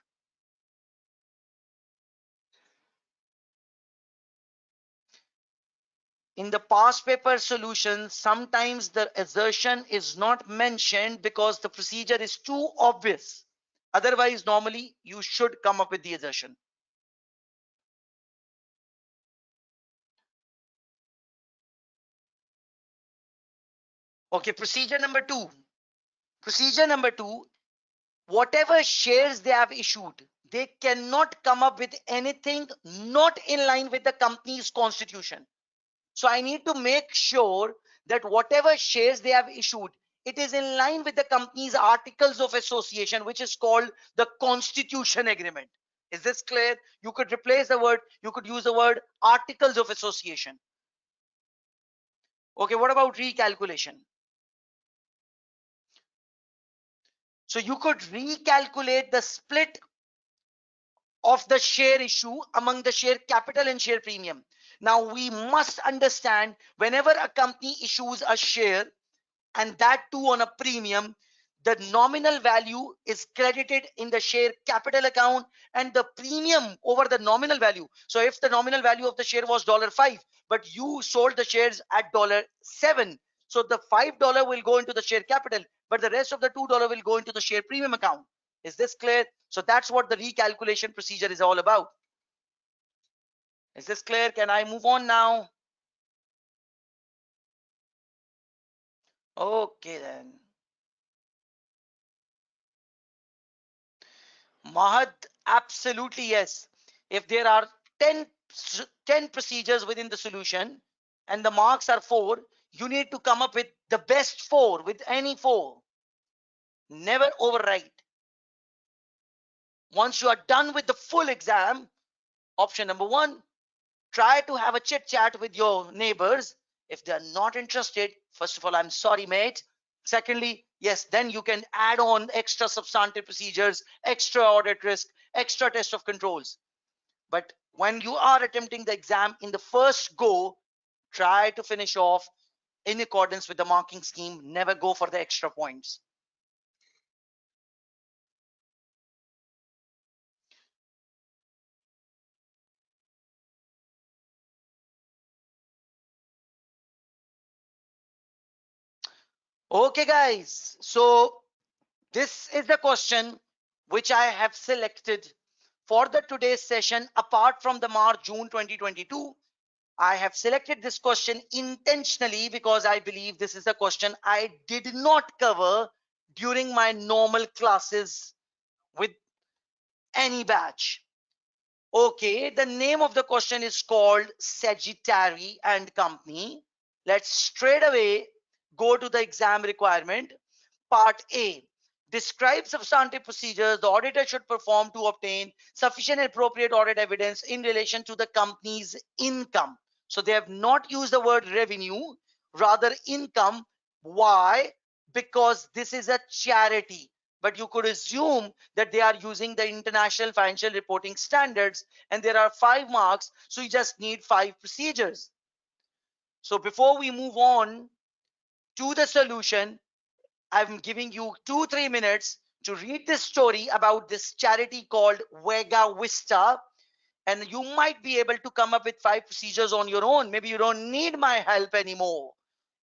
In the past paper solution, sometimes the assertion is not mentioned because the procedure is too obvious. Otherwise, normally you should come up with the assertion. Okay, procedure number two. Procedure number two, whatever shares they have issued, they cannot come up with anything not in line with the company's constitution. So I need to make sure that whatever shares they have issued, it is in line with the company's articles of association, which is called the constitution agreement. Is this clear? You could replace the word, you could use the word articles of association. Okay, what about recalculation? So you could recalculate the split of the share issue among the share capital and share premium. Now we must understand, whenever a company issues a share, and that too on a premium, the nominal value is credited in the share capital account and the premium over the nominal value. So if the nominal value of the share was $5, but you sold the shares at $7, so the $5 will go into the share capital, but the rest of the $2 will go into the share premium account. Is this clear? So that's what the recalculation procedure is all about. Is this clear? Can I move on now? Okay then. Mahad, absolutely yes. If there are 10 procedures within the solution and the marks are 4, you need to come up with the best 4 with any 4. Never overwrite. Once you are done with the full exam, option number 1, try to have a chit chat with your neighbors. If they're not interested, first of all, I'm sorry, mate. Secondly, yes, then you can add on extra substantive procedures, extra audit risk, extra test of controls. But when you are attempting the exam in the first go, try to finish off in accordance with the marking scheme. Never go for the extra points. Okay, guys. So this is the question which I have selected for the today's session. Apart from the March June 2022, I have selected this question intentionally because I believe this is a question I did not cover during my normal classes with any batch. Okay, the name of the question is called Sagittari and Company. Let's straight away go to the exam requirement. Part A. Describe substantive procedures the auditor should perform to obtain sufficient and appropriate audit evidence in relation to the company's income. So they have not used the word revenue, rather income. Why? Because this is a charity. But you could assume that they are using the international financial reporting standards, and there are 5 marks, so you just need 5 procedures. So before we move on to the solution, I'm giving you 2-3 minutes to read this story about this charity called Vega Vista, and you might be able to come up with 5 procedures on your own. Maybe you don't need my help anymore.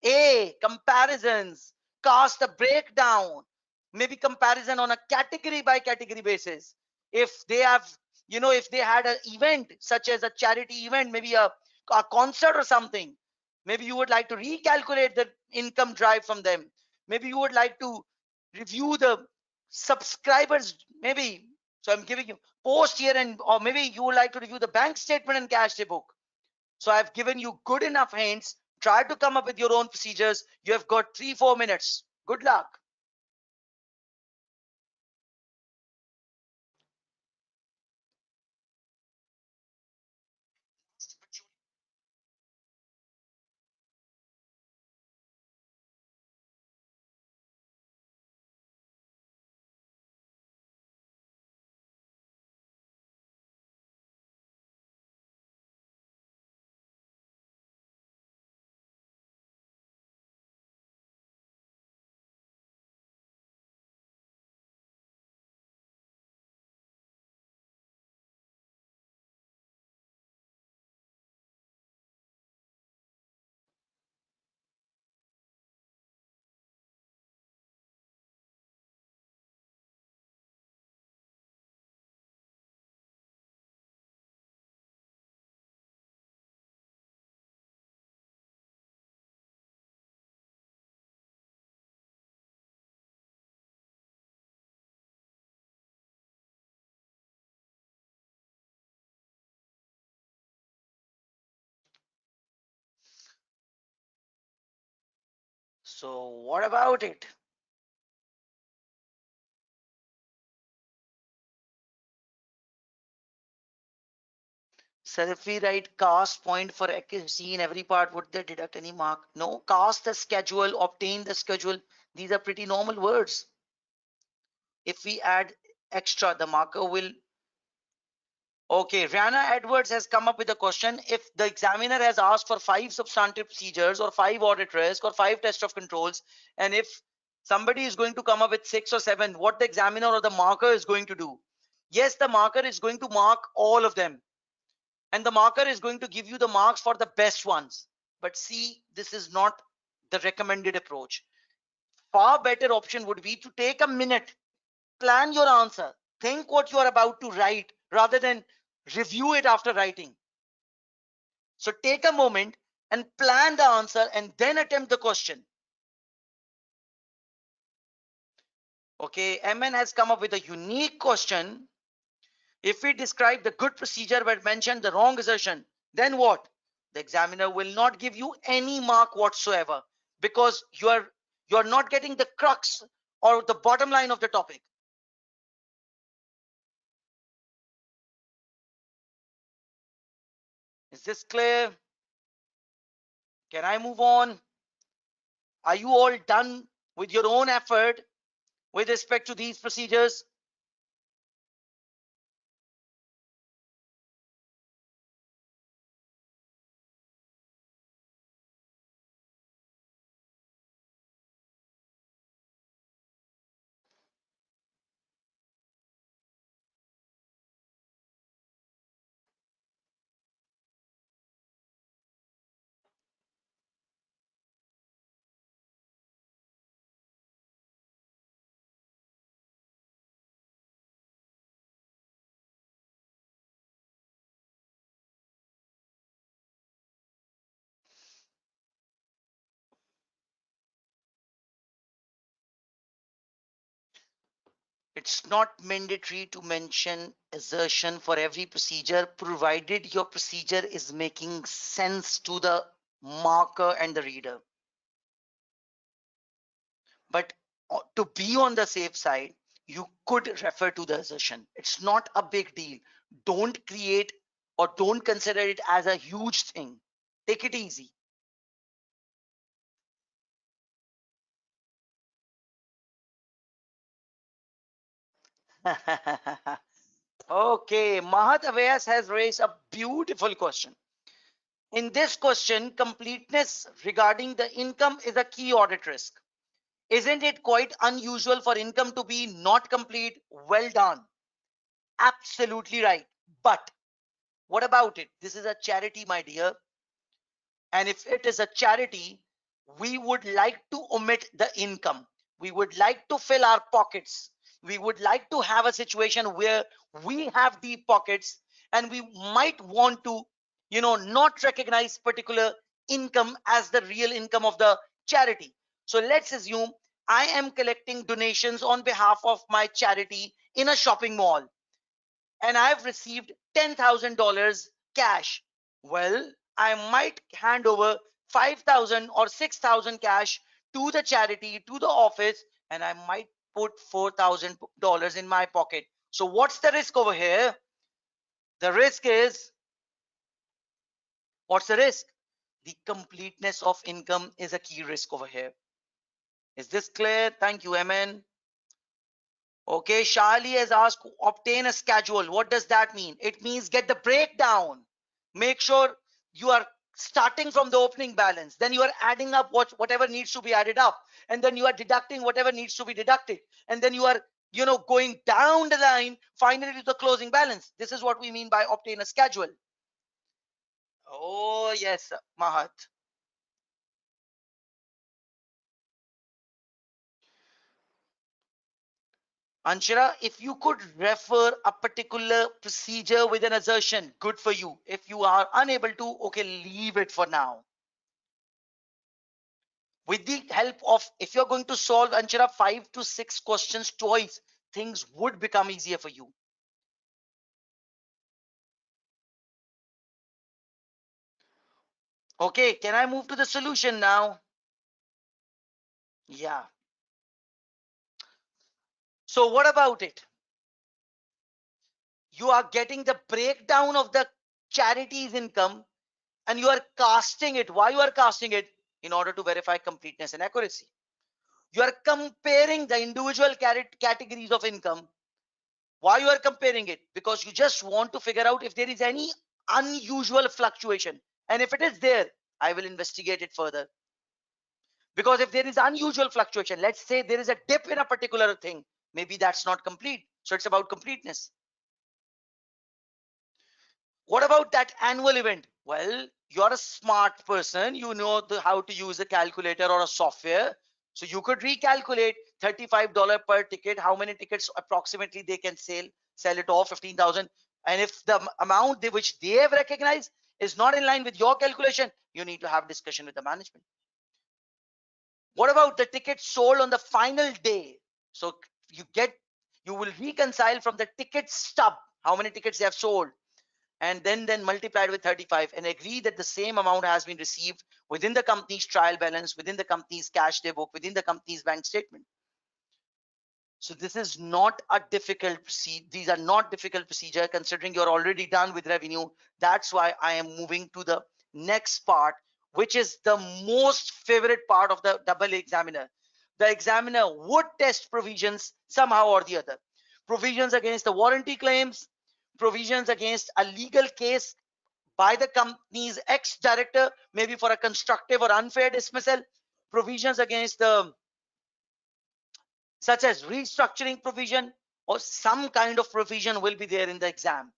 A. Comparisons. Cast a breakdown. Maybe comparison on a category by category basis. If they have, if they had an event such as a charity event, maybe a concert or something, maybe you would like to recalculate the income drive from them. Maybe you would like to review the subscribers, maybe. So I'm giving you post here, and or maybe you would like to review the bank statement and cash book. So I've given you good enough hints. Try to come up with your own procedures. You have got 3-4 minutes. Good luck. So what about it? So if we write cast point for accuracy in every part, would they deduct any mark? No. Cast the schedule, obtain the schedule. These are pretty normal words. If we add extra, the marker will. Okay, Rihanna Edwards has come up with a question. If the examiner has asked for 5 substantive procedures or 5 audit risk or 5 test of controls, and if somebody is going to come up with 6 or 7, what the examiner or the marker is going to do? Yes, the marker is going to mark all of them, and the marker is going to give you the marks for the best ones. But see, this is not the recommended approach. Far better option would be to take a minute, plan your answer, think what you are about to write rather than review it after writing. So take a moment and plan the answer and then attempt the question. Okay, MN has come up with a unique question. If we describe the good procedure but mention the wrong assertion, then what? The examiner will not give you any mark whatsoever, because you're not getting the crux or the bottom line of the topic. Is this clear? Can I move on? Are you all done with your own effort with respect to these procedures? It's not mandatory to mention assertion for every procedure, provided your procedure is making sense to the marker and the reader. But to be on the safe side, you could refer to the assertion. It's not a big deal. Don't create or don't consider it as a huge thing. Take it easy. Okay, Mahat Avyas has raised a beautiful question. In this question, completeness regarding the income is a key audit risk. Isn't it quite unusual for income to be not complete? Well done. Absolutely right. But what about it? This is a charity, my dear. And if it is a charity, we would like to omit the income. We would like to fill our pockets. We would like to have a situation where we have deep pockets, and we might want to, not recognize particular income as the real income of the charity. So let's assume I am collecting donations on behalf of my charity in a shopping mall, and I've received $10,000 cash. Well, I might hand over 5,000 or 6,000 cash to the charity, to the office, and I might put $4,000 in my pocket. So what's the risk over here? The risk is, what's the risk? The completeness of income is a key risk over here. Is this clear? Thank you, MN. Okay, Charlie has asked, obtain a schedule. What does that mean? It means get the breakdown. Make sure you are starting from the opening balance. Then you are adding up whatever needs to be added up. And then you are deducting whatever needs to be deducted. And then you are, going down the line, finally to the closing balance. This is what we mean by obtain a schedule. Oh, yes, Mahat. Anshara, if you could refer a particular procedure with an assertion, good for you. If you are unable to, okay, leave it for now. With the help of, if you're going to solve, Anshara, 5 to 6 questions twice, things would become easier for you. Okay, can I move to the solution now? Yeah. So what about it? You are getting the breakdown of the charity's income, and you are casting it. Why you are casting it? In order to verify completeness and accuracy. You are comparing the individual categories of income. Why you are comparing it? Because you just want to figure out if there is any unusual fluctuation, and if it is there, I will investigate it further. Because if there is unusual fluctuation, let's say there is a dip in a particular thing, maybe that's not complete, so it's about completeness. What about that annual event? Well, you're a smart person. You know how to use a calculator or a software. So you could recalculate $35 per ticket, how many tickets approximately they can sell it off, 15,000. And if the amount which they have recognized is not in line with your calculation, you need to have discussion with the management. What about the tickets sold on the final day? So you will reconcile from the ticket stub, how many tickets they have sold, and then multiplied with 35, and agree that the same amount has been received within the company's trial balance, within the company's cash day book, within the company's bank statement. So this is not a difficult procedure. These are not difficult procedure considering you're already done with revenue. That's why I am moving to the next part, which is the most favorite part of the double examiner. The examiner would test provisions somehow or the other. Provisions against the warranty claims, provisions against a legal case by the company's ex-director, maybe for a constructive or unfair dismissal, provisions against the such as restructuring provision, or some kind of provision will be there in the exam.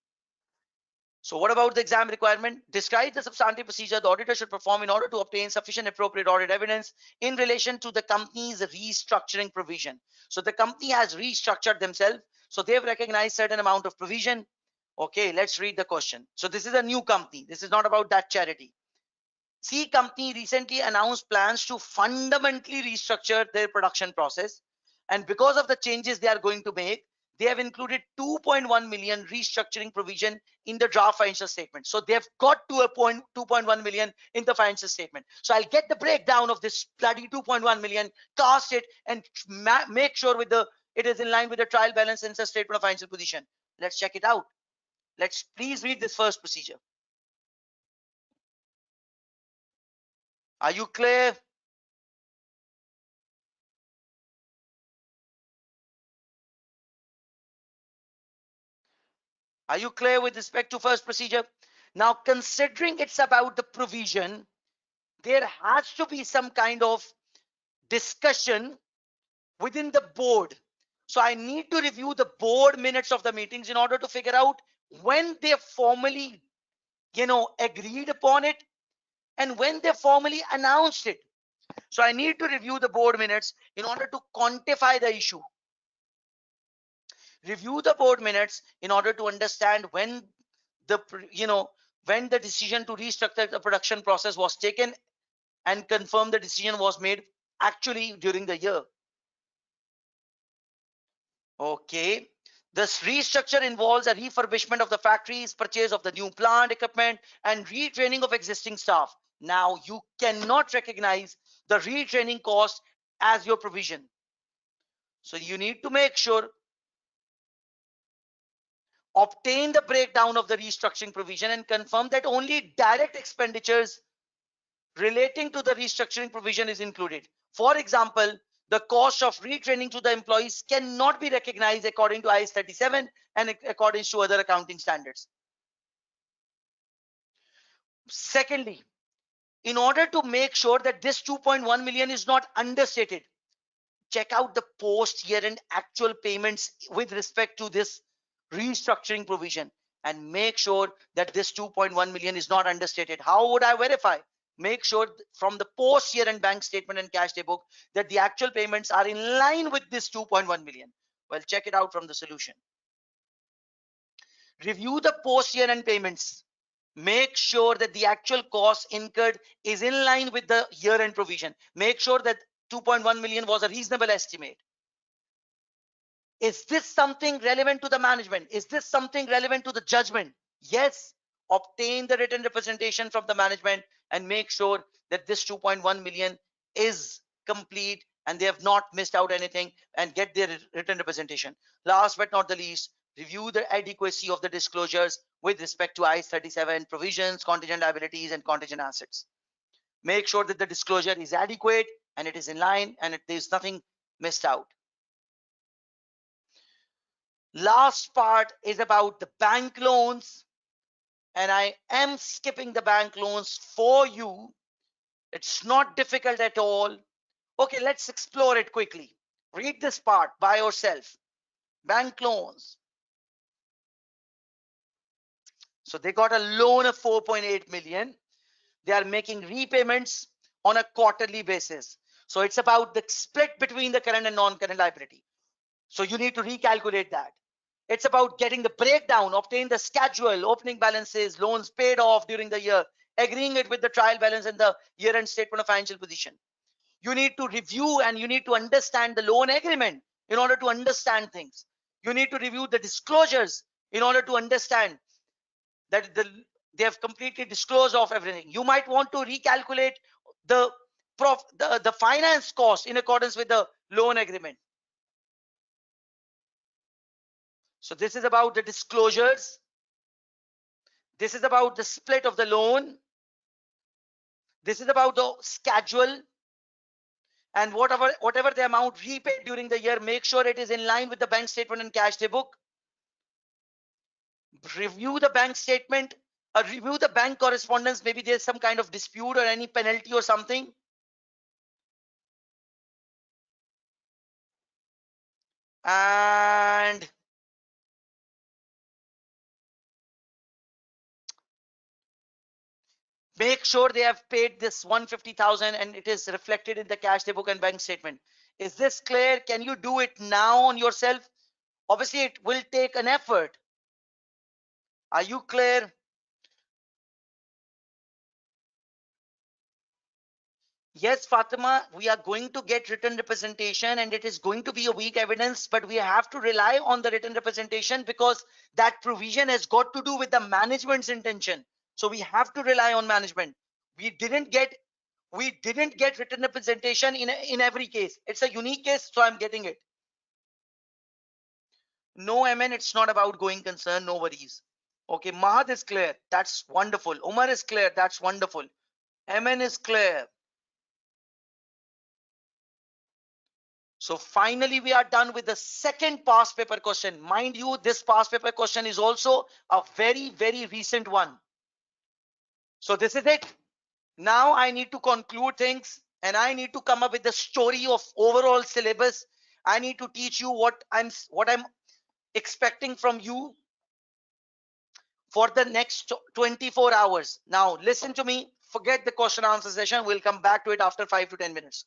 So what about the exam requirement? Describe the substantive procedure the auditor should perform in order to obtain sufficient appropriate audit evidence in relation to the company's restructuring provision. So the company has restructured themselves, so they've recognized certain amount of provision. Okay, let's read the question. So this is a new company. This is not about that charity. C company recently announced plans to fundamentally restructure their production process, and because of the changes they are going to make, they have included 2.1 million restructuring provision in the draft financial statement. So they have got to a point 2.1 million in the financial statement. So I'll get the breakdown of this bloody 2.1 million, cast it, and make sure with the it is in line with the trial balance and the statement of financial position. Let's check it out. Let's please read this first procedure. Are you clear? Are you clear with respect to first procedure? Now, considering it's about the provision, there has to be some kind of discussion within the board. So I need to review the board minutes of the meetings in order to figure out when they formally, agreed upon it and when they formally announced it. So I need to review the board minutes in order to quantify the issue. Review the board minutes in order to understand when the when the decision to restructure the production process was taken, and confirm the decision was made actually during the year. Okay, this restructure involves a refurbishment of the factories, purchase of the new plant equipment, and retraining of existing staff. Now you cannot recognize the retraining cost as your provision, so you need to make sure obtain the breakdown of the restructuring provision and confirm that only direct expenditures relating to the restructuring provision is included. For example, the cost of retraining to the employees cannot be recognized according to IAS 37 and according to other accounting standards. Secondly, in order to make sure that this 2.1 million is not understated, check out the post year-end actual payments with respect to this restructuring provision and make sure that this 2.1 million is not understated. How would I verify? Make sure from the post year-end bank statement and cash day book that the actual payments are in line with this 2.1 million. Well, check it out from the solution. Review the post year-end payments. Make sure that the actual cost incurred is in line with the year-end provision. Make sure that 2.1 million was a reasonable estimate. Is this something relevant to the management? Is this something relevant to the judgment? Yes. Obtain the written representation from the management and make sure that this 2.1 million is complete and they have not missed out anything, and get their written representation. Last but not the least, review the adequacy of the disclosures with respect to IAS 37 provisions, contingent liabilities, and contingent assets. Make sure that the disclosure is adequate and it is in line and there's nothing missed out. Last part is about the bank loans, and I am skipping the bank loans for you. It's not difficult at all. Okay, let's explore it quickly. Read this part by yourself. Bank loans. So they got a loan of 4.8 million. They are making repayments on a quarterly basis. So it's about the split between the current and non-current liability. So you need to recalculate that. It's about getting the breakdown, obtain the schedule, opening balances, loans paid off during the year, agreeing it with the trial balance and the year-end statement of financial position. You need to review and you need to understand the loan agreement in order to understand things. You need to review the disclosures in order to understand that they have completely disclosed of everything. You might want to recalculate the the finance cost in accordance with the loan agreement. So this is about the disclosures. This is about the split of the loan. This is about the schedule, and whatever the amount repaid during the year, make sure it is in line with the bank statement and cash day book. Review the bank statement, review the bank correspondence. Maybe there's some kind of dispute or any penalty or something. And make sure they have paid this 150,000 and it is reflected in the cash day book and bank statement. Is this clear? Can you do it now on yourself? Obviously, it will take an effort. Are you clear? Yes, Fatima, we are going to get written representation and it is going to be a weak evidence, but we have to rely on the written representation because that provision has got to do with the management's intention. So we have to rely on management. We didn't get written representation in every case. It's a unique case, so I'm getting it. No, MN, it's not about going concern, no worries. Okay, Mahad is clear. That's wonderful. Umar is clear. That's wonderful. MN is clear. So finally, we are done with the second past paper question. Mind you, this past paper question is also a very, very recent one. So this is it. Now I need to conclude things and I need to come up with the story of overall syllabus. I need to teach you what I'm expecting from you for the next 24 hours. Now listen to me. Forget the question answer session. We'll come back to it after 5 to 10 minutes.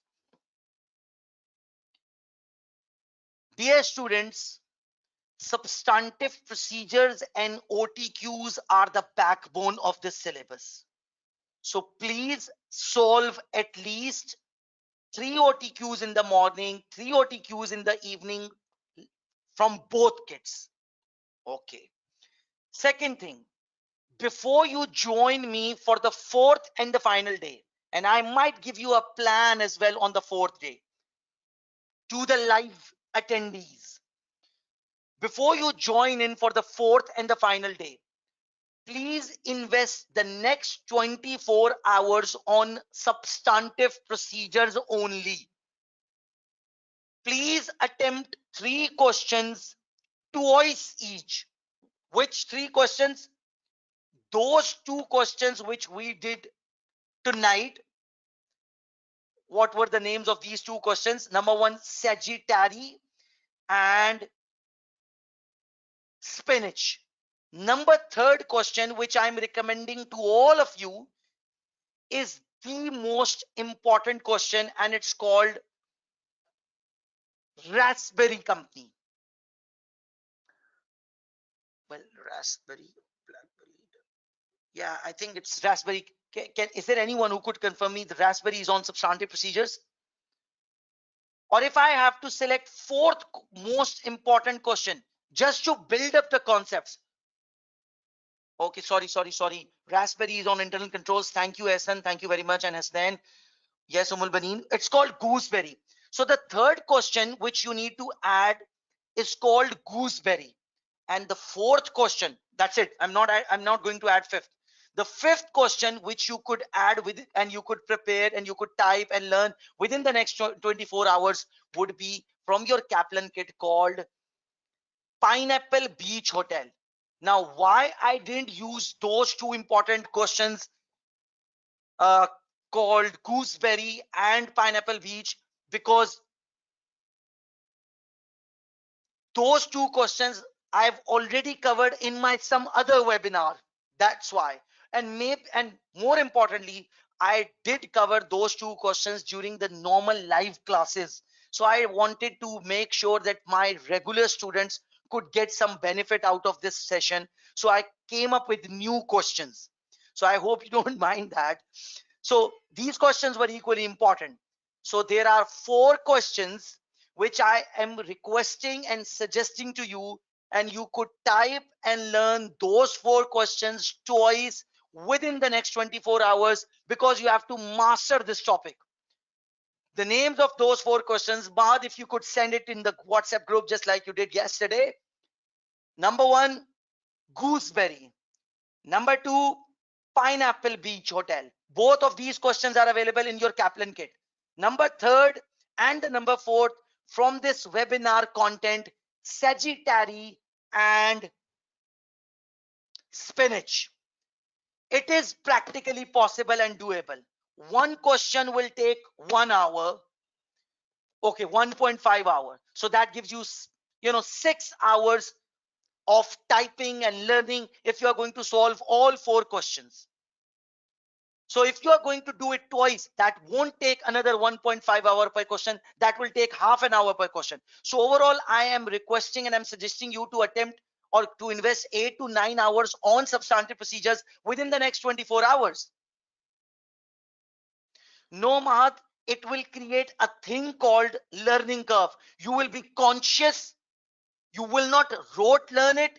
Dear students, substantive procedures and OTQs are the backbone of this syllabus. So please solve at least 3 OTQs in the morning, 3 OTQs in the evening from both kits. Okay. Second thing, before you join me for the 4th and the final day, and I might give you a plan as well on the 4th day to the live attendees. Before you join in for the 4th and the final day, please invest the next 24 hours on substantive procedures only. Please attempt 3 questions twice each. Which 3 questions? Those 2 questions which we did tonight. What were the names of these 2 questions? Number 1, Sagittary and spinach. Number 3rd question, which I'm recommending to all of you, is the most important question, and it's called Raspberry Company. Well, Raspberry, Blackberry. Yeah, I think it's Raspberry. Is there anyone who could confirm me the Raspberry is on substantive procedures? Or if I have to select 4th most important question, just to build up the concepts. Okay, sorry. Raspberry is on internal controls. Thank you, Ehsan. Thank you very much. And Hasnan. Yes, Umul Baneen. It's called gooseberry. So the 3rd question which you need to add is called gooseberry. And the 4th question, that's it. I'm not going to add 5th. The 5th question which you could add with and you could prepare and you could type and learn within the next 24 hours would be from your Kaplan kit called Pineapple Beach Hotel. Now, why I didn't use those 2 important questions called Gooseberry and Pineapple Beach? Because those 2 questions I've already covered in my some other webinar. That's why. And more importantly, I did cover those 2 questions during the normal live classes. So I wanted to make sure that my regular students could get some benefit out of this session. So I came up with new questions. So I hope you don't mind that. So these questions were equally important. So there are 4 questions which I am requesting and suggesting to you and you could type and learn those 4 questions twice within the next 24 hours, because you have to master this topic. The names of those 4 questions, Bahad, if you could send it in the WhatsApp group just like you did yesterday. Number 1, gooseberry. Number 2, Pineapple Beach Hotel. Both of these questions are available in your Kaplan kit. Number 3rd and the number 4th from this webinar content, Sagittary and spinach. It is practically possible and doable. One question will take 1 hour. Okay, 1.5 hour. So that gives you, 6 hours of typing and learning if you are going to solve all 4 questions. So if you are going to do it twice, that won't take another 1.5 hour per question. That will take half an hour per question. So overall, I am requesting and I'm suggesting you to attempt or to invest 8 to 9 hours on substantive procedures within the next 24 hours. No, Mahat, it will create a thing called learning curve. You will be conscious. You will not rote learn it.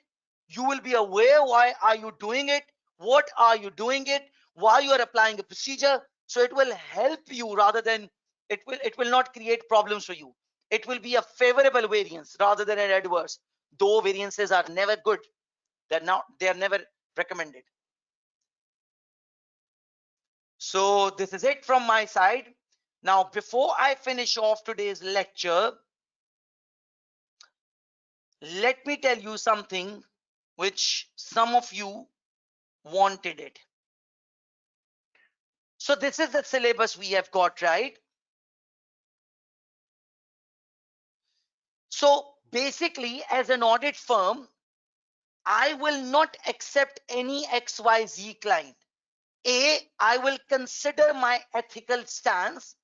You will be aware why are you doing it, what are you doing it, why you are applying a procedure. So it will help you rather than it will not create problems for you. It will be a favorable variance rather than an adverse. Though variances are never good, they are never recommended. So this is it from my side. Now, before I finish off today's lecture, let me tell you something which some of you wanted it. So this is the syllabus we have got, right? So basically, as an audit firm, I will not accept any XYZ client. I will consider my ethical stance,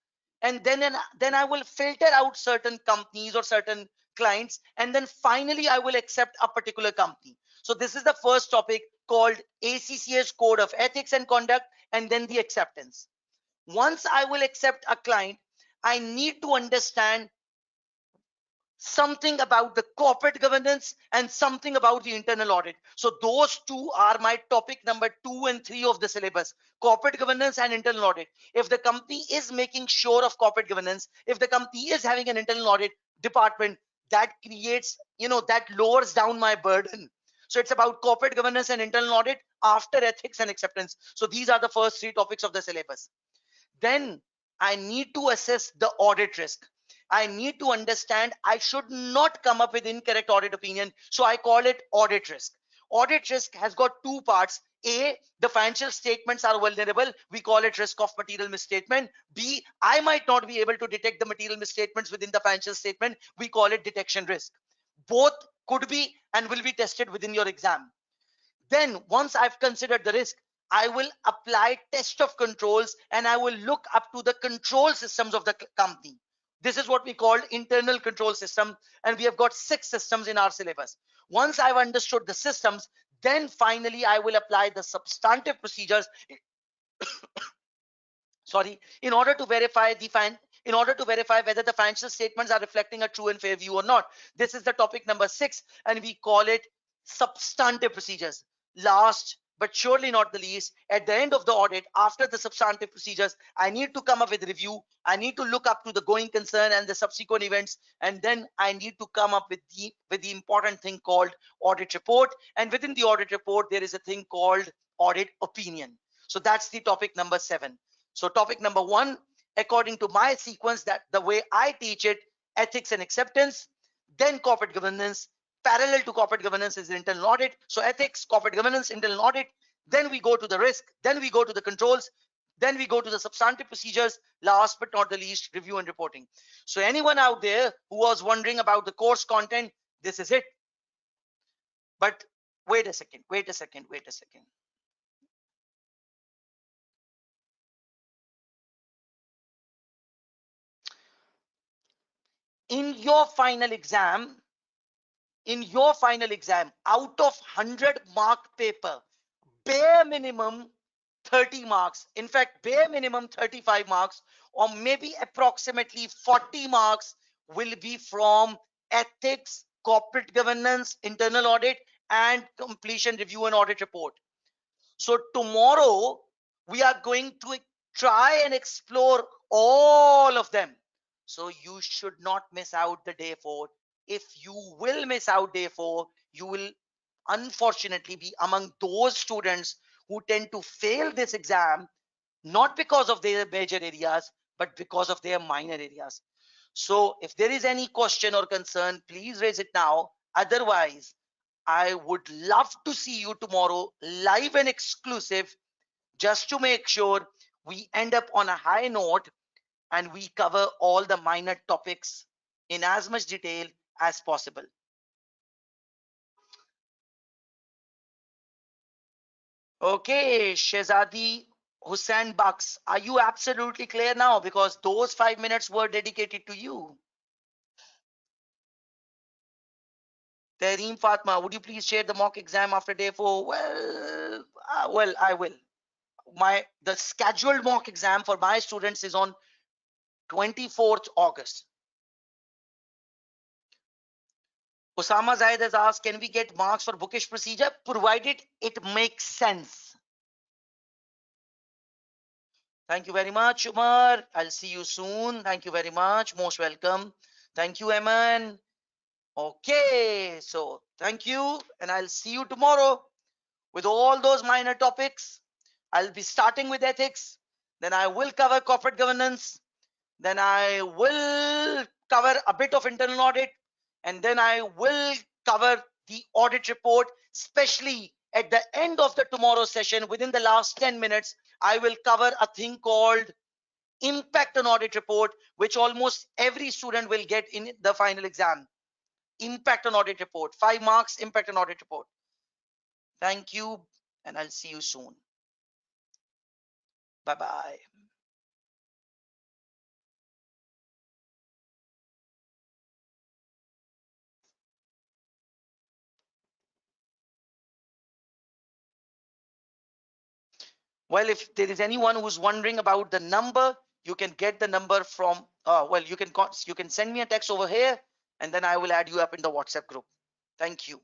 and then I will filter out certain companies or certain clients, and then finally I will accept a particular company. So this is the first topic called ACCA's Code of Ethics and Conduct, and then the acceptance. Once I will accept a client, I need to understand something about the corporate governance and something about the internal audit. So those two are my topic number 2 and 3 of the syllabus: corporate governance and internal audit. If the company is making sure of corporate governance, if the company is having an internal audit department, that creates, that lowers down my burden. So it's about corporate governance and internal audit after ethics and acceptance. So these are the first 3 topics of the syllabus. Then I need to assess the audit risk. I need to understand I should not come up with incorrect audit opinion. So I call it audit risk. Audit risk has got 2 parts. A, the financial statements are vulnerable. We call it risk of material misstatement. B, I might not be able to detect the material misstatements within the financial statement. We call it detection risk. Both could be and will be tested within your exam. Then once I've considered the risk, I will apply test of controls and I will look up to the control systems of the company. This is what we call internal control system, and we have got 6 systems in our syllabus. Once I've understood the systems, then finally I will apply the substantive procedures in order to verify whether the financial statements are reflecting a true and fair view or not. This is the topic number 6, and we call it substantive procedures. Last but surely not the least, at the end of the audit, after the substantive procedures, I need to come up with a review. I need to look up to the going concern and the subsequent events, and then I need to come up with the important thing called audit report. And within the audit report, there is a thing called audit opinion. So that's the topic number 7. So topic number 1, according to my sequence, that the way I teach it, ethics and acceptance, then corporate governance. Parallel to corporate governance is internal audit. So ethics, corporate governance, internal audit. Then we go to the risk. Then we go to the controls. Then we go to the substantive procedures. Last but not the least, review and reporting. So anyone out there who was wondering about the course content, this is it. But wait a second. In your final exam, out of 100 mark paper, bare minimum 30 marks, in fact bare minimum 35 marks, or maybe approximately 40 marks will be from ethics, corporate governance, internal audit, and completion review and audit report. So tomorrow we are going to try and explore all of them. So you should not miss out the day 4. If you will miss out day 4, you will unfortunately be among those students who tend to fail this exam, not because of their major areas, but because of their minor areas. So if there is any question or concern, please raise it now. Otherwise, I would love to see you tomorrow live and exclusive, just to make sure we end up on a high note and we cover all the minor topics in as much detail as possible. Okay, Shehzadi Hussain Bucks, are you absolutely clear now? Because those 5 minutes were dedicated to you. Tareem Fatma, would you please share the mock exam after day 4? Well, I will. The scheduled mock exam for my students is on 24th August. Osama Zaid has asked, can we get marks for bookish procedure, provided it makes sense? Thank you very much, Umar. I'll see you soon. Thank you very much. Most welcome. Thank you, Eman. Okay, so thank you, and I'll see you tomorrow with all those minor topics. I'll be starting with ethics, then I will cover corporate governance, then I will cover a bit of internal audit, and then I will cover the audit report, especially at the end of the tomorrow session. Within the last 10 minutes, I will cover a thing called impact on audit report, which almost every student will get in the final exam. Impact on audit report, 5 marks, impact on audit report. Thank you, and I'll see you soon. Bye bye. Well, if there is anyone who's wondering about the number, you can get the number from, well, you can send me a text over here, and then I will add you up in the WhatsApp group. Thank you.